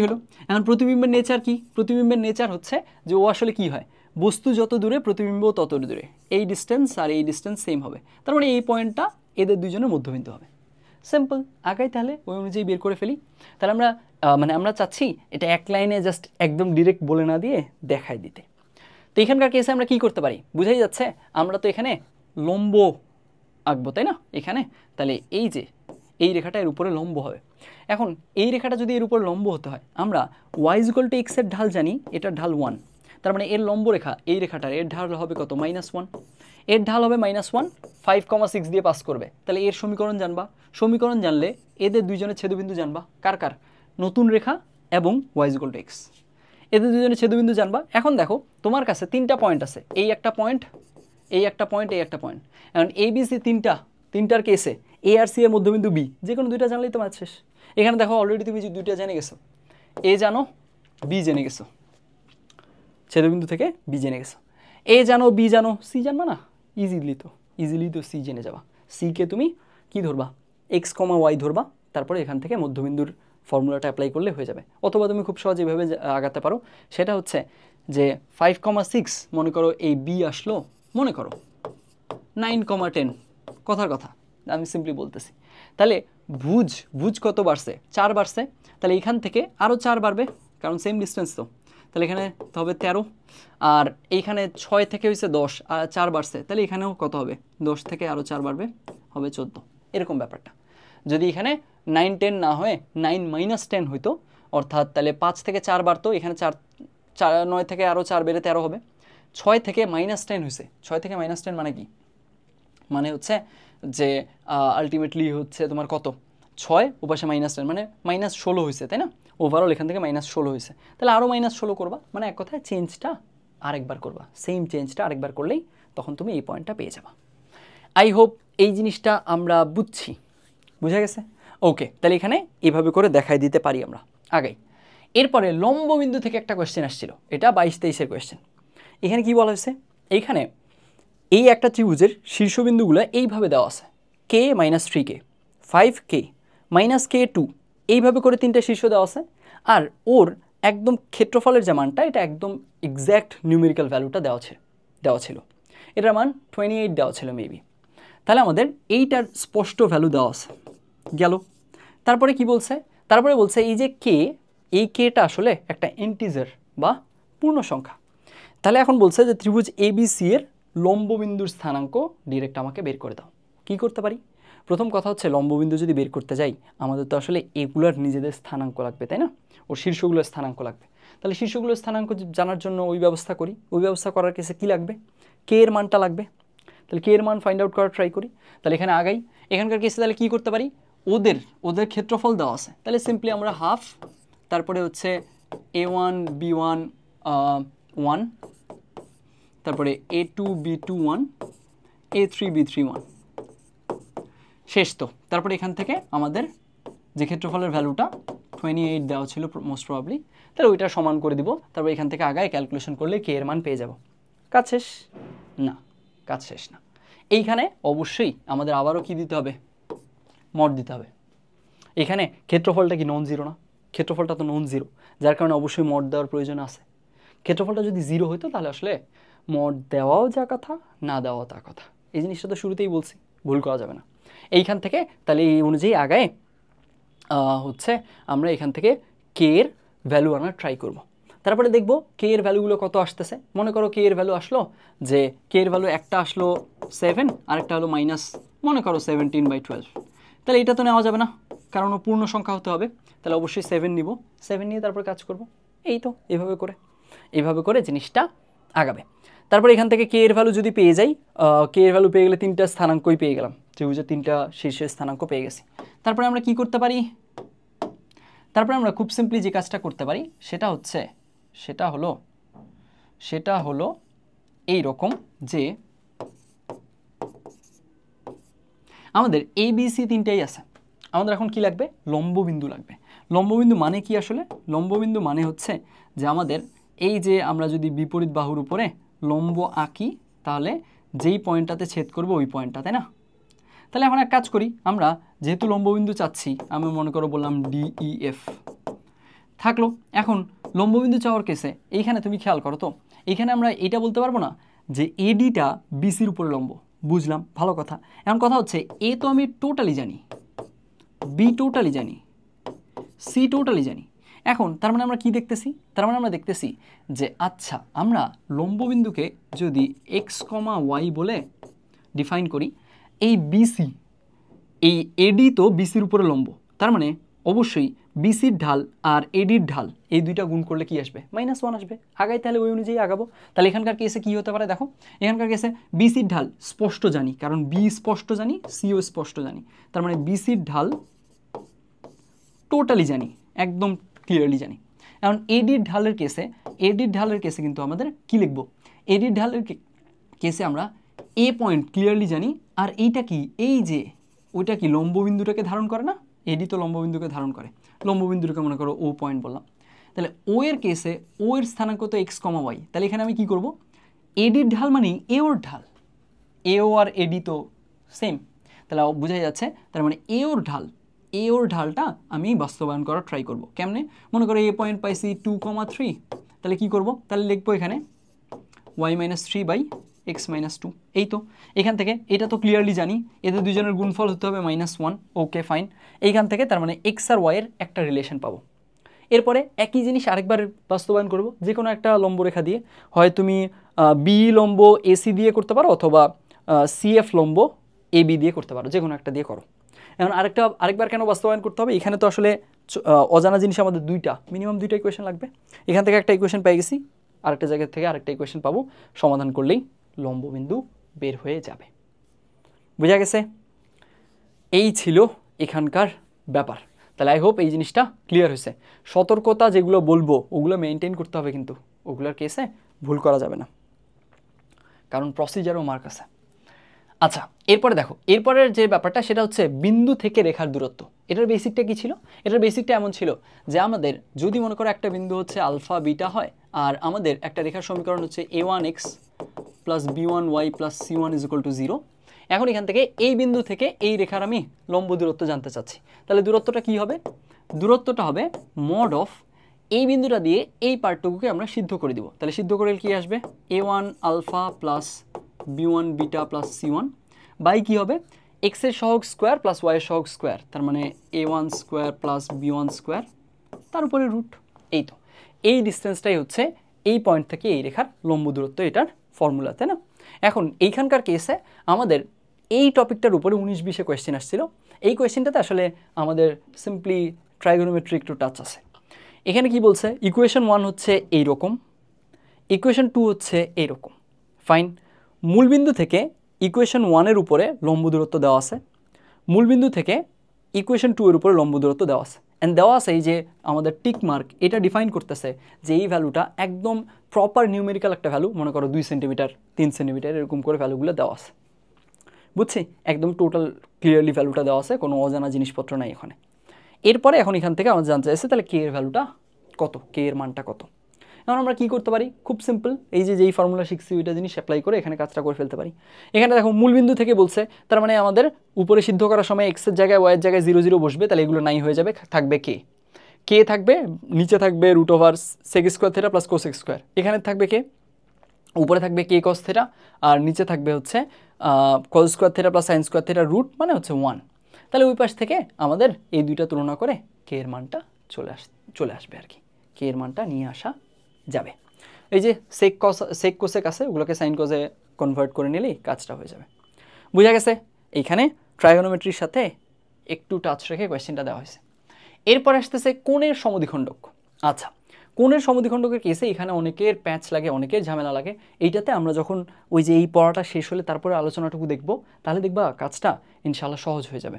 হলো। এখন প্রতিবিম্বের নেচার কি, প্রতিবিম্বের নেচার হচ্ছে যে ও আসলে কি হয়, বস্তু যত দূরে প্রতিবিম্ব তত দূরে, এই ডিস্টেন্স আর এই ডিস্টেন্স সেম হবে, তার মানে এই পয়েন্টটা এদের দুজনের মধ্যবিন্দু হবে। সিম্পল, আগাই তাহলে ওই অনুযায়ী বের করে ফেলি। তাহলে আমরা চাচ্ছি এটা এক লাইনে জাস্ট একদম ডিরেক্ট বলে না দিয়ে দেখাই দিতে। তো এখানকার কেসে আমরা কি করতে পারি, বুঝাই যাচ্ছে, আমরা তো এখানে লম্ব আঁকবো, তাই না, এখানে। তাহলে এই যে এই রেখাটা এর উপরে লম্ব হবে। এখন এই রেখাটা যদি এর উপর লম্ব হতে হয়, আমরা y = x এর ঢাল জানি, এটার ঢাল 1, তার মানে এর লম্ব রেখা এই রেখাটার এর ঢাল হবে কত -1, এর ঢাল হবে -1, 5,6 দিয়ে পাস করবে। তাহলে এর সমীকরণ জানবা, সমীকরণ জানলে এদের দুইজনের ছেদবিন্দু জানবা, কার কার, নতুন রেখা এবং y = x, এদের দুইজনের ছেদবিন্দু জানবা। এখন দেখো তোমার কাছে তিনটা পয়েন্ট আছে, এই একটা পয়েন্ট, এই একটা পয়েন্ট, এই একটা পয়েন্ট। এখন এ বি সি তিনটার কেসে এ আর সি এর মধ্যবিন্দু বি, যে কোনো দুইটা জানলেই তোমার শেষ। এখানে দেখো অলরেডি তুমি দুইটা জেনে গেছো, এ জানো বি জেনে গেছো, ছেদবিন্দু থেকে বি জেনে গেছো, এ জানো বি জানো, সি জানবা না, ইজিলি তো সি জেনে যাবা। সি কে তুমি কি ধরবা, x, y ধরবা, তারপরে এখান থেকে মধ্যবিন্দুর ফর্মুলাটা অ্যাপ্লাই করলে হয়ে যাবে। অথবা তুমি খুব সহজে এভাবে আগাতে পারো, সেটা হচ্ছে যে 5,6 মনে করো এই বি আসলো, মনে করো 9,10, কথার কথা আমি সিম্পলি বলতেছি। তাহলে ভুজ কত বাড়ছে, 4 বাড়ছে, তাহলে এখান থেকে আরও 4 বাড়বে, কারণ সেম ডিস্টেন্স তো। তাহলে এখানে হবে 13, আর এইখানে 6 থেকে হয়েছে 10, আর 4 বাড়ছে, তাহলে এখানেও কত হবে, 10 থেকে আরও 4 বাড়বে, হবে 14, এরকম ব্যাপারটা। যদি এখানে 9, 10 না হয়ে 9 - 10 হইতো, অর্থাৎ তাহলে 5 থেকে 4 বাড়তো, এখানে 9 থেকে আরও 4 বেড়ে 13 হবে। 6 থেকে -10 হয়েছে, 6 থেকে -10 মানে কি, মানে হচ্ছে যে আলটিমেটলি হচ্ছে তোমার কত, 6 ওপাশে -10 মানে -16 হয়েছে, তাই না? ওভারঅল এখান থেকে -16 হয়েছে, তাহলে আরও -16 করবা, মানে এক কথায় চেঞ্জটা আরেকবার করবা, সেম চেঞ্জটা আরেকবার করলেই তখন তুমি এই পয়েন্টটা পেয়ে যাবা। আই হোপ এই জিনিসটা আমরা বুঝছি, বুঝা গেছে? ওকে, তাহলে এখানে এইভাবে করে দেখাই দিতে পারি আমরা আগাই। এরপরে লম্ববিন্দু থেকে একটা কোয়েশ্চেন আসছিল, এটা 22-23-এর কোয়েশ্চেন। এখানে কি বলা হয়েছে, এইখানে এই একটা ত্রিভুজের শীর্ষবিন্দুগুলো এইভাবে দেওয়া আছে, k - 3k, 5k, -k2, এইভাবে করে তিনটা শীর্ষ দেওয়া আছে। আর ওর একদম ক্ষেত্রফলের যে মানটা, এটা একদম এক্স্যাক্ট নিউমেরিক্যাল ভ্যালুটা দেওয়া ছিল, এটার মান 28 দেওয়া ছিল মেবি। তাহলে আমাদের এইটার স্পষ্ট ভ্যালু দেওয়া আছে গেল। তারপরে কি বলছে, তারপরে বলছে এই যে কে, এই কেটা আসলে একটা ইন্টিজার বা পূর্ণ সংখ্যা। তাহলে এখন বলছে যে ত্রিভুজ ABC এর লম্ববিন্দুর স্থানাঙ্ক ডিরেক্ট আমাকে বের করে দাও। কি করতে পারি, প্রথম কথা হচ্ছে লম্ববিন্দু যদি বের করতে যাই, আমাদের তো আসলে এগুলার নিজেদের স্থানাঙ্ক লাগবে, তাই না? ওর শীর্ষগুলোর স্থানাঙ্ক লাগবে। তাহলে শীর্ষগুলোর স্থানাঙ্ক জানার জন্য ওই ব্যবস্থা করি, ওই ব্যবস্থা করার কেসে কী লাগবে, কে এর মানটা লাগবে। তাহলে কে এর মান ফাইন্ড আউট করার ট্রাই করি। তাহলে এখানে আগাই, এখানকার কেসে তাহলে কী করতে পারি, ওদের ক্ষেত্রফল দেওয়া আছে, তাহলে সিম্পলি আমরা হাফ, তারপরে হচ্ছে a1 b1 1, তারপরে a2 b2 1, a3 b3 1, শেষ তো। তারপরে এখান থেকে আমাদের যে ক্ষেত্রফলের ভ্যালুটা 28 দেওয়া ছিল মোস্ট প্রবাবলি, তাহলে ওইটা সমান করে দিব। তারপর এখান থেকে আগায় ক্যালকুলেশন করলে কে এর মান পেয়ে যাব। কাজ শেষ? না, কাজ শেষ না। এইখানে অবশ্যই আমাদের আবারও কি দিতে হবে, মড দিতে হবে। এখানে ক্ষেত্রফলটা কি নন জিরো না, ক্ষেত্রফলটা তো নন জিরো, যার কারণে অবশ্যই মড দেওয়ার প্রয়োজন আছে। ক্ষেত্রফলটা যদি জিরো হতো তাহলে আসলে মড দেওয়াও যা কথা, না দেওয়াও তা কথা। এই জিনিসটা তো শুরুতেই বলছি, ভুল করা যাবে না। এইখান থেকে তাহলে এই অনুযায়ী আগায় হচ্ছে আমরা এখান থেকে কে এর ভ্যালু আনার ট্রাই করব। তারপরে দেখব কে এর ভ্যালুগুলো কত আসতেছে। মনে করো কে এর ভ্যালু আসলো, যে কে এর ভ্যালু একটা আসলো 7, আরেকটা হলো মাইনাস মনে করো 17/12, তাহলে এটা তো নেওয়া যাবে না, কারণ ও পূর্ণ সংখ্যা হতে হবে। তাহলে অবশ্যই 7 নিব, 7 নিয়ে তারপর কাজ করব। এই তো এইভাবে করে জিনিসটা আগাবে। তারপর এখান থেকে কে এর ভ্যালু যদি পেয়ে যাই, কে এর ভ্যালু পেয়ে গেলে তিনটা স্থানাঙ্কই পেয়ে গেলাম, ত্রিভুজের তিনটা শীর্ষের স্থানাঙ্ক পেয়ে গেছি। তারপরে আমরা কি করতে পারি, তারপরে আমরা খুব সিম্পলি যে কাজটা করতে পারি সেটা হলো এই রকম, যে আমাদের ABC তিনটাই আছে, আমাদের এখন কি লাগবে, লম্ববিন্দু লাগবে। লম্ববিন্দু মানে কি আসলে, লম্ববিন্দু মানে হচ্ছে যে আমাদের এই যে আমরা যদি বিপরীত বাহুর উপরে লম্ব আঁকি, তাহলে যেই পয়েন্টটাতে ছেদ করবে ওই পয়েন্টটা, তাই না? তাহলে এখন এক কাজ করি, আমরা যেহেতু লম্ববিন্দু চাচ্ছি, আমি মনে করো বললাম DEF থাকলো। এখন লম্ববিন্দু চাওয়ার কেসে এইখানে তুমি খেয়াল করো তো, এইখানে আমরা এটা বলতে পারবো না যে ADটা BCর উপরে লম্ব, বুঝলাম, ভালো কথা। এখন কথা হচ্ছে A তো আমি টোটালি জানি, B টোটালি জানি, C টোটালি জানি। এখন তার মানে আমরা কি দেখতেছি, তার মানে আমরা দেখতেছি যে আচ্ছা আমরা লম্ববিন্দুকে যদি x, y বলে ডিফাইন করি, এই BC, এই AD তো BCর উপরে লম্ব, তার মানে অবশ্যই বিসির ঢাল আর এডির ঢাল এই দুইটা গুণ করলে কি আসবে? -1 আসবে। আগাই তাহলে ওই অনুযায়ী আগাবো। তাহলে এখানকার কেসে কি হতে পারে দেখো, এখানকার কেসে বিসির ঢাল স্পষ্ট জানি, কারণ বি স্পষ্ট জানি, সিও স্পষ্ট জানি, তার মানে বিসির ঢাল টোটালি জানি, একদম ক্লিয়ারলি জানি। এখন এডির ঢালের কেসে কিন্তু আমাদের কি লিখবো? এডির ঢালের কেসে আমরা এ পয়েন্ট ক্লিয়ারলি জানি, আর এইটা কি, এই যে ওইটা কি লম্ববিন্দুটাকে ধারণ করে না? এডি তো লম্ববিন্দুকে ধারণ করে, লম্ববিন্দুটাকে মনে করো ও পয়েন্ট বললাম। তাহলে ও এর কেসে ও এর স্থানাঙ্ক তো এক্স কমা ওয়াই, তাহলে এখানে আমি কি করব? এডির ঢাল মানে এ ওর ঢাল, এ ও আর এডি তো সেম, তাহলে বোঝা যাচ্ছে তার মানে এ ওর ঢালটা আমি বাস্তবায়ন করার ট্রাই করব। কেমনে? মনে করো এ পয়েন্ট পাইছি 2,3, তাহলে কি করব? তাহলে লিখবো এখানে y-3/x-2। এই তো এখান থেকে এটা তো ক্লিয়ারলি জানি, এদের দুজনের গুণফল হতে হবে -1। Okay fine. এইখান থেকে তার মানে এক্স আর ওয়াই এর একটা রিলেশন পাবো। এরপরে একই জিনিস আরেকবার বাস্তবায়ন করব, যে কোনো একটা লম্বরেখা দিয়ে, হয় তুমি বি লম্ব এসি দিয়ে করতে পারো, অথবা সিএফ লম্ব এবি দিয়ে করতে পারো, যে কোনো একটা দিয়ে করো। এখন আরেকবার কেন বাস্তবায়ন করতে হবে? এখানে তো আসলে অজানা জিনিস আমাদের মিনিমাম দুইটা ইকুয়েশন লাগবে। এখান থেকে একটা ইকুয়েশন পেয়ে গেছি, আরেকটা জায়গা থেকে আরেকটা ইকুয়েশন পাবো, সমাধান করলেই লম্ববিন্দু বের হয়ে যাবে। বুঝা গেছে? এই ছিল এখানকার ব্যাপার। তাহলে আই হোপ এই জিনিসটা ক্লিয়ার হয়েছে। সতর্কতা যেগুলো বলবো ওগুলো মেনটেন করতে হবে, কিন্তু ওগুলোর কেসে ভুল করা যাবে না, কারণ প্রসিজারও মার্ক আছে। আচ্ছা, এরপরে দেখো, এরপরের যে ব্যাপারটা সেটা হচ্ছে বিন্দু থেকে রেখার দূরত্ব। এটার বেসিকটা কি ছিল? এটার বেসিকটা এমন ছিল যে আমাদের যদি মনে করো একটা বিন্দু হচ্ছে আলফা বিটা হয়, আর আমাদের একটা রেখার সমীকরণ হচ্ছে a1x plus b1y plus c1 = 0। এখন এখান থেকে এই বিন্দু থেকে এই রেখার আমি লম্ব দূরত্ব জানতে চাচ্ছি, তাহলে দূরত্বটা কি হবে? দূরত্বটা হবে মড অফ এই বিন্দুটা দিয়ে এই পার্টটুকুকে আমরা সিদ্ধ করে দিব। তাহলে সিদ্ধ করে কি আসবে? a1 alpha plus b1 beta plus c1 by কি হবে? x এর সহগ স্কোয়ার প্লাস y এর সহগ স্কোয়ার, তার মানে a1 square plus b1 square, তার উপরে রুট। এই তো এই ডিস্টেন্সটাই হচ্ছে এই পয়েন্ট থেকে এই রেখার লম্ব দূরত্ব, এটার ফর্মুলা, তাই না? এখন এইখানকার কেসে আমাদের এই টপিকটার উপরে 19-20 কোয়েশ্চেন আসছিল। এই কোয়েশ্চেনটাতে আসলে আমাদের সিম্পলি ট্রাইগোনোমেট্রি একটু টাচ আছে। এখানে কি বলছে? ইকুয়েশন 1 হচ্ছে এইরকম, ইকুয়েশন 2 হচ্ছে এইরকম। ফাইন। মূলবিন্দু থেকে ইকুয়েশন 1 এর উপরে লম্ব দূরত্ব দেওয়া আছে, মূলবিন্দু থেকে ইকুয়েশন 2 এর উপরে লম্ব দূরত্ব দেওয়া আছে, অ্যান্ড দেওয়া আছে এই যে আমাদের টিক মার্ক, এটা ডিফাইন করতেছে যে এই ভ্যালুটা একদম প্রপার নিউমেরিক্যাল একটা ভ্যালু, মনে করো 2 সেন্টিমিটার 3 সেন্টিমিটার এরকম করে ভ্যালুগুলো দেওয়া আছে। বুঝছি? একদম টোটাল ক্লিয়ারলি ভ্যালুটা দেওয়া আছে, কোনো অজানা জিনিসপত্র নাই এখানে। এরপরে এখন এখান থেকে আমাদের জানতে চাইছে তাহলে কে এর ভ্যালুটা কত, কে এর মানটা কত। এখন আমরা কি করতে পারি? খুব সিম্পল, এই যে যেই ফর্মুলা শিখছি ওইটা জিনিস অ্যাপ্লাই করে এখানে কাজটা করে ফেলতে পারি। এখানে দেখো মূলবিন্দু থেকে বলছে, তার মানে আমাদের উপরে সিদ্ধ করার সময় এক্সের জায়গায় ওয়াইয়ের জায়গায় 0 0 বসবে, তাহলে এগুলো নাই হয়ে যাবে, থাকবে কে থাকবে, নিচে থাকবে √sec² θ প্লাস cos²। এখানে থাকবে কে, উপরে থাকবে কে cos θ, আর নিচে থাকবে হচ্ছে cos² θ প্লাস sin² θ রুট, মানে হচ্ছে 1। তাহলে ওই পাশ থেকে আমাদের এই দুইটা তুলনা করে কে এর মানটা চলে আসবে আর কি, কে এর মানটা নিয়ে আসা যাবে। এই যে সেক কোসেক আছে, ওগুলোকে সাইন কোসে কনভার্ট করে নিলেই কাজটা হয়ে যাবে। বুঝা গেছে? এইখানে ট্রাইগোনোমেট্রির সাথে একটু টাচ রেখে কোয়েশ্চেনটা দেওয়া হয়েছে। এরপর আসতেছে কোণের সমদ্বিখণ্ডক। আচ্ছা, কোণের সমদ্বিখণ্ডকের কেসে এখানে অনেকের প্যাচ লাগে, অনেকের ঝামেলা লাগে। এইটাতে আমরা যখন ওই যে এই পড়াটা শেষ হলে তারপরে আলোচনাটুকু দেখব, তাহলে দেখবা কাজটা ইনশাল্লাহ সহজ হয়ে যাবে।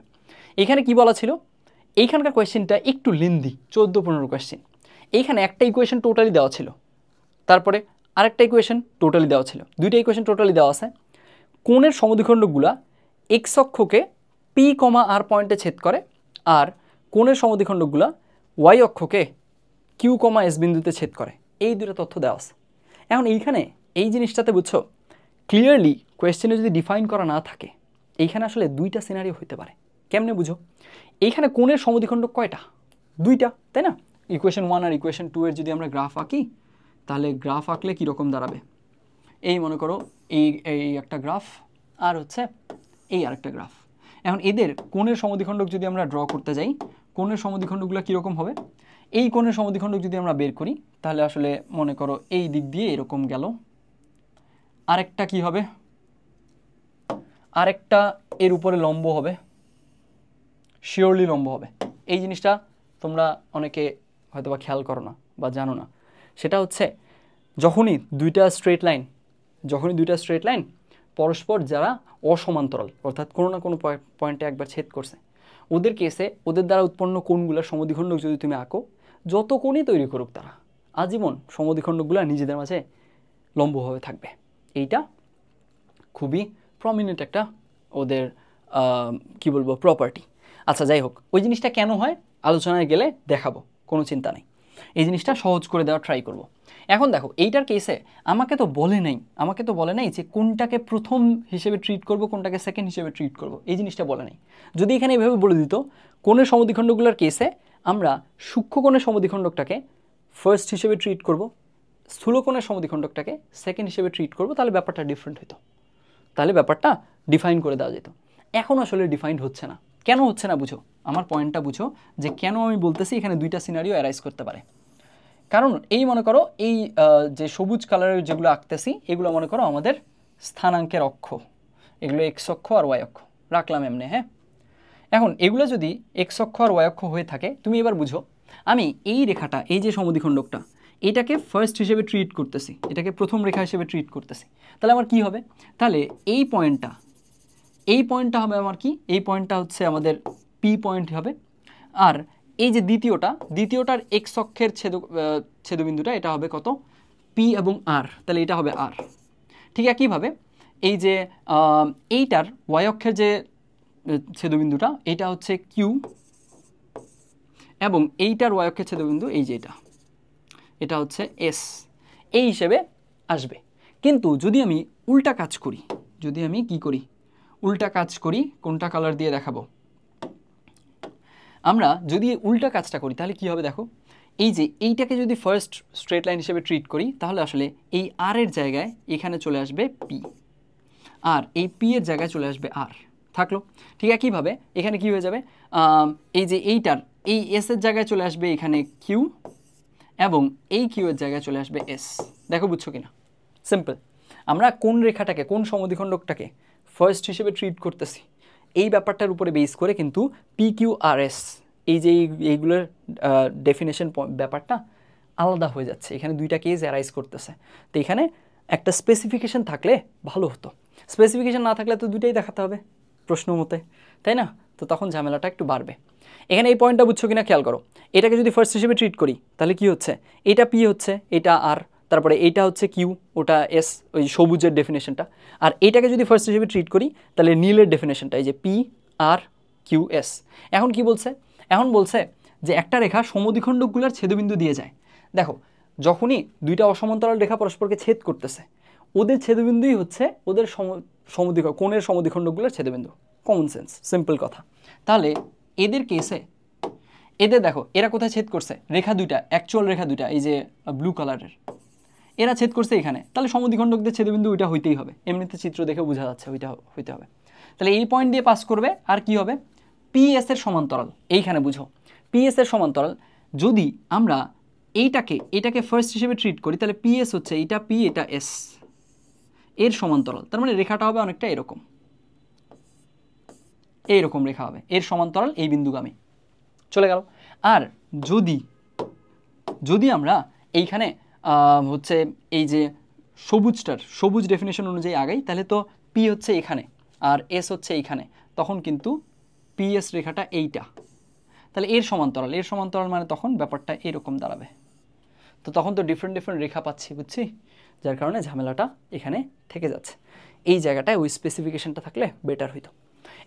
এখানে কি বলা ছিল? এইখানকার কোয়েশ্চেনটা একটু লেন্দি, 14-15 কোয়েশ্চেন। এইখানে একটা ইকুয়েশন টোটালি দেওয়া ছিল, তারপরে আরেকটা ইকুয়েশন টোটালি দেওয়া ছিল, দুইটা ইকুয়েশন টোটালি দেওয়া আছে। কোণের সমদ্বিখণ্ডকগুলা এক্স অক্ষকে পি কমা আর পয়েন্টে ছেদ করে, আর কোণের সমদ্বিখণ্ডকগুলা ওয়াই অক্ষকে কিউ কমা এস বিন্দুতে ছেদ করে, এই দুটো তথ্য দেওয়া আছে। এখন এইখানে এই জিনিসটাতে বুঝছো ক্লিয়ারলি কোয়েশ্চেনে যদি ডিফাইন করা না থাকে, এইখানে আসলে দুইটা সিনারিও হতে পারে। কেমনে বুঝো? এইখানে কোণের সমদ্বিখণ্ডক কয়টা? দুইটা, তাই না? ইকুয়েশন 1 আর ইকুয়েশন 2 এর যদি আমরা গ্রাফ আঁকি, তাহলে গ্রাফ আঁকলে কীরকম দাঁড়াবে? এই মনে করো এই একটা গ্রাফ, আর হচ্ছে এই আরেকটা গ্রাফ। এখন এদের কোণের সমদ্বিখণ্ডক যদি আমরা ড্র করতে যাই, কোণের সমদ্বিখণ্ডকগুলো কীরকম হবে? এই কোণের সমদ্বিখণ্ডক যদি আমরা বের করি, তাহলে আসলে মনে করো এই দিক দিয়ে এরকম গেল, আরেকটা কি হবে? আরেকটা এর উপরে লম্ব হবে, শিওরলি লম্ব হবে। এই জিনিসটা তোমরা অনেকে হয়তোবা খেয়াল করো না বা জানো না, সেটা হচ্ছে যখনই দুইটা স্ট্রেট লাইন পরস্পর যারা অসমান্তরাল অর্থাৎ কোনো না কোনো পয়েন্টে একবার ছেদ করছে, ওদের কেসে ওদের দ্বারা উৎপন্ন কোণগুলোর সমদ্বিখণ্ডক যদি তুমি আঁকো, যত কোণই তৈরি করুক তারা আজীবন সমদ্বিখণ্ডকগুলো নিজেদের মাঝে লম্বভাবে থাকবে। এইটা খুবই প্রমিনেন্ট একটা ওদের কি বলবো প্রপার্টি। আচ্ছা যাই হোক, ওই জিনিসটা কেন হয় আলোচনায় গেলে দেখাবো, কোনো চিন্তা নেই, এই জিনিসটা সহজ করে দেওয়ার ট্রাই করব। এখন দেখো এইটার কেসে আমাকে তো বলে নাই যে কোনটাকে প্রথম হিসেবে ট্রিট করব, কোনটাকে সেকেন্ড হিসেবে ট্রিট করব, এই জিনিসটা বলে নাই। যদি এখানে এভাবে বলে দিত কোণের সমদ্বিখণ্ডকগুলোর কেসে আমরা সূক্ষ্ম কোণের সমদ্বিখণ্ডকটাকে ফার্স্ট হিসেবে ট্রিট করব, স্থূল কোণের সমদ্বিখণ্ডকটাকে সেকেন্ড হিসেবে ট্রিট করব, তাহলে ব্যাপারটা ডিফারেন্ট হতো, তাহলে ব্যাপারটা ডিফাইন করে দেওয়া যেত। এখন আসলে ডিফাইন্ড হচ্ছে না। কেন হচ্ছে না বুঝো, আমার পয়েন্টটা বুঝো যে কেন আমি বলতেছি এখানে দুইটা সিনারিও অ্যারাইজ করতে পারে। কারণ এই মনে করো এই যে সবুজ কালারের যেগুলো আঁকতেছি এগুলো মনে করো আমাদের স্থানাঙ্কের অক্ষ, এগুলো এক্স অক্ষ আর ওয়াই অক্ষ রাখলাম এমনি। হ্যাঁ, এখন এগুলো যদি এক্স অক্ষ আর ওয়াই অক্ষ হয়ে থাকে, তুমি এবার বুঝো আমি এই রেখাটা, এই যে সমদ্বিখণ্ডকটা, এটাকে ফার্স্ট হিসেবে ট্রিট করতেছি, এটাকে প্রথম রেখা হিসেবে ট্রিট করতেছি, তাহলে আমার কি হবে, তাহলে এই পয়েন্টটা হবে আমার কি, এই পয়েন্টটা হচ্ছে আমাদের পি পয়েন্ট হবে। আর এই যে দ্বিতীয়টার এক্স অক্ষের ছেদবিন্দুটা এটা হবে কত, পি এবং আর, তাহলে এটা হবে আর। ঠিক একইভাবে এই যে এইটার ওয়াই অক্ষের যে ছেদবিন্দুটা এটা হচ্ছে কিউ, এবং এইটার ওয়াই অক্ষের ছেদবিন্দু এই যে এটা হচ্ছে এস, এই হিসেবে আসবে। কিন্তু যদি আমি উল্টা কাজ করি, উল্টা কাজ করি, কোনটা কালার দিয়ে দেখাবো, আমরা যদি উল্টা কাজটা করি তাহলে কি হবে দেখো, এই যে এইটাকে যদি ফার্স্ট স্ট্রেট লাইন হিসেবে ট্রিট করি তাহলে আসলে এই আর এর জায়গায় এখানে চলে আসবে পি, আর এই পি এর জায়গায় চলে আসবে আর, থাকলো। ঠিক একইভাবে এখানে কি হয়ে যাবে, এই যে এইটার এই এস এর জায়গায় চলে আসবে এখানে কিউ, এবং এই কিউ এর জায়গায় চলে আসবে এস। দেখো বুঝছো কিনা, সিম্পল। আমরা কোন রেখাটাকে, কোন সমদ্বিখণ্ডকটাকে ফার্স্ট হিসেবে ট্রিট করতেছি এই ব্যাপারটার উপরে বেস করে কিন্তু পি কিউ আর এস এই যে এইগুলোর ডেফিনেশন ব্যাপারটা আলাদা হয়ে যাচ্ছে, এখানে দুইটা কেস অ্যারাইজ করতেছে। তো এখানে একটা স্পেসিফিকেশন থাকলে ভালো হতো, স্পেসিফিকেশন না থাকলে তো দুইটাই দেখাতে হবে প্রশ্ন মতে, তাই না? তো তখন ঝামেলাটা একটু বাড়বে। এখানে এই পয়েন্টটা বুঝছো কিনা খেয়াল করো, এটাকে যদি ফার্স্ট হিসেবে ট্রিট করি তাহলে কি হচ্ছে, এটা পি হচ্ছে, এটা আর, তারপরে এইটা হচ্ছে কিউ, ওটা এস, ওই সবুজের ডেফিনেশনটা। আর এইটাকে যদি ফার্স্ট হিসেবে ট্রিট করি তাহলে নীলের ডেফিনেশনটা এই যে পি আর কিউ এস। এখন কি বলছে, এখন বলছে যে একটা রেখা সমদ্বিখণ্ডকগুলোর ছেদবিন্দু দিয়ে যায়। দেখো যখনই দুইটা অসমান্তরাল রেখা পরস্পরকে ছেদ করতেছে, ওদের ছেদবিন্দুই হচ্ছে ওদের কোণের সমদ্বিখণ্ডকগুলোর ছেদবিন্দু। কমন সেন্স, সিম্পল কথা। তাহলে এদের কেসে এদের দেখো এরা কোথায় ছেদ করছে, রেখা দুইটা, অ্যাকচুয়াল রেখা দুইটা, এই যে ব্লু কালারের, এরা ছেদ করছে এখানে, তাহলে সমদ্বিখণ্ডকদের ছেদবিন্দু ওইটা হইতেই হবে, এমনিতে চিত্র দেখে বোঝা যাচ্ছে ওইটা হইতে হবে। তাহলে এই পয়েন্ট দিয়ে পাস করবে, আর কি হবে, পি এস এর সমান্তরাল, এইখানে বুঝো পি এস এর সমান্তরাল যদি আমরা এটাকে ফার্স্ট হিসেবে ট্রিট করি তাহলে পি এস হচ্ছে এটা পি, এটা এস এর সমান্তরাল, তার মানে রেখাটা হবে অনেকটা এরকম, এইরকম রেখা হবে, এর সমান্তরাল এই বিন্দুগামী, চলে গেল। আর যদি আমরা এইখানে হচ্ছে এই যে সবুজ ডেফিনেশন অনুযায়ী আগাই, তাহলে তো পি হচ্ছে এখানে আর এস হচ্ছে এইখানে, তখন কিন্তু পি এস রেখাটা এইটা, তাহলে এর সমান্তরাল মানে তখন ব্যাপারটা এরকম দাঁড়াবে। তো তখন তো ডিফারেন্ট রেখা পাচ্ছি, বুঝছি, যার কারণে ঝামেলাটা এখানে থেকে যাচ্ছে। এই জায়গাটায় ওই স্পেসিফিকেশনটা থাকলে বেটার হইতো।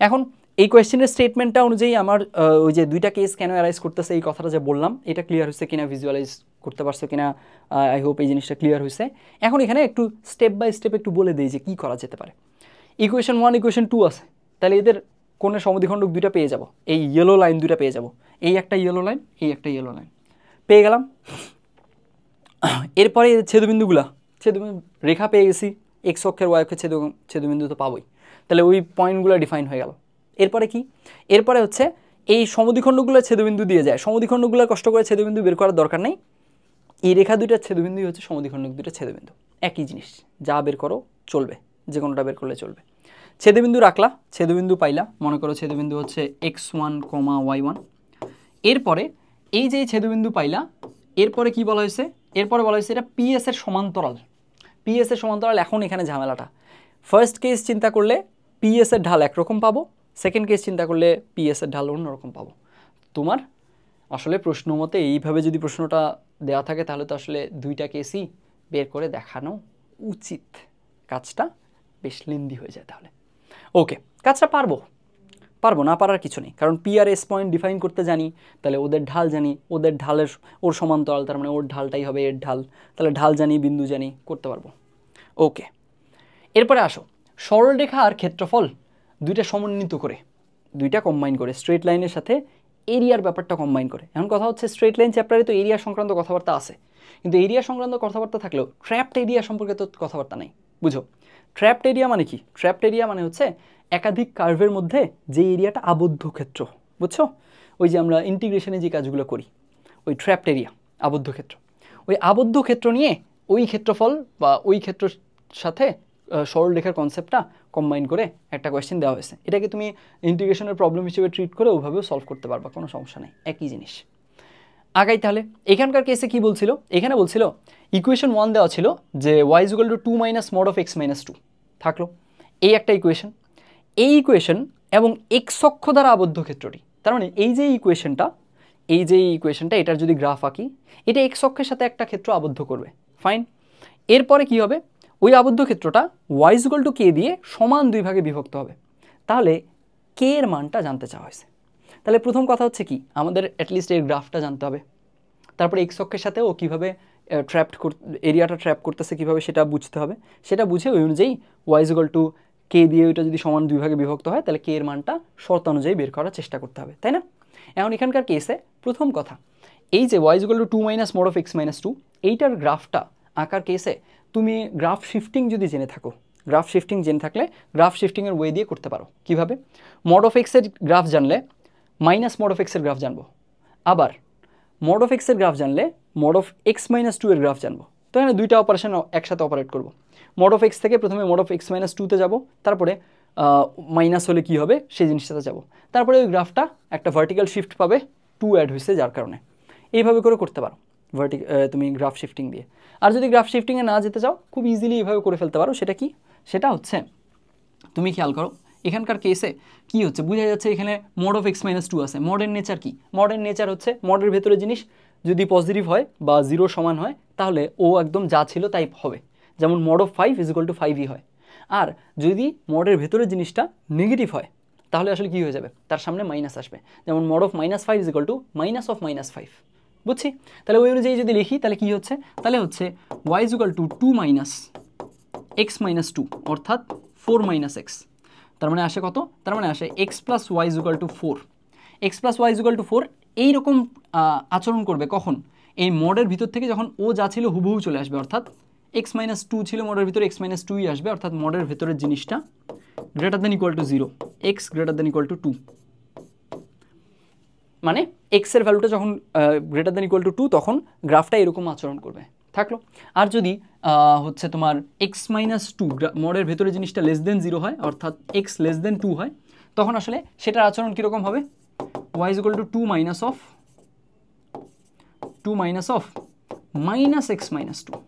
এখন এই কোয়েশ্চেনের স্টেটমেন্টটা অনুযায়ী আমার ওই যে দুইটা কেস কেন অ্যারাইজ করতেছে এই কথাটা যে বললাম, এটা ক্লিয়ার হয়েছে কিনা, ভিজুয়ালাইজ করতে পারছো কিনা, আই হোপ এই জিনিসটা ক্লিয়ার হয়েছে। এখন এখানে একটু স্টেপ বাই স্টেপ একটু বলে দিই যে কী করা যেতে পারে। ইকুয়েশন 1 ইকুয়েশন 2 আছে, তাহলে এদের কোণের সমদ্বিখণ্ডক দুইটা পেয়ে যাব, এই ইয়েলো লাইন দুইটা পেয়ে যাব, এই একটা ইয়েলো লাইন, এই একটা ইয়েলো লাইন পেয়ে গেলাম। এরপরে ছেদবিন্দু রেখা পেয়ে গেছি, এক্স অক্ষের ওয়াই অক্ষের ছেদবিন্দু তো পাবোই, তাহলে ওই পয়েন্টগুলো ডিফাইন হয়ে গেল। এরপরে কি, এরপরে হচ্ছে এই সমদ্বিখণ্ডগুলো ছেদবিন্দু দিয়ে যায়, সমদ্বিখণ্ডগুলো কষ্ট করে ছেদবিন্দু বের করার দরকার নেই, এই রেখা দুইটার ছেদবিন্দুই হচ্ছে সমদ্বিখণ্ডক দুইটা ছেদবিন্দু, একই জিনিস, যা বের করো চলবে, যে কোনোটা বের করলে চলবে। ছেদবিন্দু রাখলা, ছেদবিন্দু পাইলা, মনে করো ছেদবিন্দু হচ্ছে x1, y1। এরপরে এই যে ছেদবিন্দু পাইলা, এরপরে কি বলা হয়েছে, এরপরে বলা হয়েছে এটা পিএস এর সমান্তরাল। পিএস এর সমান্তরাল। এখন এখানে ঝামেলাটা, ফার্স্ট কেস চিন্তা করলে পিএস এর ঢাল একরকম পাবো, সেকেন্ড কেস চিন্তা করলে পিএস এর ঢাল অন্যরকম পাবো। তোমার আসলে প্রশ্ন মতে এইভাবে যদি প্রশ্নটা দেওয়া থাকে তাহলে তো আসলে দুইটা কেসই বের করে দেখানো উচিত। কাজটা বেশ লেন্দি হয়ে যায় তাহলে। ওকে, কাজটা পারবো না পারার কিছু নেই, কারণ P R S point define করতে জানি, তাহলে ওদের ঢাল জানি, ওদের ঢালের ওর সমান্তরাল, তার মানে ওর ঢালটাই হবে এর ঢাল, তাহলে ঢাল জানি, বিন্দু জানি, করতে পারবো। ওকে, এরপরে আসো সরলরেখা আর ক্ষেত্রফল দুইটা সমন্বিত করে, দুইটা কম্বাইন করে, স্ট্রেট লাইনের সাথে এরিয়ার ব্যাপারটা কম্বাইন করে। এখন কথা হচ্ছে স্ট্রেট লাইন চ্যাপ্টারে তো এরিয়া সংক্রান্ত কথাবার্তা আছে, কিন্তু এরিয়া সংক্রান্ত কথাবার্তা থাকলেও ট্র্যাপড এরিয়া সম্পর্কে তো কথাবার্তা নেই। বুঝো, ট্র্যাপড এরিয়া মানে কি? ট্র্যাপড এরিয়া মানে হচ্ছে একাধিক কার্ভের মধ্যে যে এরিয়াটা আবদ্ধ ক্ষেত্র, বুঝছো? ওই যে আমরা ইন্টিগ্রেশনে যে কাজগুলো করি, ওই ট্র্যাপড এরিয়া, আবদ্ধ ক্ষেত্র। ওই আবদ্ধ ক্ষেত্র নিয়ে ওই ক্ষেত্রফল বা ওই ক্ষেত্রের সাথে সরলরেখার কনসেপ্টটা কম্বাইন করে একটা কোয়েশ্চেন দেওয়া হয়েছে। এটাকে তুমি ইন্টিগ্রেশনের প্রবলেম হিসেবে ট্রিট করে ওভাবেও সলভ করতে পারবা, কোনো সমস্যা নেই, একই জিনিস। আগাই তাহলে। এখানকার কেসে কি বলছিল? এখানে বলছিল ইকুয়েশন 1 দেওয়া ছিল যে y = 2 - mod of x - 2 থাকলো, এই একটা ইকুয়েশন। এই ইকুয়েশন এবং x অক্ষ দ্বারা আবদ্ধ ক্ষেত্রটি, তার মানে এই যে ইকুয়েশনটা এটার যদি গ্রাফ আঁকি, এটা x অক্ষের সাথে একটা ক্ষেত্র আবদ্ধ করবে, ফাইন। এরপরে কি হবে? ওই আবদ্ধ ক্ষেত্রটা y = k দিয়ে সমান দুই ভাগে বিভক্ত হবে। তাহলে k এর মানটা জানতে চাওয়া হয়েছে। তাহলে প্রথম কথা হচ্ছে কি, আমাদের অ্যাটলিস্ট এর গ্রাফটা জানতে হবে, তারপরে এক্স অক্ষের সাথে ও কীভাবে এরিয়াটা ট্র্যাপ করতেছে কীভাবে সেটা বুঝতে হবে। সেটা বুঝে ওই অনুযায়ী y = k দিয়ে ওইটা যদি সমান দুই ভাগে বিভক্ত হয় তাহলে k এর মানটা শর্ত অনুযায়ী বের করার চেষ্টা করতে হবে, তাই না? এখন এখানকার কেসে প্রথম কথা, এই যে y = 2 - mod of x - 2 এইটার গ্রাফটা আঁকার কেসে তুমি গ্রাফ শিফটিং যদি জেনে থাকো, গ্রাফ শিফটিং জেনে থাকলে গ্রাফ শিফটিংয়ের ওয়ে দিয়ে করতে পারো। কীভাবে? mod of x এর গ্রাফ জানলে মাইনাস mod of x এর গ্রাফ জানবো, আবার mod of x এর গ্রাফ জানলে mod of x - 2 এর গ্রাফ জানবো। তো এখানে দুইটা অপারেশন একসাথে অপারেট করব। mod of x থেকে প্রথমে mod of x - 2 তে যাব, তারপরে মাইনাস হলে কি হবে সেই জিনিসটাতে যাব, তারপরে ওই গ্রাফটা একটা ভার্টিক্যাল শিফট পাবে, 2 অ্যাড হয়েছে যার কারণে। এইভাবে করে করতে পারো তুমি গ্রাফ শিফটিং দিয়ে। আর যদি গ্রাফ শিফটিংয়ে না যেতে চাও, খুব ইজিলি এইভাবে করে ফেলতে পারো। সেটা কি? সেটা হচ্ছে তুমি খেয়াল করো এখানকার কেসে কি হচ্ছে, বোঝা যাচ্ছে এখানে mod of x - 2 আছে। মডের নেচার কি? মডের নেচার হচ্ছে মডের ভেতরে জিনিস যদি পজিটিভ হয় বা 0 সমান হয় তাহলে ও একদম যা ছিল তাই হবে, যেমন mod of 5 = 5ই হয়। আর যদি মডের ভেতরে জিনিসটা নেগেটিভ হয় তাহলে আসলে কি হয়ে যাবে, তার সামনে মাইনাস আসবে, যেমন mod of -5 = -5। বুঝছি? তাহলে ওই অনুযায়ী যদি লিখি তাহলে কি হচ্ছে, তাহলে হচ্ছে y = 2 - x - 2 অর্থাৎ 4 - x। তার মানে আসে কত? তার মানে আসে x + y = 4। x + y = 4 এইরকম আচরণ করবে কখন? এই মডের ভিতর থেকে যখন ও যা ছিল হুবহু চলে আসবে, অর্থাৎ x - 2 ছিল মডের ভিতরে, x - 2ই আসবে, অর্থাৎ মডের ভেতরের জিনিসটা > 0, x > 2। মানে x এর ভ্যালুটা যখন > 2 তখন গ্রাফটা এরকম আচরণ করবে, থাকলো। আর যদি হচ্ছে তোমার x - 2 মডের ভেতরে জিনিসটা <0 হয়, অর্থাৎ x <2 হয়, তখন আসলে সেটার আচরণ কীরকম হবে? y = 2 - -x - 2।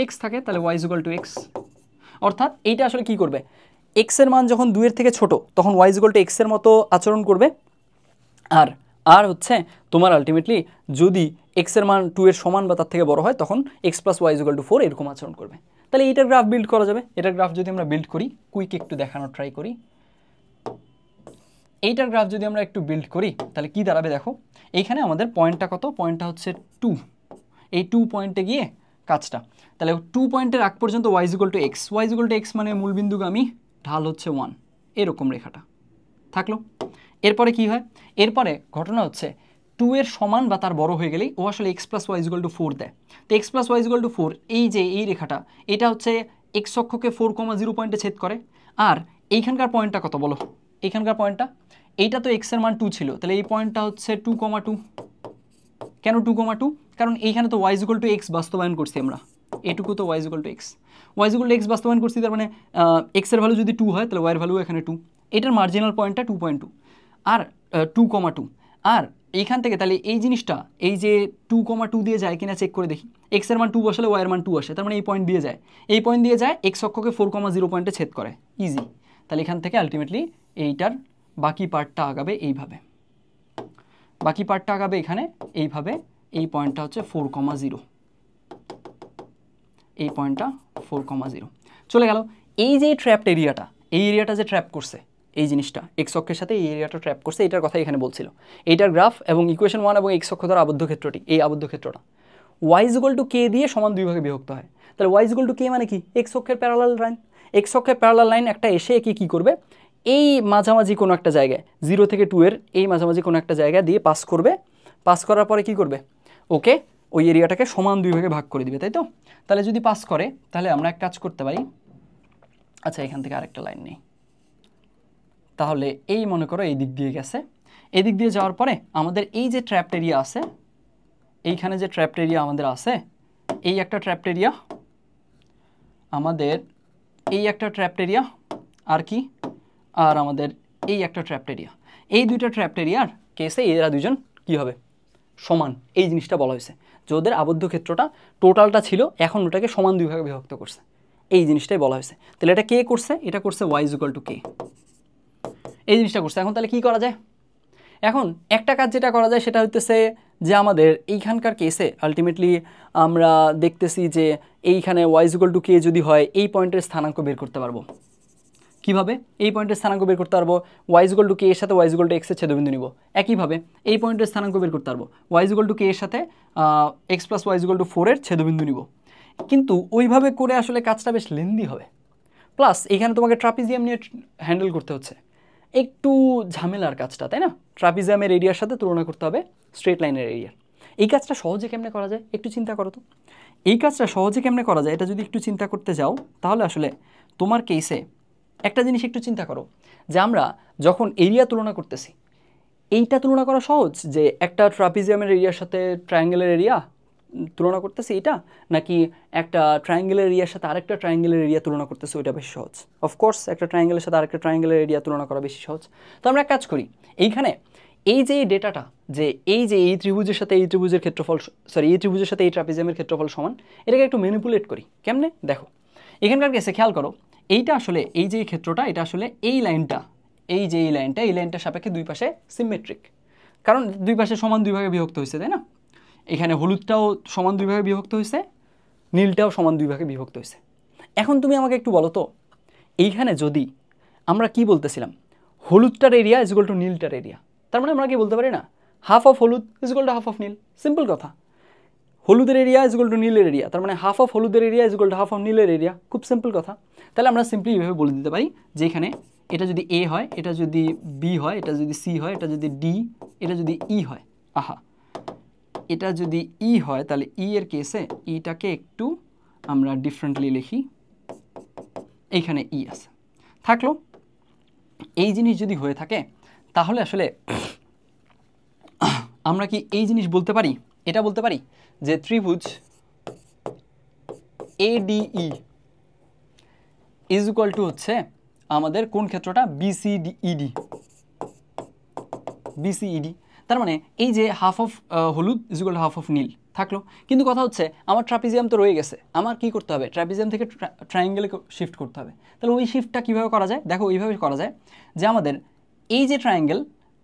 x থাকে তাহলে y = x, অর্থাৎ এইটা আসলে কি করবে, x এর মান যখন 2 এর থেকে ছোট তখন y = x এর মতো আচরণ করবে। আর হচ্ছে তোমার আলটিমেটলি যদি x এর মান 2 এর সমান বা তার থেকে বড় হয় তখন x + y = 4 এরকম আচরণ করবে। তাহলে এইটার গ্রাফ বিল্ড করা যাবে। এটার গ্রাফ যদি আমরা বিল্ড করি, কুইক একটু দেখানোর ট্রাই করি। এইটার গ্রাফ যদি আমরা একটু বিল্ড করি তাহলে কি দাঁড়াবে দেখো, এইখানে আমাদের পয়েন্টটা কত? পয়েন্টটা হচ্ছে 2। এই 2 পয়েন্টে গিয়ে কাজটা, তাহলে 2 পয়েন্টের আগ পর্যন্ত y = x, y = x মানে মূলবিন্দুগামী, ঢাল হচ্ছে 1, এরকম রেখাটা থাকলো। এরপরে কি হয়? এরপরে ঘটনা হচ্ছে 2 এর সমান বা তার বড় হয়ে গেলেই ও আসলে x + y = 4 দেয়। তো x + y = 4, এই যে এই রেখাটা, এটা হচ্ছে x অক্ষকে 4,0 পয়েন্টে ছেদ করে। আর এইখানকার পয়েন্টটা কত বলো? এইখানকার পয়েন্টটা, এইটা তো x এর মান 2 ছিল, তাহলে এই পয়েন্টটা হচ্ছে 2,2। কেন 2,2? কারণ এইখানে তো y = x বাস্তবায়ন করছি আমরা, এটুকু তো y = x, y = x বাস্তবায়ন করছি, তার মানে x এর ভ্যালু যদি 2 হয় তাহলে y এর ভ্যালু এখানে 2। এটার মার্জিনাল পয়েন্টটা 2.2 আর 2,2। আর এইখান থেকে তাহলে এই জিনিসটা এই যে 2,2 দিয়ে যায় কিনা চেক করে দেখি। এক্স এর মান 2 বসালে ওয়াই এর মান 2 আসে, তার মানে এই পয়েন্ট দিয়ে যায়, এই পয়েন্ট দিয়ে যায়, এক্স অক্ষকে 4,0 পয়েন্টে ছেদ করে, ইজি। তাহলে এখান থেকে আলটিমেটলি এইটার বাকি পার্টটা আগাবে এইভাবে, বাকি পার্টটা আগাবে এখানে এইভাবে, এই পয়েন্টটা হচ্ছে 4,0, এই পয়েন্টটা 4,0 চলে গেল। এই যে ট্র্যাপড এরিয়াটা, এই এরিয়াটা যে ট্র্যাপ করছে এই জিনিসটা এক্স অক্ষের সাথে, এই এরিয়াটা ট্র্যাপ করছে, এটার কথা এখানে বলছিল। এইটার গ্রাফ এবং ইকুয়েশন 1 এবং এক্স অক্ষ দ্বারা আবদ্ধ ক্ষেত্রটি, এই আবদ্ধ ক্ষেত্রটা ওয়াই ইজ ইকুয়াল টু কে দিয়ে সমান 2 ভাগে বিভক্ত হয়। তাহলে ওয়াই ইজ ইকুয়াল টু কে মানে কি, এক্স অক্ষের প্যারালাল লাইন। এক্স অক্ষের প্যারালাল লাইন একটা এসে একে কী করবে, এই মাঝামাঝি কোনো একটা জায়গায় 0 থেকে 2 এর এই মাঝামাঝি কোনো একটা জায়গায় দিয়ে পাস করবে, পাস করার পরে কি করবে, ওকে ওই এরিয়াটাকে সমান 2 ভাগে ভাগ করে দিবে, তাই তো? তাহলে যদি পাস করে তাহলে আমরা এক কাজ করতে পারি, আচ্ছা এখান থেকে আরেকটা লাইন নেই, তাহলে এই মনে করো এই দিক দিয়ে গেছে, এই দিক দিয়ে যাওয়ার পরে আমাদের এই যে ট্র্যাপড এরিয়া আছে, এইখানে যে ট্র্যাপড এরিয়া আমাদের আছে, এই একটা ট্র্যাপড এরিয়া, আমাদের এই একটা ট্র্যাপড এরিয়া, আর কি, আর আমাদের এই একটা ট্র্যাপড এরিয়া, এই দুইটা ট্র্যাপড এরিয়ার কেসে এরা দুজন কি হবে, সমান। এই জিনিসটা বলা হয়েছে যে ওদের আবদ্ধ ক্ষেত্রটা টোটালটা ছিল, এখন ওটাকে সমান 2 ভাগে বিভক্ত করছে, এই জিনিসটাই বলা হয়েছে। তাহলে এটা কে করছে, এটা করছে ওয়াই ইজ ইকুয়াল টু কে, এই জিনিসটা করছে। এখন তাহলে কি করা যায়, এখন একটা কাজ যেটা করা যায় সেটা হইতেছে যে আমাদের এইখানকার কেসে আলটিমেটলি আমরা দেখতেছি যে এইখানে ওয়াই ইজ ইকুয়াল টু কে যদি হয়, এই পয়েন্টের স্থানাঙ্ক বের করতে পারবো। কীভাবে এই পয়েন্টের স্থানাঙ্ক বের করতে পারবো, y is equal to k এর সাথে ওয়াই ইজ ইকুয়াল টু এক্সের ছেদবিন্দু নিব। একইভাবে এই পয়েন্টের স্থানাঙ্ক বের করতে পারবো, y is equal to k এর সাথে x plus y is equal to 4 এর ছেদবিন্দু নিব। কিন্তু ওইভাবে করে আসলে কাজটা বেশ লেন্দি হবে, প্লাস এখানে তোমাকে ট্রাপিজিয়াম নিয়ে হ্যান্ডেল করতে হচ্ছে, একটু ঝামেলার কাজটা, তাই না? ট্রাপিজিয়ামের এরিয়ার সাথে তুলনা করতে হবে স্ট্রেট লাইনের এরিয়া। এই কাজটা সহজে কেমনে করা যায় একটু চিন্তা করো তো, এই কাজটা সহজে কেমনে করা যায় এটা যদি একটু চিন্তা করতে যাও তাহলে আসলে তোমার কেসে একটা জিনিস একটু চিন্তা করো, যে আমরা যখন এরিয়া তুলনা করতেছি, এইটা তুলনা করা সহজ যে একটা ট্রাপিজিয়ামের এরিয়ার সাথে ট্রায়াঙ্গেলের এরিয়া তুলনা করতেছি এটা, নাকি একটা ট্রায়াঙ্গেলের এরিয়ার সাথে আরেকটা ট্রায়াঙ্গেলের এরিয়া তুলনা করতেছি ওইটা বেশি সহজ? অফকোর্স একটা ট্রায়াঙ্গেলের সাথে আরেকটা ট্রায়াঙ্গেলের এরিয়া তুলনা করা বেশি সহজ। তো আমরা এক কাজ করি, এইখানে এই যে এই ডেটাটা, যে এই ত্রিভুজের সাথে এই ত্রিভুজের ক্ষেত্রফল, সরি এই ত্রিভুজের সাথে এই ট্রাপিজিয়ামের ক্ষেত্রফল সমান, এটাকে একটু ম্যানিপুলেট করি। কেমনে দেখো, এখানকার কেসে খেয়াল করো, এইটা আসলে এই যে ক্ষেত্রটা, এটা আসলে এই লাইনটা, এই যে এই লাইনটার সাপেক্ষে দুই পাশে সিমেট্রিক, কারণ দুই পাশে সমান 2 ভাগে বিভক্ত হয়েছে, তাই না? এখানে হলুদটাও সমান 2 ভাগে বিভক্ত হয়েছে, নীলটাও সমান 2 ভাগে বিভক্ত হয়েছে। এখন তুমি আমাকে একটু বলো তো, এইখানে যদি আমরা কি বলতেছিলাম, হলুদটার এরিয়া ইজ ইকুয়াল টু নীলটার এরিয়া, তার মানে আমরা কি বলতে পারি না, হাফ অফ হলুদ is equal to half of নীল, সিম্পল কথা। হলুদের এরিয়া ইজ ইকুয়াল টু নীলের এরিয়া, তার মানে হাফ অফ হলুদের area is equal to half of নীলের এরিয়া, খুব সিম্পল কথা। তাহলে আমরা সিম্পলি এইভাবে বলে দিতে পারি যে এখানে এটা যদি এ হয়, এটা যদি বি হয়, এটা যদি সি হয়, এটা যদি ডি, এটা যদি ই হয়, আহা এটা যদি ই হয়, তাহলে ই এর কেসে ইটাকে একটু আমরা ডিফারেন্টলি লিখি, এইখানে ই আছে থাকলো। এই জিনিস যদি হয়ে থাকে তাহলে আসলে আমরা কি এই জিনিস বলতে পারি, এটা বলতে পারি যে ত্রিভুজ ADE ইজ ইকুয়াল টু হচ্ছে আমাদের কোন ক্ষেত্রটা, BCED। তার মানে এই যে হাফ অফ হলুদ is equal to half of নীল থাকলো। কিন্তু কথা হচ্ছে আমার ট্রাপিজিয়াম তো রয়ে গেছে, আমার কি করতে হবে, ট্রাপিজিয়াম থেকে ট্রায়াঙ্গেলে শিফট করতে হবে। তাহলে ওই শিফটটা কীভাবে করা যায়, দেখো ওইভাবে করা যায় যে আমাদের এই যে ট্রায়াঙ্গেল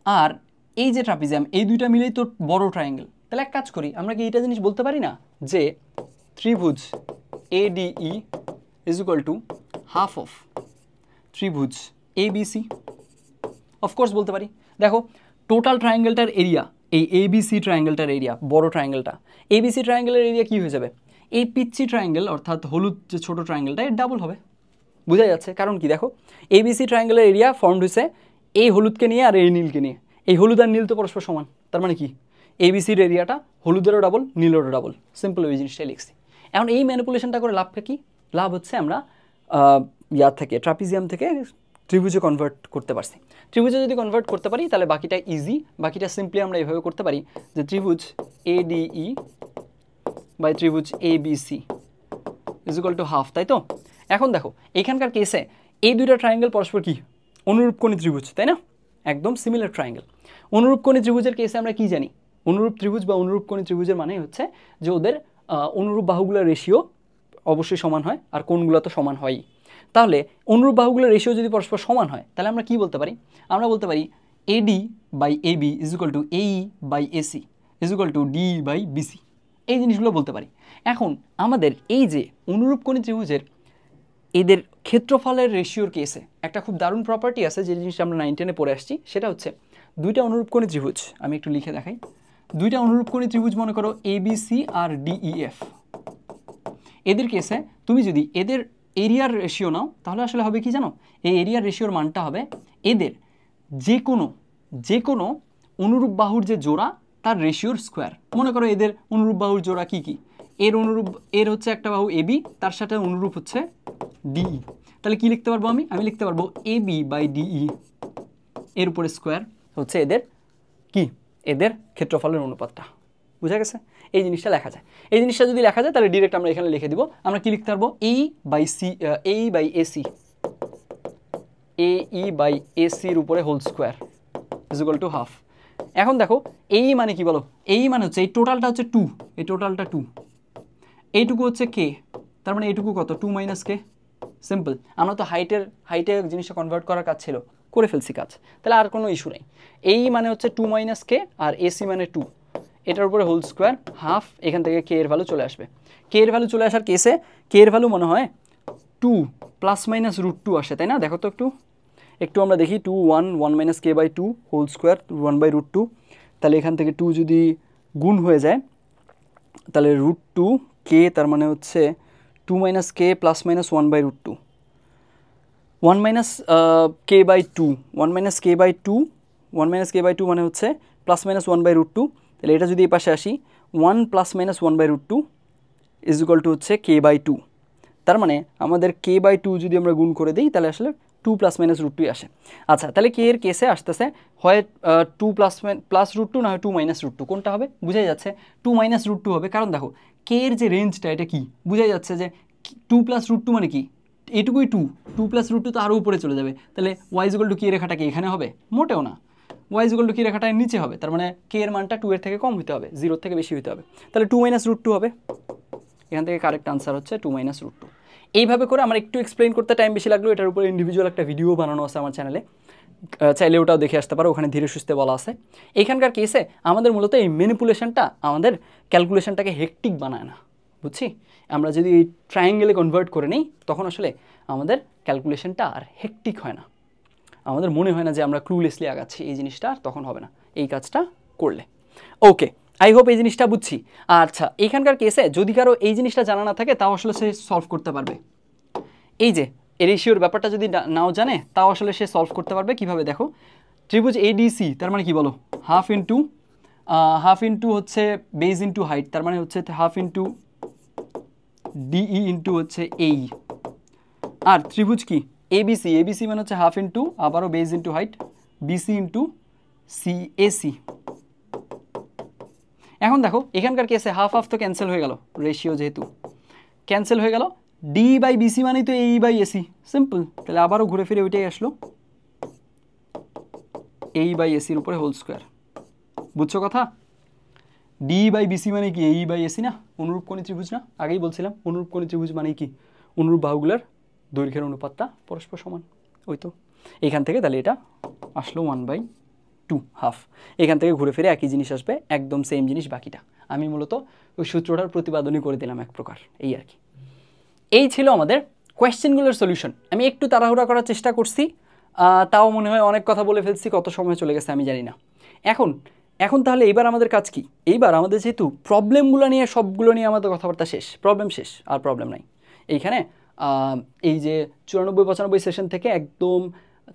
আর এই যে ট্রাপিজিয়াম, এই দুইটা মিলেই তো বড় ট্রায়াঙ্গেল। তাহলে এক কাজ করি, আমরা কি এইটা জিনিস বলতে পারি না যে ত্রিভুজ ADE is equal to half of ত্রিভুজ ABC? অফকোর্স বলতে পারি। দেখো টোটাল ট্রায়াঙ্গেলটার এরিয়া, এই ABC ট্রায়াঙ্গেলটার এরিয়া, বড় ট্রায়াঙ্গেলটা, ABC ট্রায়াঙ্গেলের এরিয়া কী হয়ে যাবে, এই পিচ্ছি ট্রায়াঙ্গেল অর্থাৎ হলুদ যে ছোটো ট্রায়াঙ্গেলটা এর ডাবল হবে। বোঝা যাচ্ছে? কারণ কি দেখো ABC ট্রায়াঙ্গেলের এরিয়া ফর্মড হয়েছে এই হলুদকে নিয়ে আর এই নীলকে নিয়ে, এই হলুদ আর নীল তো পরস্পর সমান, তার মানে কি ABCর এরিয়াটা হলুদেরও ডাবল নীলেরও ডাবল, সিম্পল ওই জিনিসটাই লিখছি। এখন এই ম্যানিপুলেশনটা করে লাভটা কি, লাভ হচ্ছে আমরা ইয়ার থেকে ট্রাপিজিয়াম থেকে ত্রিভুজে কনভার্ট করতে পারছি। ত্রিভুজে যদি কনভার্ট করতে পারি তাহলে বাকিটা ইজি, বাকিটা সিম্পলি আমরা এইভাবে করতে পারি যে ত্রিভুজ ADE বাই ত্রিভুজ ABC is equal to half, তাই তো? এখন দেখো এইখানকার কেসে এই দুইটা ট্রায়াঙ্গেল পরস্পর কি অনুরূপ কোণী ত্রিভুজ, তাই না? একদম সিমিলার ট্রায়াঙ্গেল। অনুরূপ কোণী ত্রিভুজের কেসে আমরা কি জানি? অনুরূপ ত্রিভুজ বা অনুরূপ কোণী ত্রিভুজের মানে হচ্ছে যে ওদের অনুরূপ বাহুগুলোর রেশিও অবশ্যই সমান হয়, আর কোণগুলো তো সমান হয়ই। তাহলে অনুরূপ বাহুগুলোর রেশিও যদি পরস্পর সমান হয় তাহলে আমরা কি বলতে পারি? আমরা বলতে পারি AD by AB is equal to AE by AC is equal to DE by BC, এই জিনিসগুলো বলতে পারি। এখন আমাদের এই যে অনুরূপ কোণী ত্রিভুজের এদের ক্ষেত্রফলের রেশিওর কেসে একটা খুব দারুণ প্রপার্টি আছে, যে জিনিসটা আমরা 9 10-এ পড়ে আসছি। সেটা হচ্ছে দুইটা অনুরূপ কোণী ত্রিভুজ, আমি একটু লিখে দেখাই। দুইটা অনুরূপ কোণী ত্রিভুজ মনে করো ABC আর DEF, এদের কেসে তুমি যদি এদের এরিয়ার রেশিও নাও তাহলে আসলে হবে কি জানো? এই এরিয়ার রেশিওর মানটা হবে এদের যে কোনো অনুরূপ বাহুর যে জোড়া তার রেশিওর স্কোয়ার। মনে করো এদের অনুরূপ বাহুর জোড়া কি কি? এর হচ্ছে একটা বাহু AB, তার সাথে অনুরূপ হচ্ছে DE। তাহলে কি লিখতে পারবো আমি লিখতে পারবো AB বাই DE এর উপরে স্কোয়ার হচ্ছে এদের ক্ষেত্রফলের অনুপাতটা। বুঝা গেছে? এই জিনিসটা লেখা যায়। এই জিনিসটা যদি লেখা যায় তাহলে ডিরেক্ট আমরা এখানে লিখে দিব। আমরা কি লিখতে পারবো? AE বাই AC এর উপরে whole square is equal to half. এখন দেখো AE মানে কি বলো? AE মানে হচ্ছে এই টোটালটা হচ্ছে 2, এই টোটালটা 2, এইটুকু হচ্ছে K, তার মানে এইটুকু কত? 2 - K। সিম্পল। আমরা তো হাইটে জিনিসটা কনভার্ট করার কাজ ছিল, করে ফেলছি কাজ, তাহলে আর কোনো ইস্যু নেই। AE মানে হচ্ছে 2 - K আর AC মানে 2, এটার উপরে হোল স্কোয়ার হাফ। এখান থেকে K এর ভ্যালু চলে আসবে। K এর ভ্যালু চলে আসার কেসে K এর ভ্যালু মনে হয় 2 ± √2 আসে, তাই না? দেখো তো একটু আমরা দেখি। 2 1 - K বাই 2 হোল স্কোয়ার 1/√2। তাহলে এখান থেকে 2 যদি গুণ হয়ে যায় তাহলে √2 K, তার মানে হচ্ছে 2 - K ± 1/√2, 1 - K by 2, 1 - K by 2, 1 - K by 2 মানে হচ্ছে ±1/√2। তাহলে এটা যদি এই পাশে আসি 1 ± 1/√2 ইজ ইকুয়াল টু হচ্ছে K বাই 2। তার মানে আমাদের K বাই 2 যদি আমরা গুণ করে দিই তাহলে আসলে 2 ± √2 আসে। আচ্ছা, তাহলে K এর কেসে আসতেছে হয় 2 +√2 না হয় 2 - √2, কোনটা হবে? বুঝাই যাচ্ছে 2 - √2 হবে, কারণ দেখো K এর যে রেঞ্জটা এটা কি বুঝাই যাচ্ছে যে 2 +√2 মানে কি? এইটুকুই 2 +√2 তো আরও উপরে চলে যাবে। তাহলে y = কি রেখাটা কি এখানে হবে? মোটেও না। y = কি রেখাটা নিচে হবে, তার মানে K এর মানটা 2 এর থেকে কম হতে হবে, 0 থেকে বেশি হতে হবে। তাহলে 2 - √2 হবে। এখান থেকে কারেক্ট আনসার হচ্ছে 2 - √2। এইভাবে করে আমার একটু এক্সপ্লেন করতে টাইম বেশি লাগলো। এটার উপরে ইন্ডিভিজুয়াল একটা ভিডিও বানানো আছে আমার চ্যানেলে, চাইলে ওটাও দেখে আসতে পারো, ওখানে ধীরে সুস্থে বলা আছে। এইখানকার কেসে আমাদের মূলত এই ম্যানিপুলেশনটা আমাদের ক্যালকুলেশনটাকে হেকটিক বানায় না, বুঝছি? আমরা যদি এই ট্রায়াঙ্গেলে কনভার্ট করে নিই তখন আসলে আমাদের ক্যালকুলেশনটা আর হেকটিক হয় না, আমাদের মনে হয় না যে আমরা ক্লুলেসলি আগাচ্ছি, এই জিনিসটা আর তখন হবে না এই কাজটা করলে। ওকে, আই হোপ এই জিনিসটা বুঝছি। আচ্ছা, এইখানকার কেসে যদি কারো এই জিনিসটা জানা না থাকে তাও আসলে সে সলভ করতে পারবে। এই যে রেশিওর ব্যাপারটা যদি নাও জানে তাও আসলে সে সলভ করতে পারবে। কিভাবে দেখো, ত্রিভুজ ADC তার মানে কি বলো? হাফ ইন্টু হচ্ছে বেস ইন্টু হাইট, তার মানে হচ্ছে হাফ ইন্টু DE ইন্টু হচ্ছে AE। আর ত্রিভুজ কি ABC মানে হচ্ছে হাফ ইন্টু আবারও base into height BC into AC। এখন দেখো এখানকার কেসে হাফ তো ক্যান্সেল হয়ে গেল, রেশিও যেহেতু ক্যান্সেল হয়ে গেল, DE বাই BC মানেই তো AE বাই AC, সিম্পল। তাহলে আবারও ঘুরে ফিরে ওইটাই আসলো, AE বাই AC এর উপরে হোল স্কোয়ার। বুঝছো কথা? DE বাই BC মানে কি? AE বাই AC না? অনুরূপ কোণী ত্রিভুজ না? আগেই বলছিলাম অনুরূপ কোণী ত্রিভুজ মানে কি? অনুরূপ বাহুগুলোর দৈর্ঘ্যের অনুপাতটা পরস্পর সমান। ওই তো এখান থেকে তাহলে এটা আসলো 1/2 হাফ। এখান থেকে ঘুরে ফিরে একই জিনিস আসবে, একদম সেম জিনিস বাকিটা। আমি মূলত ওই সূত্রটার প্রতিপাদনই করে দিলাম এক প্রকার, এই আর কি। এই ছিল আমাদের কোয়েশ্চেনগুলোর সলিউশন। আমি একটু তাড়াহুড়া করার চেষ্টা করছি, তাও মনে হয় অনেক কথা বলে ফেলছি, কত সময় চলে গেছে আমি জানি না। এখন তাহলে এইবার আমাদের কাজ কি? এইবার আমাদের যেহেতু প্রবলেমগুলো নিয়ে সবগুলো নিয়ে আমাদের কথাবার্তা শেষ, প্রবলেম শেষ, আর প্রবলেম নাই এইখানে। এই যে 94-95 সেশন থেকে একদম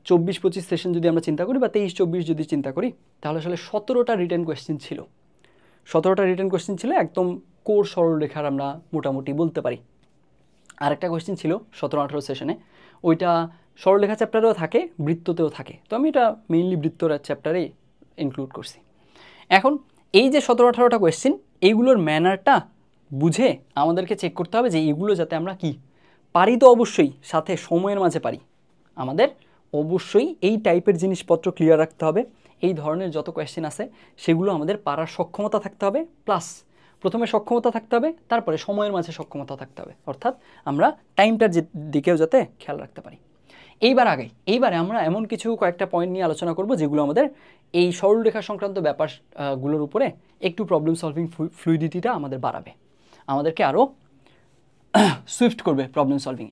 24-25 সেশন যদি আমরা চিন্তা করি বা 23-24 যদি চিন্তা করি তাহলে আসলে 17টা রিটেন কোয়েশ্চেন ছিল। 17টা রিটেন কোয়েশ্চেন ছিল একদম কোর সরলরেখার, আমরা মোটামুটি বলতে পারি। আরেকটা কোয়েশ্চেন ছিল 17-18 সেশনে, ওইটা সরলরেখা চ্যাপ্টারেও থাকে, বৃত্ততেও থাকে, তো আমি এটা মেইনলি বৃত্তর চ্যাপ্টারেই ইনক্লুড করছি। এখন এই যে 17-18টা কোয়েশ্চেন, এইগুলোর ম্যানারটা বুঝে আমাদেরকে চেক করতে হবে যে এইগুলো যাতে আমরা কি পারি, তো অবশ্যই সাথে সময়ের মাঝে পারি। আমাদের অবশ্যই এই টাইপের জিনিসপত্র ক্লিয়ার রাখতে হবে। এই ধরনের যত কোয়েশ্চেন আছে সেগুলো আমাদের পারার সক্ষমতা থাকতে হবে, প্লাস প্রথমে সক্ষমতা থাকতে হবে, তারপরে সময়ের মাঝে সক্ষমতা থাকতে হবে, অর্থাৎ আমরা টাইমটার দিকেও যাতে খেয়াল রাখতে পারি। এইবারে আমরা এমন কিছু কয়েকটা পয়েন্ট নিয়ে আলোচনা করব যেগুলো আমাদের এই সরলরেখা সংক্রান্ত ব্যাপারগুলোর উপরে একটু প্রবলেম সলভিং ফ্লুইডিটিটা আমাদের বাড়াবে, আমাদেরকে আরও সুইফট করবে প্রবলেম সলভিং।